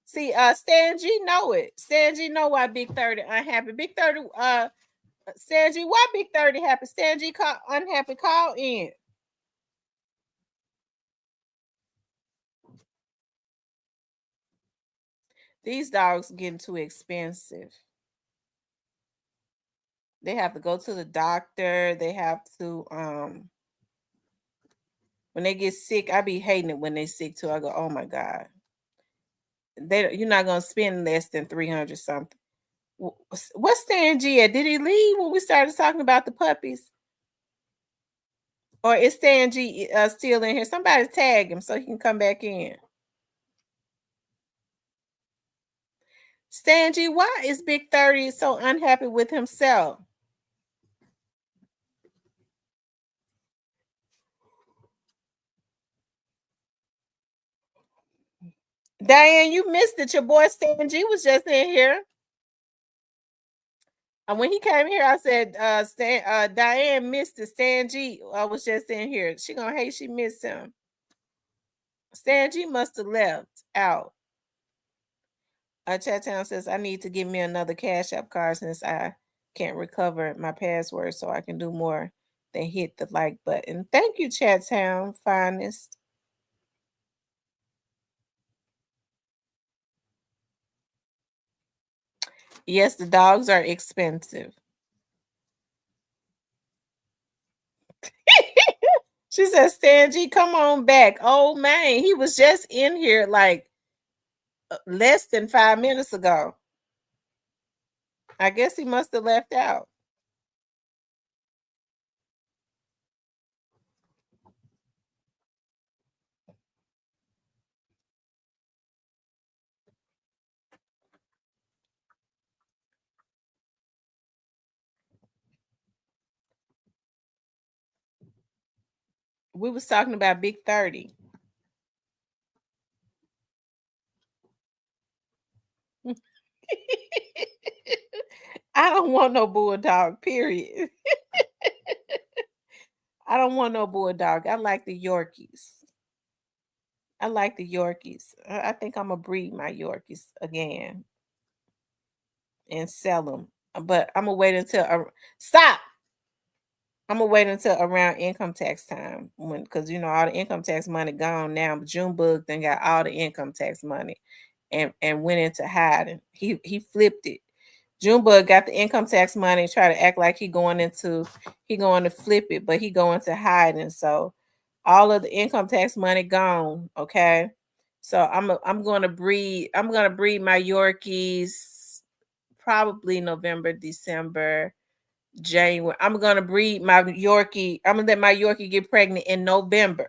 See, Stan G know it. Stan G know why Big 30 unhappy. Big 30, Stan G, why Big 30 happy? Stan G unhappy, call in. These dogs getting too expensive. They have to go to the doctor. They have to when they get sick, I be hating it when they sick too. I go, oh my God. You're not gonna spend less than 300 something. What's Stan G at? Did he leave when we started talking about the puppies? Or is Stan G still in here? Somebody tag him so he can come back in. Stan G, why is Big 30 so unhappy with himself? Diane, you missed it. Your boy Stan G was just in here. And when he came here, I said, Diane missed it. Stan G was just in here. She gonna hate she missed him. Stan G must have left out. Chat Town says, I need to give me another Cash App card since I can't recover my password so I can do more than hit the like button. Thank you, Chat Town, finest. Yes, the dogs are expensive. She says, Stan G, come on back. Oh, man, he was just in here like less than 5 minutes ago. I guess he must have left out. We was talking about Big 30. I don't want no bulldog, period. I don't want no bulldog. I like the Yorkies. I like the Yorkies. I think I'm going to breed my Yorkies again and sell them. But I'm going to wait until... Stop! I'm going to wait until around income tax time. Because, you know, all the income tax money gone now. Junebug then got all the income tax money and went into hiding. He flipped it. Junebug got the income tax money, try to act like he going to flip it, but he going to hiding. So all of the income tax money gone. Okay. So I'm gonna breed my Yorkies probably November, December, January. I'm gonna breed my Yorkie. I'm gonna let my Yorkie get pregnant in November.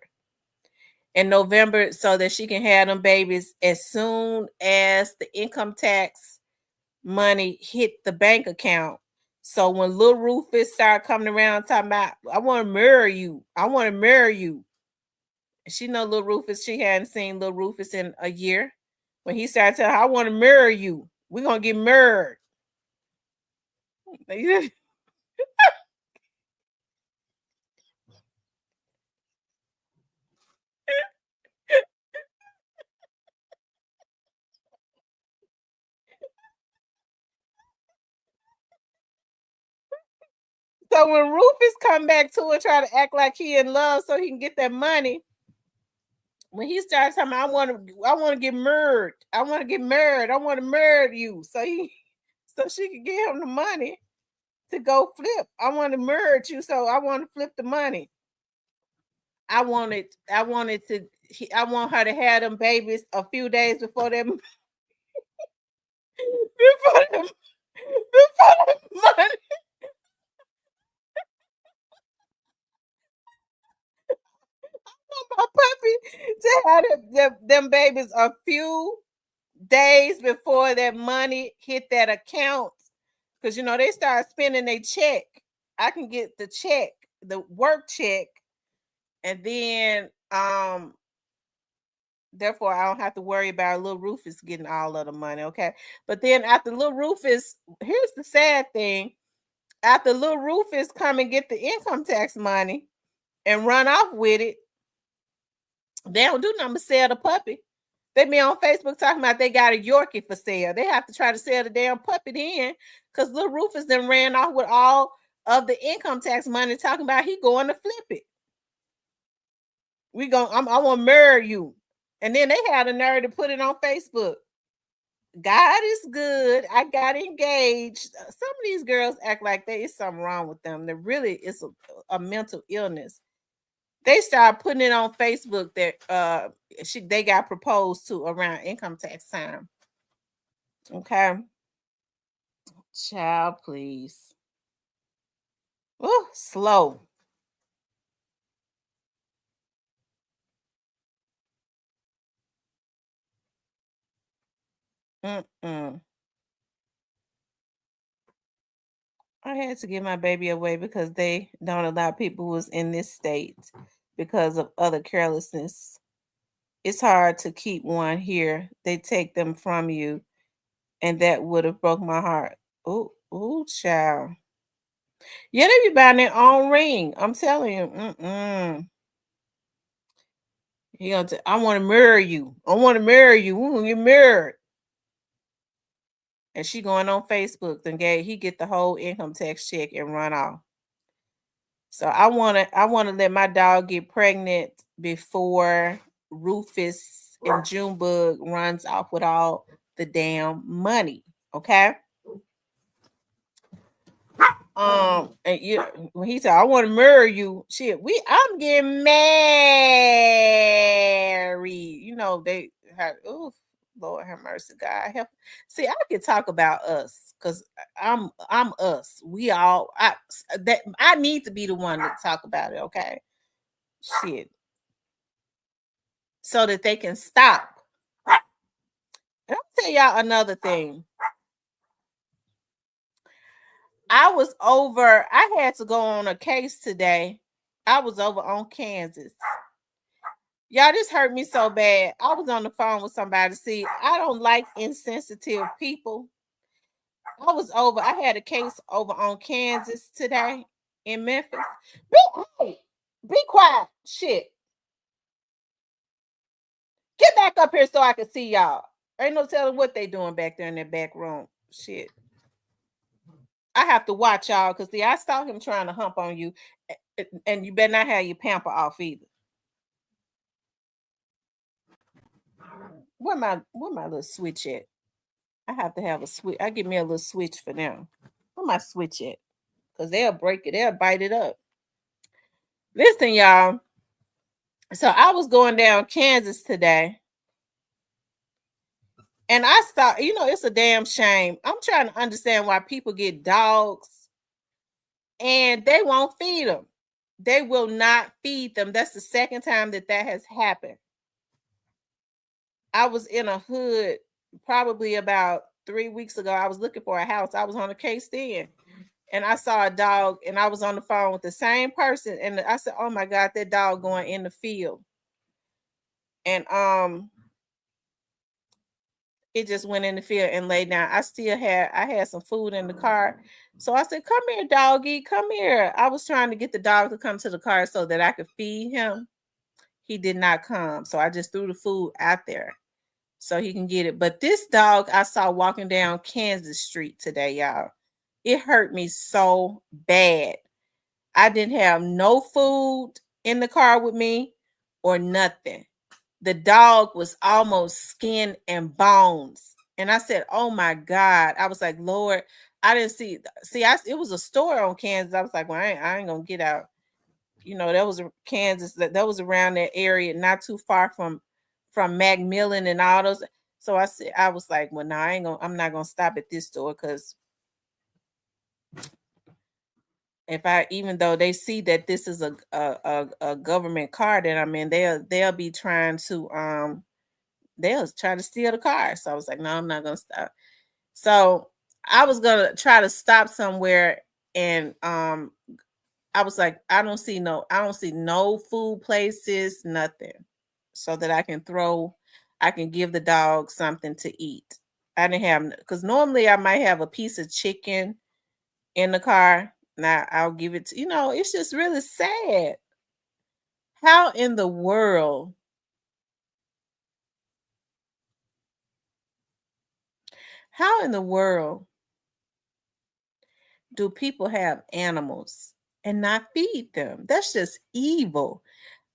So that she can have them babies as soon as the income tax money hit the bank account. So when little Rufus start coming around talking about, I want to marry you. I want to marry you. She know little Rufus. She hadn't seen little Rufus in a year. When he started telling her, I want to marry you. We're going to get married. So when Rufus come back to her, try to act like he in love so he can get that money, when he starts talking, I want to get married. I want to get married. I want to marry you. So she could give him the money to go flip. I want to merge you, so I want to flip the money. I want her to have them babies a few days before them before them money. My puppy to have them babies a few days before that money hit that account. Because you know they start spending their check. I can get the check, the work check, and then therefore I don't have to worry about little Rufus getting all of the money. Okay. But then after little Rufus, here's the sad thing. After little Rufus come and get the income tax money and run off with it, they don't do nothing but sell the puppy. They be on Facebook talking about they got a Yorkie for sale. They have to try to sell the damn puppy then because little Rufus then ran off with all of the income tax money talking about he going to flip it. I want to marry you. And then they had a nerve to put it on Facebook. God is good. I got engaged. Some of these girls act like there is something wrong with them. There really is a mental illness. They started putting it on Facebook that they got proposed to around income tax time. Okay. Child, please. Oh, slow. Mm-mm. I had to give my baby away because they don't allow people who's in this state because of other carelessness. It's hard to keep one here. They take them from you, and that would have broke my heart. Ooh, child. Yeah, they be buying their own ring. I'm telling you. I want to marry you. I want to marry you. We gonna get married. And she going on Facebook. Then he get the whole income tax check and run off. So I wanna let my dog get pregnant before Rufus and Junebug runs off with all the damn money. Okay. And when he said, I want to marry you, shit, I'm getting married. You know, they had, Lord have mercy, God help. See, I could talk about us because I'm us. We all I need to be the one to talk about it, okay? Shit. So that they can stop. And I'll tell y'all another thing. I had to go on a case today. I was over on Kansas. Y'all, this hurt me so bad. I was on the phone with somebody. See, I don't like insensitive people. I had a case over on Kansas today in Memphis. Be quiet. Shit. Get back up here so I can see y'all. Ain't no telling what they doing back there in that back room. Shit. I have to watch y'all because see, I saw him trying to hump on you, and you better not have your pamper off either. Where my little switch at? I have to have a switch. I give me a little switch for them. Where my switch at? Because they'll break it, they'll bite it up. Listen, y'all. So I was going down Kansas today. And I thought, it's a damn shame. I'm trying to understand why people get dogs and they won't feed them. They will not feed them. That's the second time that has happened. I was in a hood probably about 3 weeks ago. I was looking for a house. I was on a case then. And I saw a dog and I was on the phone with the same person. And I said, oh my God, that dog going in the field. And it just went in the field and laid down. I had some food in the car. So I said, come here, doggy, come here. I was trying to get the dog to come to the car so that I could feed him. He did not come. So I just threw the food out there so he can get it. But this dog I saw walking down Kansas Street today, y'all. It hurt me so bad. I didn't have no food in the car with me or nothing. The dog was almost skin and bones. And I said, oh my God. I was like, Lord, I didn't see. It was a store on Kansas. I was like, well, I ain't going to get out. That was Kansas. That was around that area, not too far from Macmillan and all those. So I was like, well, no, I'm not going to stop at this store because even though they see that this is a government car that I'm in, they'll be trying to they'll try to steal the car. So I was like, no, I'm not gonna stop. So I was gonna try to stop somewhere, and I was like, I don't see no food places, nothing, so that I can give the dog something to eat. I didn't have, because normally I might have a piece of chicken in the car. Now I'll give it to, it's just really sad. How in the world do people have animals and not feed them? That's just evil.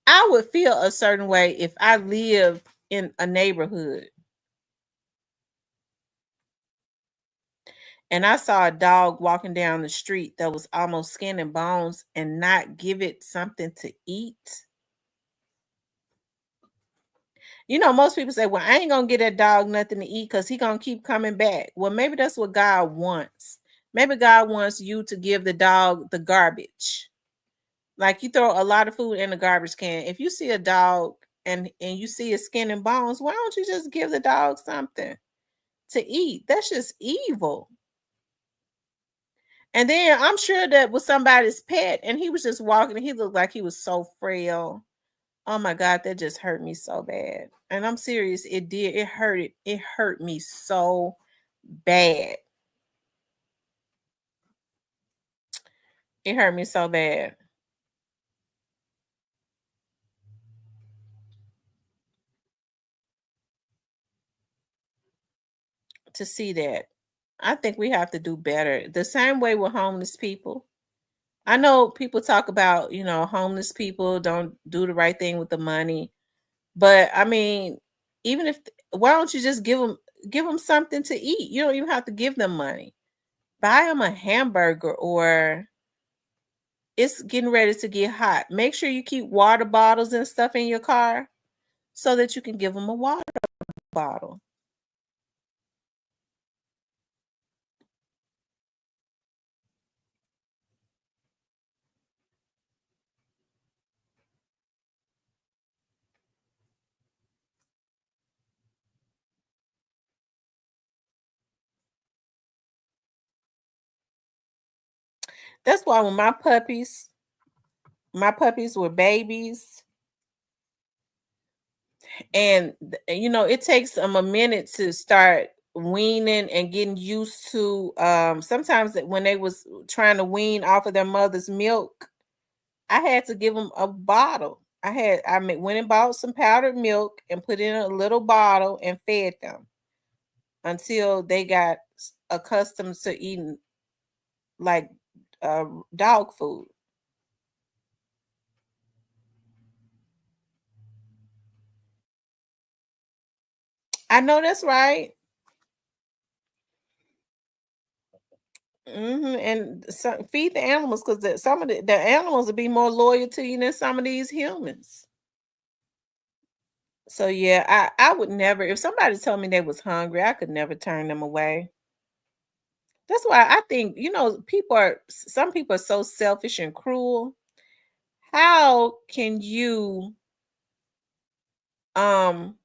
I would feel a certain way if I lived in a neighborhood and I saw a dog walking down the street that was almost skin and bones and not give it something to eat. Most people say, well, I ain't going to get that dog nothing to eat because he's going to keep coming back. Well, maybe that's what God wants. Maybe God wants you to give the dog the garbage. Like you throw a lot of food in the garbage can. If you see a dog and you see his skin and bones, why don't you just give the dog something to eat? That's just evil. And then I'm sure that was somebody's pet, and he was just walking, and he looked like he was so frail. Oh my God, that just hurt me so bad. And I'm serious, it did. It hurt it. It hurt me so bad. It hurt me so bad to see that. I think we have to do better. The same way with homeless people. I know people talk about, homeless people don't do the right thing with the money. But I mean, even if why don't you just give them something to eat? You don't even have to give them money. Buy them a hamburger, or it's getting ready to get hot. Make sure you keep water bottles and stuff in your car so that you can give them a water bottle. That's why when my puppies were babies, and it takes them a minute to start weaning and getting used to. Sometimes when they was trying to wean off of their mother's milk, I had to give them a bottle. Went and bought some powdered milk and put in a little bottle and fed them until they got accustomed to eating like dog food. I know that's right. And feed the animals, because some of the animals will be more loyal to you than some of these humans. So yeah, I would never, if somebody told me they was hungry, I could never turn them away. That's why I think, some people are so selfish and cruel. How can you um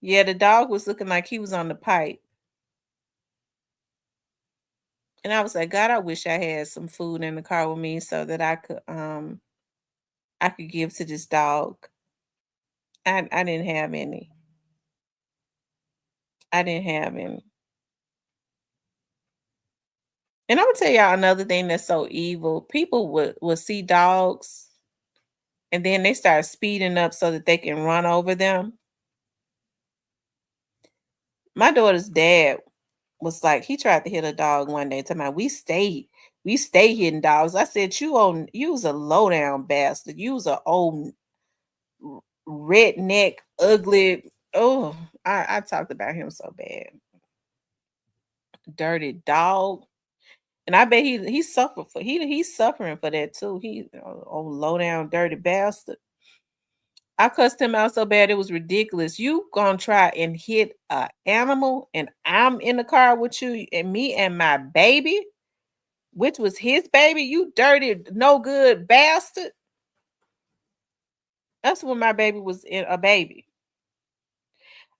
yeah, the dog was looking like he was on the pipe. And I was like, God, I wish I had some food in the car with me so that I could give to this dog. I didn't have any. I didn't have any. And I'm gonna tell y'all another thing that's so evil. People would see dogs and then they start speeding up so that they can run over them. My daughter's dad was like, he tried to hit a dog one day. Talking about we stay hitting dogs. I said, you was a low down bastard. You was a old redneck, ugly. Oh, I talked about him so bad. Dirty dog. And I bet he's suffering for that too. He old low down dirty bastard. I cussed him out so bad it was ridiculous. You gonna try and hit a animal, and I'm in the car with you, and me and my baby, which was his baby. You dirty, no good bastard. That's when my baby was a baby.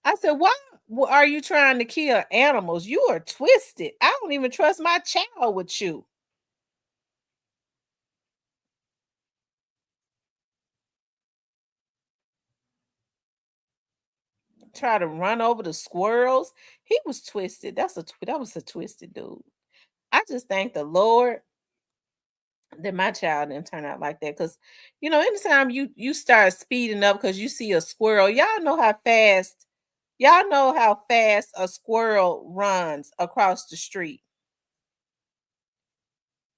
I said, why are you trying to kill animals? You are twisted. I don't even trust my child with you. Try to run over the squirrels. He was twisted. That was a twisted dude. I just thank the Lord that my child didn't turn out like that. Because anytime you start speeding up because you see a squirrel, y'all know how fast a squirrel runs across the street.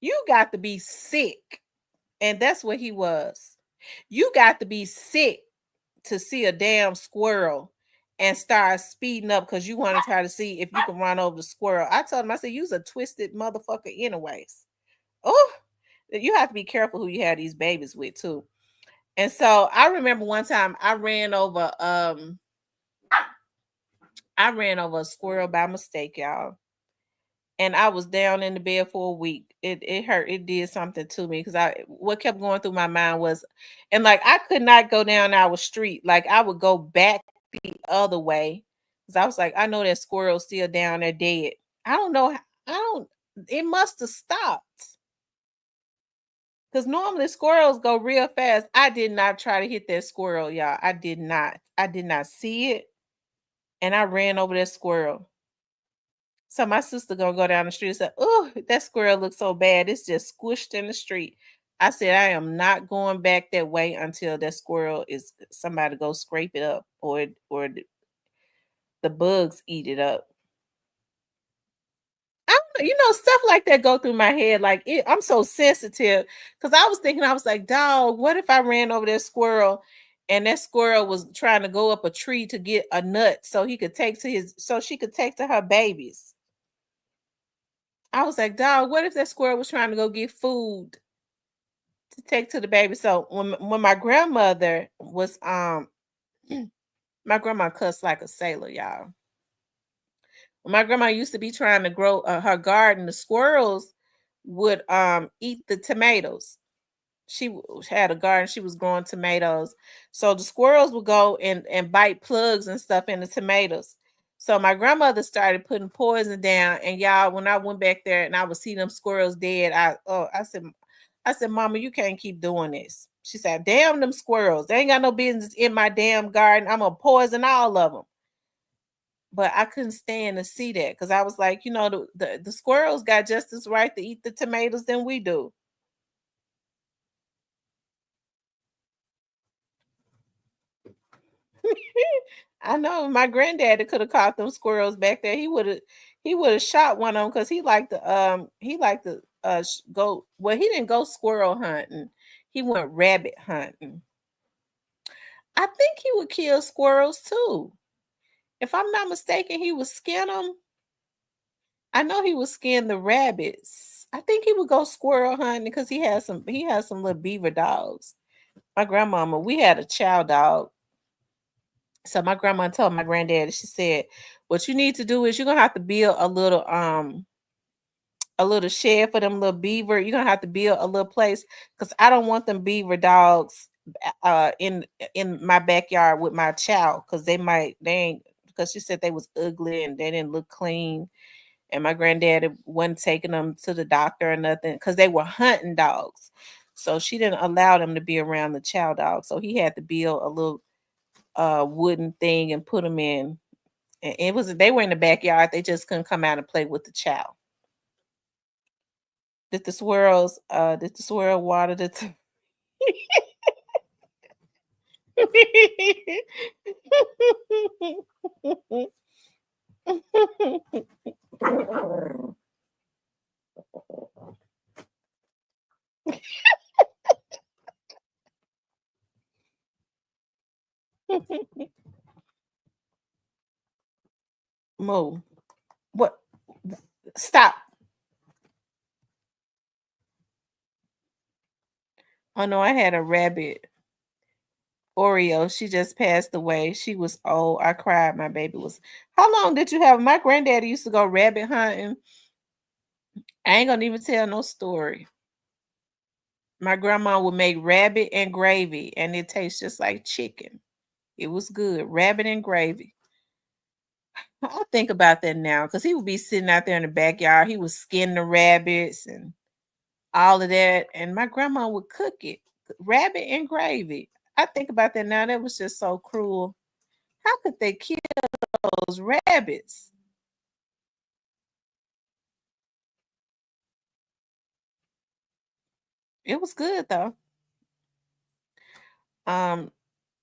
You got to be sick. And that's what he was. You got to be sick to see a damn squirrel and start speeding up because you want to try to see if you can run over the squirrel. I told him, I said, you's a twisted motherfucker anyways. Oh, you have to be careful who you have these babies with too. And so I remember one time I ran over a squirrel by mistake, y'all. And I was down in the bed for a week. It hurt. It did something to me because what kept going through my mind was, and like I could not go down our street. Like I would go back the other way because I was like, I know that squirrel's still down there dead. I don't know. It must have stopped. Because normally squirrels go real fast. I did not try to hit that squirrel, y'all. I did not. I did not see it. And I ran over that squirrel. So my sister gonna go down the street and say, "Oh, that squirrel looks so bad. It's just squished in the street." I said, "I am not going back that way until that squirrel is somebody go scrape it up or the bugs eat it up." I don't know, stuff like that go through my head. Like I'm so sensitive because I was thinking, I was like, "Dog, what if I ran over that squirrel?" And that squirrel was trying to go up a tree to get a nut so he could take to so she could take to her babies. I was like, dog, what if that squirrel was trying to go get food to take to the baby? So when my grandmother was my grandma cussed like a sailor, y'all. When my grandma used to be trying to grow her garden, the squirrels would eat the tomatoes. Had a garden, she was growing tomatoes. So the squirrels would go and bite plugs and stuff in the tomatoes. So my grandmother started putting poison down, and y'all, when I went back there and I would see them squirrels dead, I said, Mama, you can't keep doing this. She said, damn them squirrels. They ain't got no business in my damn garden. I'm gonna poison all of them. But I couldn't stand to see that because I was like, the squirrels got just as right to eat the tomatoes than we do. I know my granddaddy could have caught them squirrels back there. He would have shot one of them because he liked to go. Well, he didn't go squirrel hunting. He went rabbit hunting. I think he would kill squirrels too. If I'm not mistaken, he would skin them. I know he would skin the rabbits. I think he would go squirrel hunting because he has some little beaver dogs. My grandmama, we had a chow dog. So my grandma told my granddad, she said, what you need to do is you're gonna have to build a little shed for them little beaver. You're gonna have to build a little place because I don't want them beaver dogs in my backyard with my child because they ain't because she said they was ugly and they didn't look clean. And my granddad wasn't taking them to the doctor or nothing because they were hunting dogs. So she didn't allow them to be around the chow dog. So he had to build a little wooden thing and put them in. And they were in the backyard. They just couldn't come out and play with the chow. Did the swirl water the Moo. What? Stop. Oh no, I had a rabbit. Oreo. She just passed away. She was old. I cried. My baby was. How long did you have? My granddaddy used to go rabbit hunting. I ain't gonna even tell no story. My grandma would make rabbit and gravy, and it tastes just like chicken. It was good. Rabbit and gravy. I think about that now because he would be sitting out there in the backyard. He would skin the rabbits and all of that. And my grandma would cook it. Rabbit and gravy. I think about that now. That was just so cruel. How could they kill those rabbits? It was good though. Um,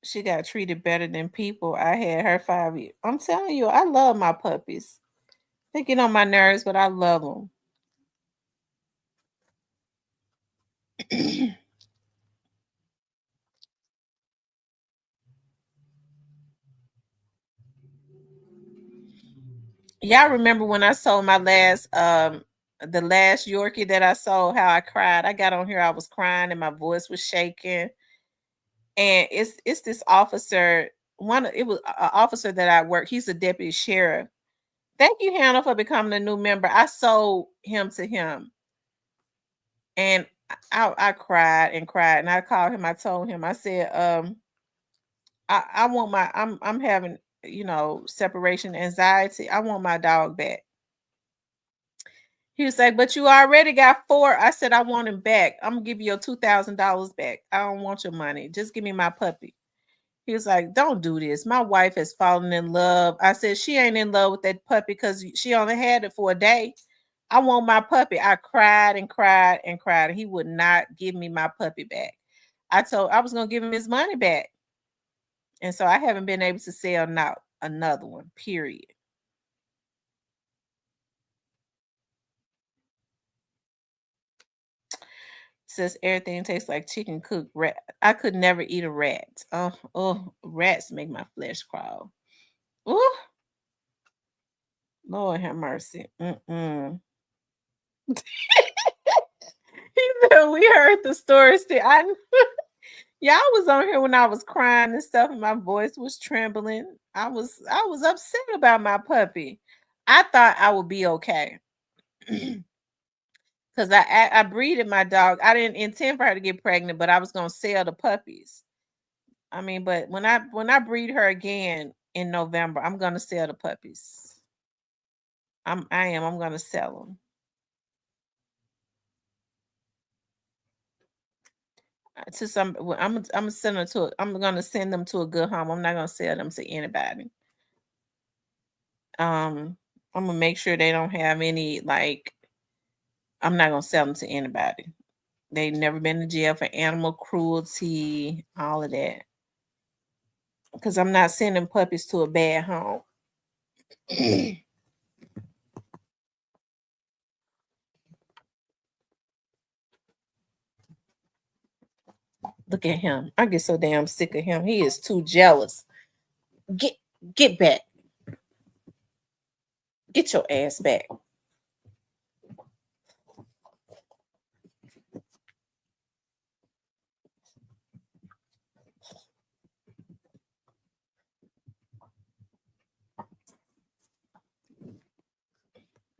she got treated better than people. I had her 5 years. I'm telling you, I love my puppies. They get on my nerves, but I love them. Y'all remember when I sold my the last Yorkie that I sold, how I cried. I got on here, I was crying and my voice was shaking. And it's this officer, it was an officer that I work. He's a deputy sheriff. Thank you, Hannah, for becoming a new member. I sold him to him. And I cried and cried. And I called him, I told him, I said, I want I'm having, separation anxiety. I want my dog back. He was like, but you already got 4. I said, I want him back. I'm gonna give you your $2,000 back. I don't want your money. Just give me my puppy. He was like, don't do this. My wife has fallen in love. I said, she ain't in love with that puppy because she only had it for a day. I want my puppy. I cried and cried and cried. He would not give me my puppy back. I was gonna give him his money back. And so I haven't been able to sell now another one, period. Says everything tastes like chicken cooked rat. I could never eat a rat. Oh, rats make my flesh crawl. Oh, Lord have mercy. He said we heard the story still. Y'all was on here when I was crying and stuff, and my voice was trembling. I was upset about my puppy. I thought I would be okay. Because I breeded my dog. I didn't intend for her to get pregnant, but I was gonna sell the puppies. I mean, but when I breed her again in November, I'm gonna sell the puppies. I'm gonna sell them. To some, I'm gonna send them to. I'm gonna send them to a good home. I'm not gonna sell them to anybody. I'm gonna make sure they don't have any like. I'm not gonna sell them to anybody. They've never been to jail for animal cruelty, all of that. Because I'm not sending puppies to a bad home. Look at him. I get so damn sick of him. He is too jealous. Get back. Get your ass back.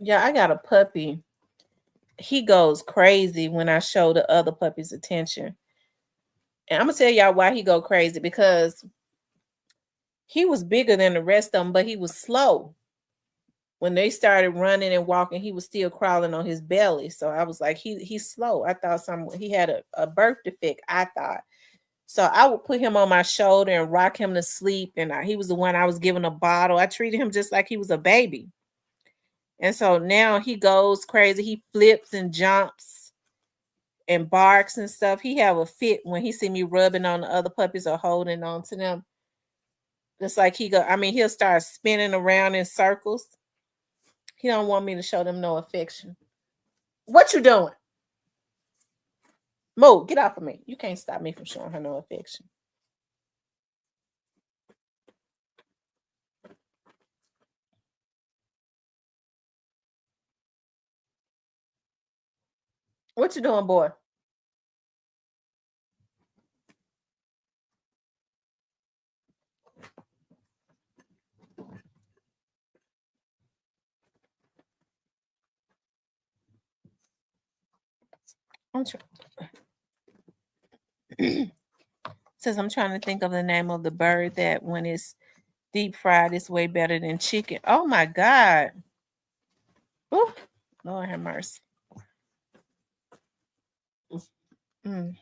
Yeah, I got a puppy. He goes crazy when I show the other puppies attention. And I'm gonna tell y'all why he go crazy, because he was bigger than the rest of them, but he was slow. When they started running and walking, he was still crawling on his belly. So I was like, he's slow. I thought he had a birth defect, I thought. So I would put him on my shoulder and rock him to sleep. And he was the one I was giving a bottle. I treated him just like he was a baby. And so now he goes crazy. He flips and jumps and barks and stuff. He have a fit when he see me rubbing on the other puppies or holding on to them. Just like he'll start spinning around in circles. He don't want me to show them no affection. What you doing? Mo, get off of me. You can't stop me from showing her no affection. What you doing, boy? Says I'm trying to think of the name of the bird that when it's deep fried is way better than chicken. Oh my God. Ooh, Lord have mercy. Mm.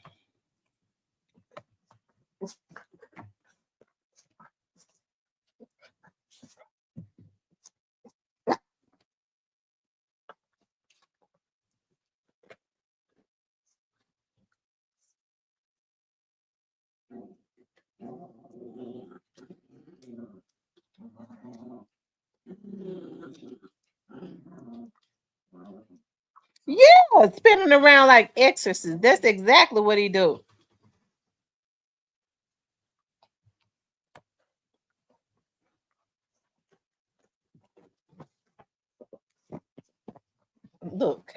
Yeah, spinning around like exorcist. That's exactly what he do. Look.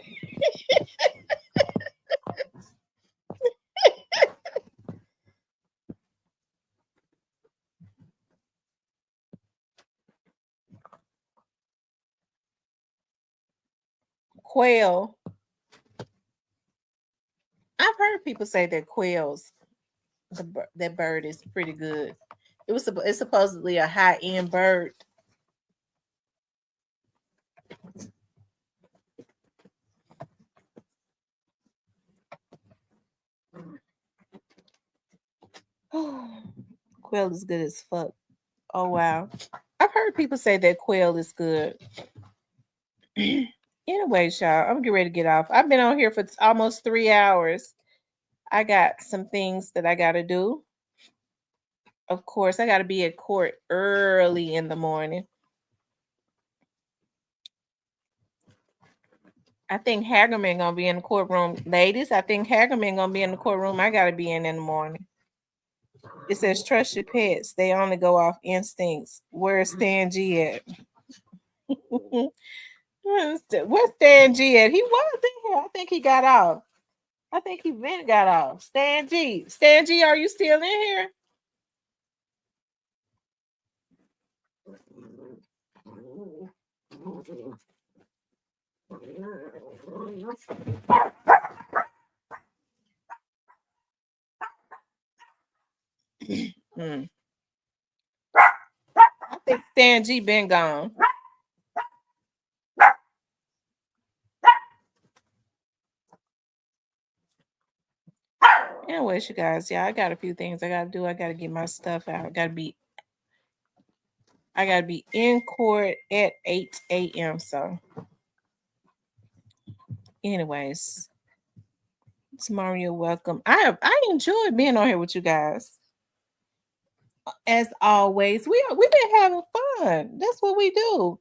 Quail. I've heard people say that quails, that bird is pretty good. It's supposedly a high-end bird. Quail is good as fuck. Oh wow. I've heard people say that quail is good. Anyways, y'all, I'm getting ready to get off. I've been on here for almost 3 hours. I got some things that I gotta do. Of course, I gotta be at court early in the morning. I think Hagerman gonna be in the courtroom. Ladies, I think Hagerman gonna be in the courtroom. I gotta be in the morning. It says trust your pets. They only go off instincts. Where's Stan G at? Where's Stan G at? He was in here. I think he got off. I think he then got off. Stan G. Stan G, are you still in here? I think Stan G been gone. Anyways, you guys, yeah, I got a few things I gotta do. I gotta get my stuff out. I gotta be in court at 8 a.m. So, anyways, tomorrow you're welcome. I enjoyed being on here with you guys. As always, we've been having fun. That's what we do.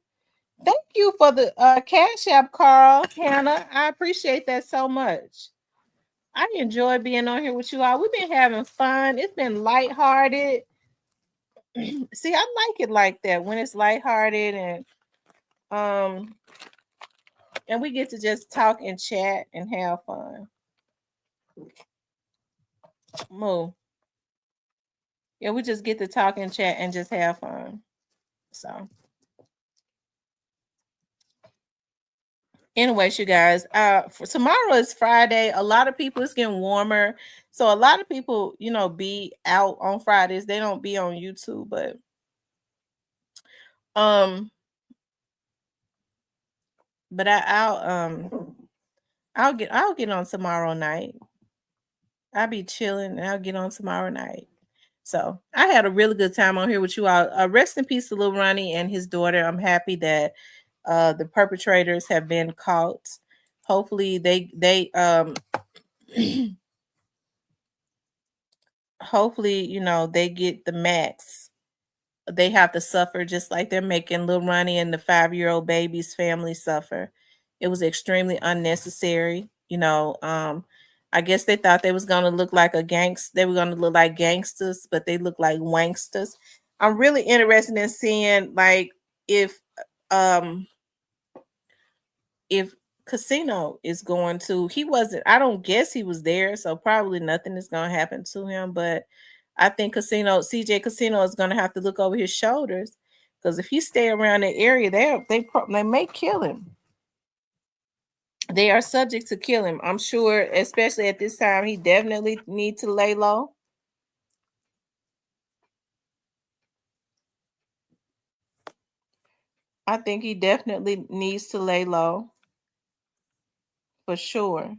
Thank you for the cash app, Carl, Hannah. I appreciate that so much. I enjoy being on here with you all. We've been having fun. It's been lighthearted. See, I like it like that when it's lighthearted and we get to just talk and chat and have fun. Move. Yeah, we just get to talk and chat and just have fun. So, anyways, you guys, for tomorrow is Friday. A lot of people, it's getting warmer, so a lot of people, be out on Fridays. They don't be on YouTube, but I'll get on tomorrow night. I'll be chilling and I'll get on tomorrow night. So I had a really good time on here with you all. Rest in peace to little Ronnie and his daughter. I'm happy that the perpetrators have been caught. Hopefully they hopefully, they get the max. They have to suffer just like they're making little Ronnie and the 5-year-old baby's family suffer. It was extremely unnecessary. I guess they thought they was gonna look like they were gonna look like gangsters, but they look like wanksters. I'm really interested in seeing like if Casino is going to, he wasn't, I don't guess he was there, so probably nothing is gonna happen to him, but I think CJ Casino is gonna have to look over his shoulders because if he stay around the area, they may kill him. They are subject to kill him. I'm sure, especially at this time, he definitely needs to lay low. I think he definitely needs to lay low. For sure.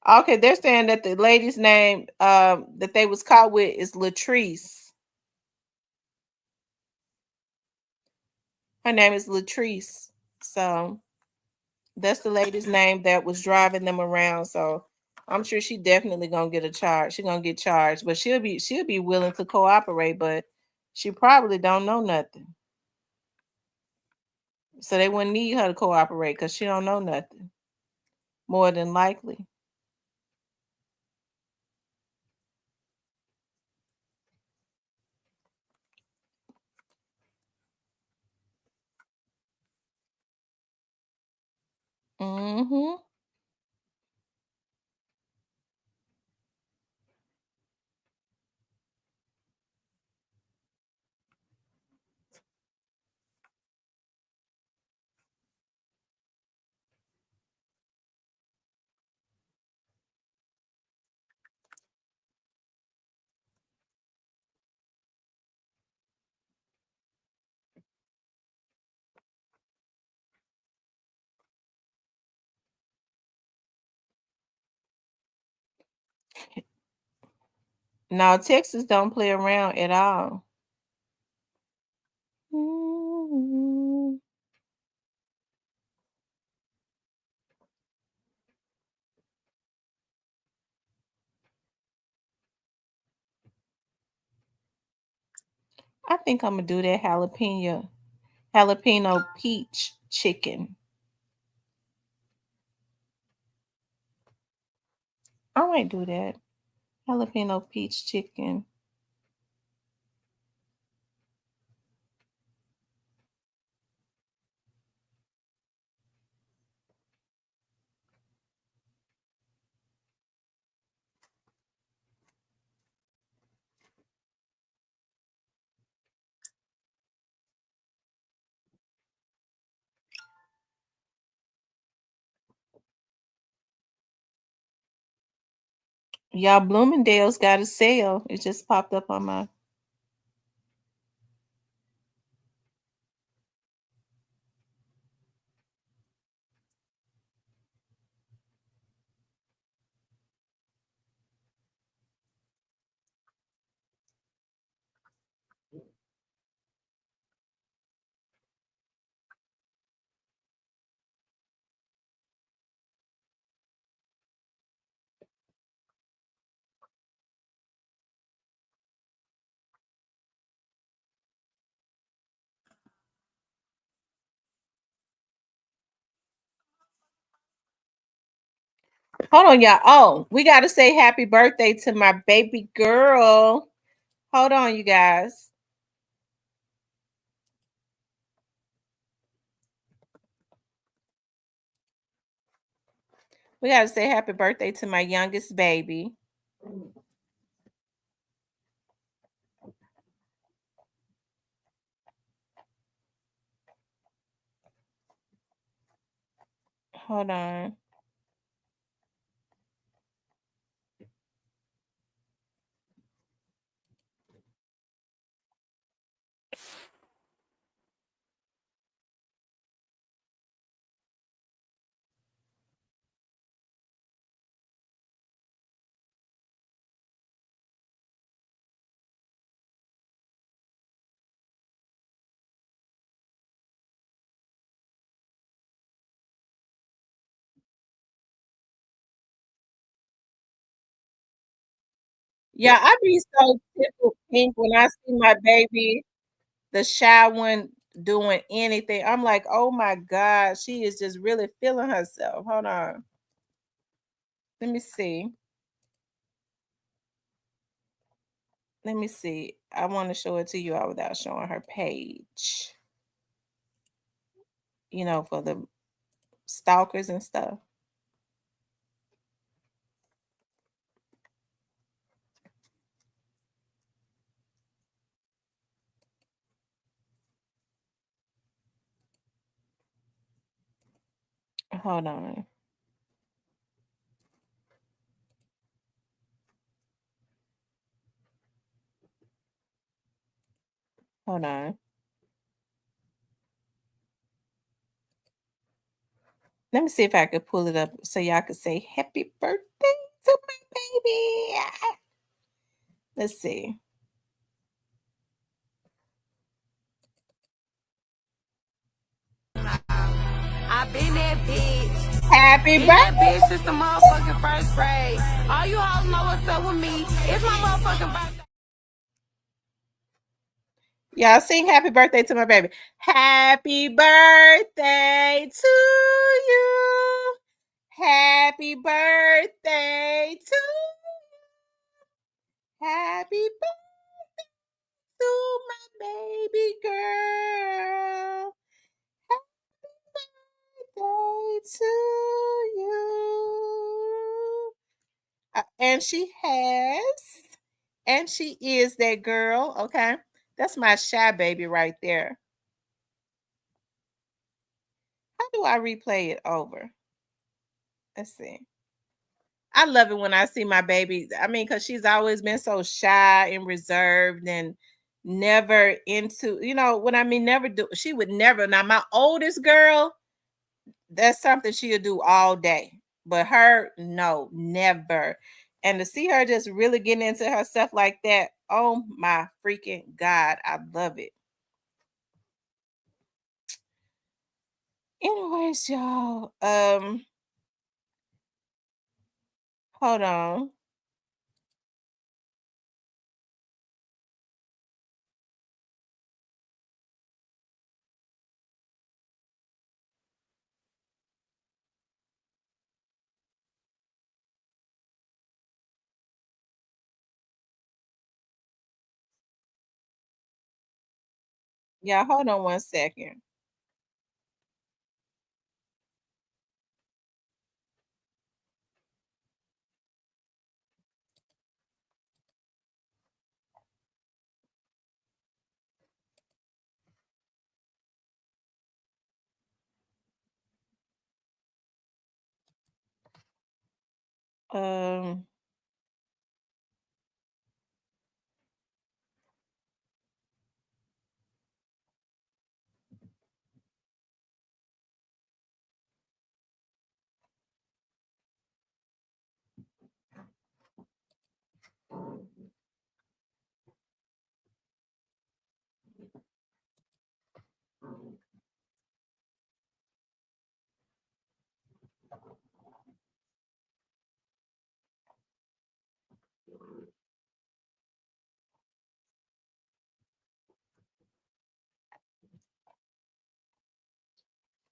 Okay, they're saying that the lady's name that they was caught with is Latrice. Her name is Latrice. So that's the lady's name that was driving them around. So I'm sure she definitely gonna get a charge. She's gonna get charged, but she'll be willing to cooperate, but she probably don't know nothing. So they wouldn't need her to cooperate because she don't know nothing. More than likely. Mm-hmm. No, Texas don't play around at all. Mm. I think I'm gonna do that jalapeno peach chicken. I might do that. Jalapeno peach chicken. Y'all, Bloomingdale's got a sale. It just popped up on my. Hold on, y'all. Oh, we got to say happy birthday to my baby girl. Hold on, you guys. We got to say happy birthday to my youngest baby. Hold on. Yeah, I be so tickled pink when I see my baby, the shy one, doing anything. I'm like, oh my God, she is just really feeling herself. Hold on. Let me see. Let me see. I want to show it to you all without showing her page. For the stalkers and stuff. Hold on. Hold on. Let me see if I could pull it up so y'all could say happy birthday to my baby. Let's see. I've been that bitch. Happy Been that birthday. bitch since the motherfucking first grade. All you hoes know what's up with me. It's my motherfucking birthday. Y'all sing happy birthday to my baby. Happy birthday to you. Happy birthday to you. Happy birthday to my baby girl. Happy birthday to you. And she is that girl. Okay. That's my shy baby right there. How do I replay it over? Let's see. I love it when I see my baby. I mean, because she's always been so shy and reserved and never into, what I mean, never do. She would never. Now, my oldest girl, that's something she'll do all day. But her, no, never. And to see her just really getting into herself like that, oh my freaking God, I love it. Anyways, y'all, hold on. Yeah, hold on 1 second. Um,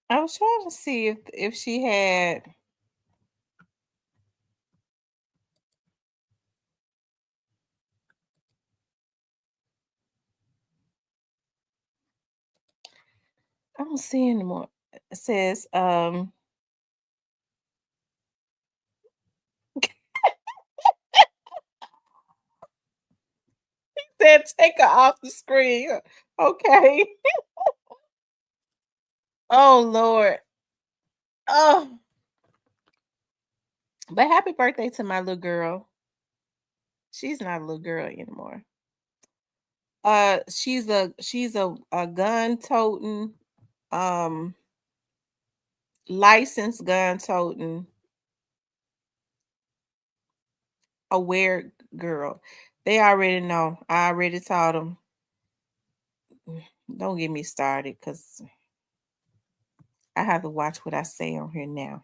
I was trying to see if she had. I don't see anymore. It says, said take her off the screen. Okay. Oh Lord. Oh, but happy birthday to my little girl. She's not a little girl anymore. She's a gun toting, um, licensed gun toting, aware girl. They already know. I already taught them. Don't get me started because I have to watch what I say on here now.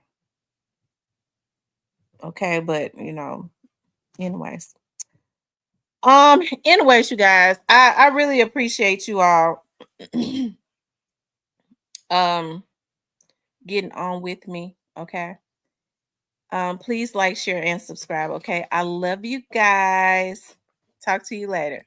Okay, but anyways. Anyways, you guys, I really appreciate you all um getting on with me. Okay. Please like, share, and subscribe. Okay. I love you guys. Talk to you later.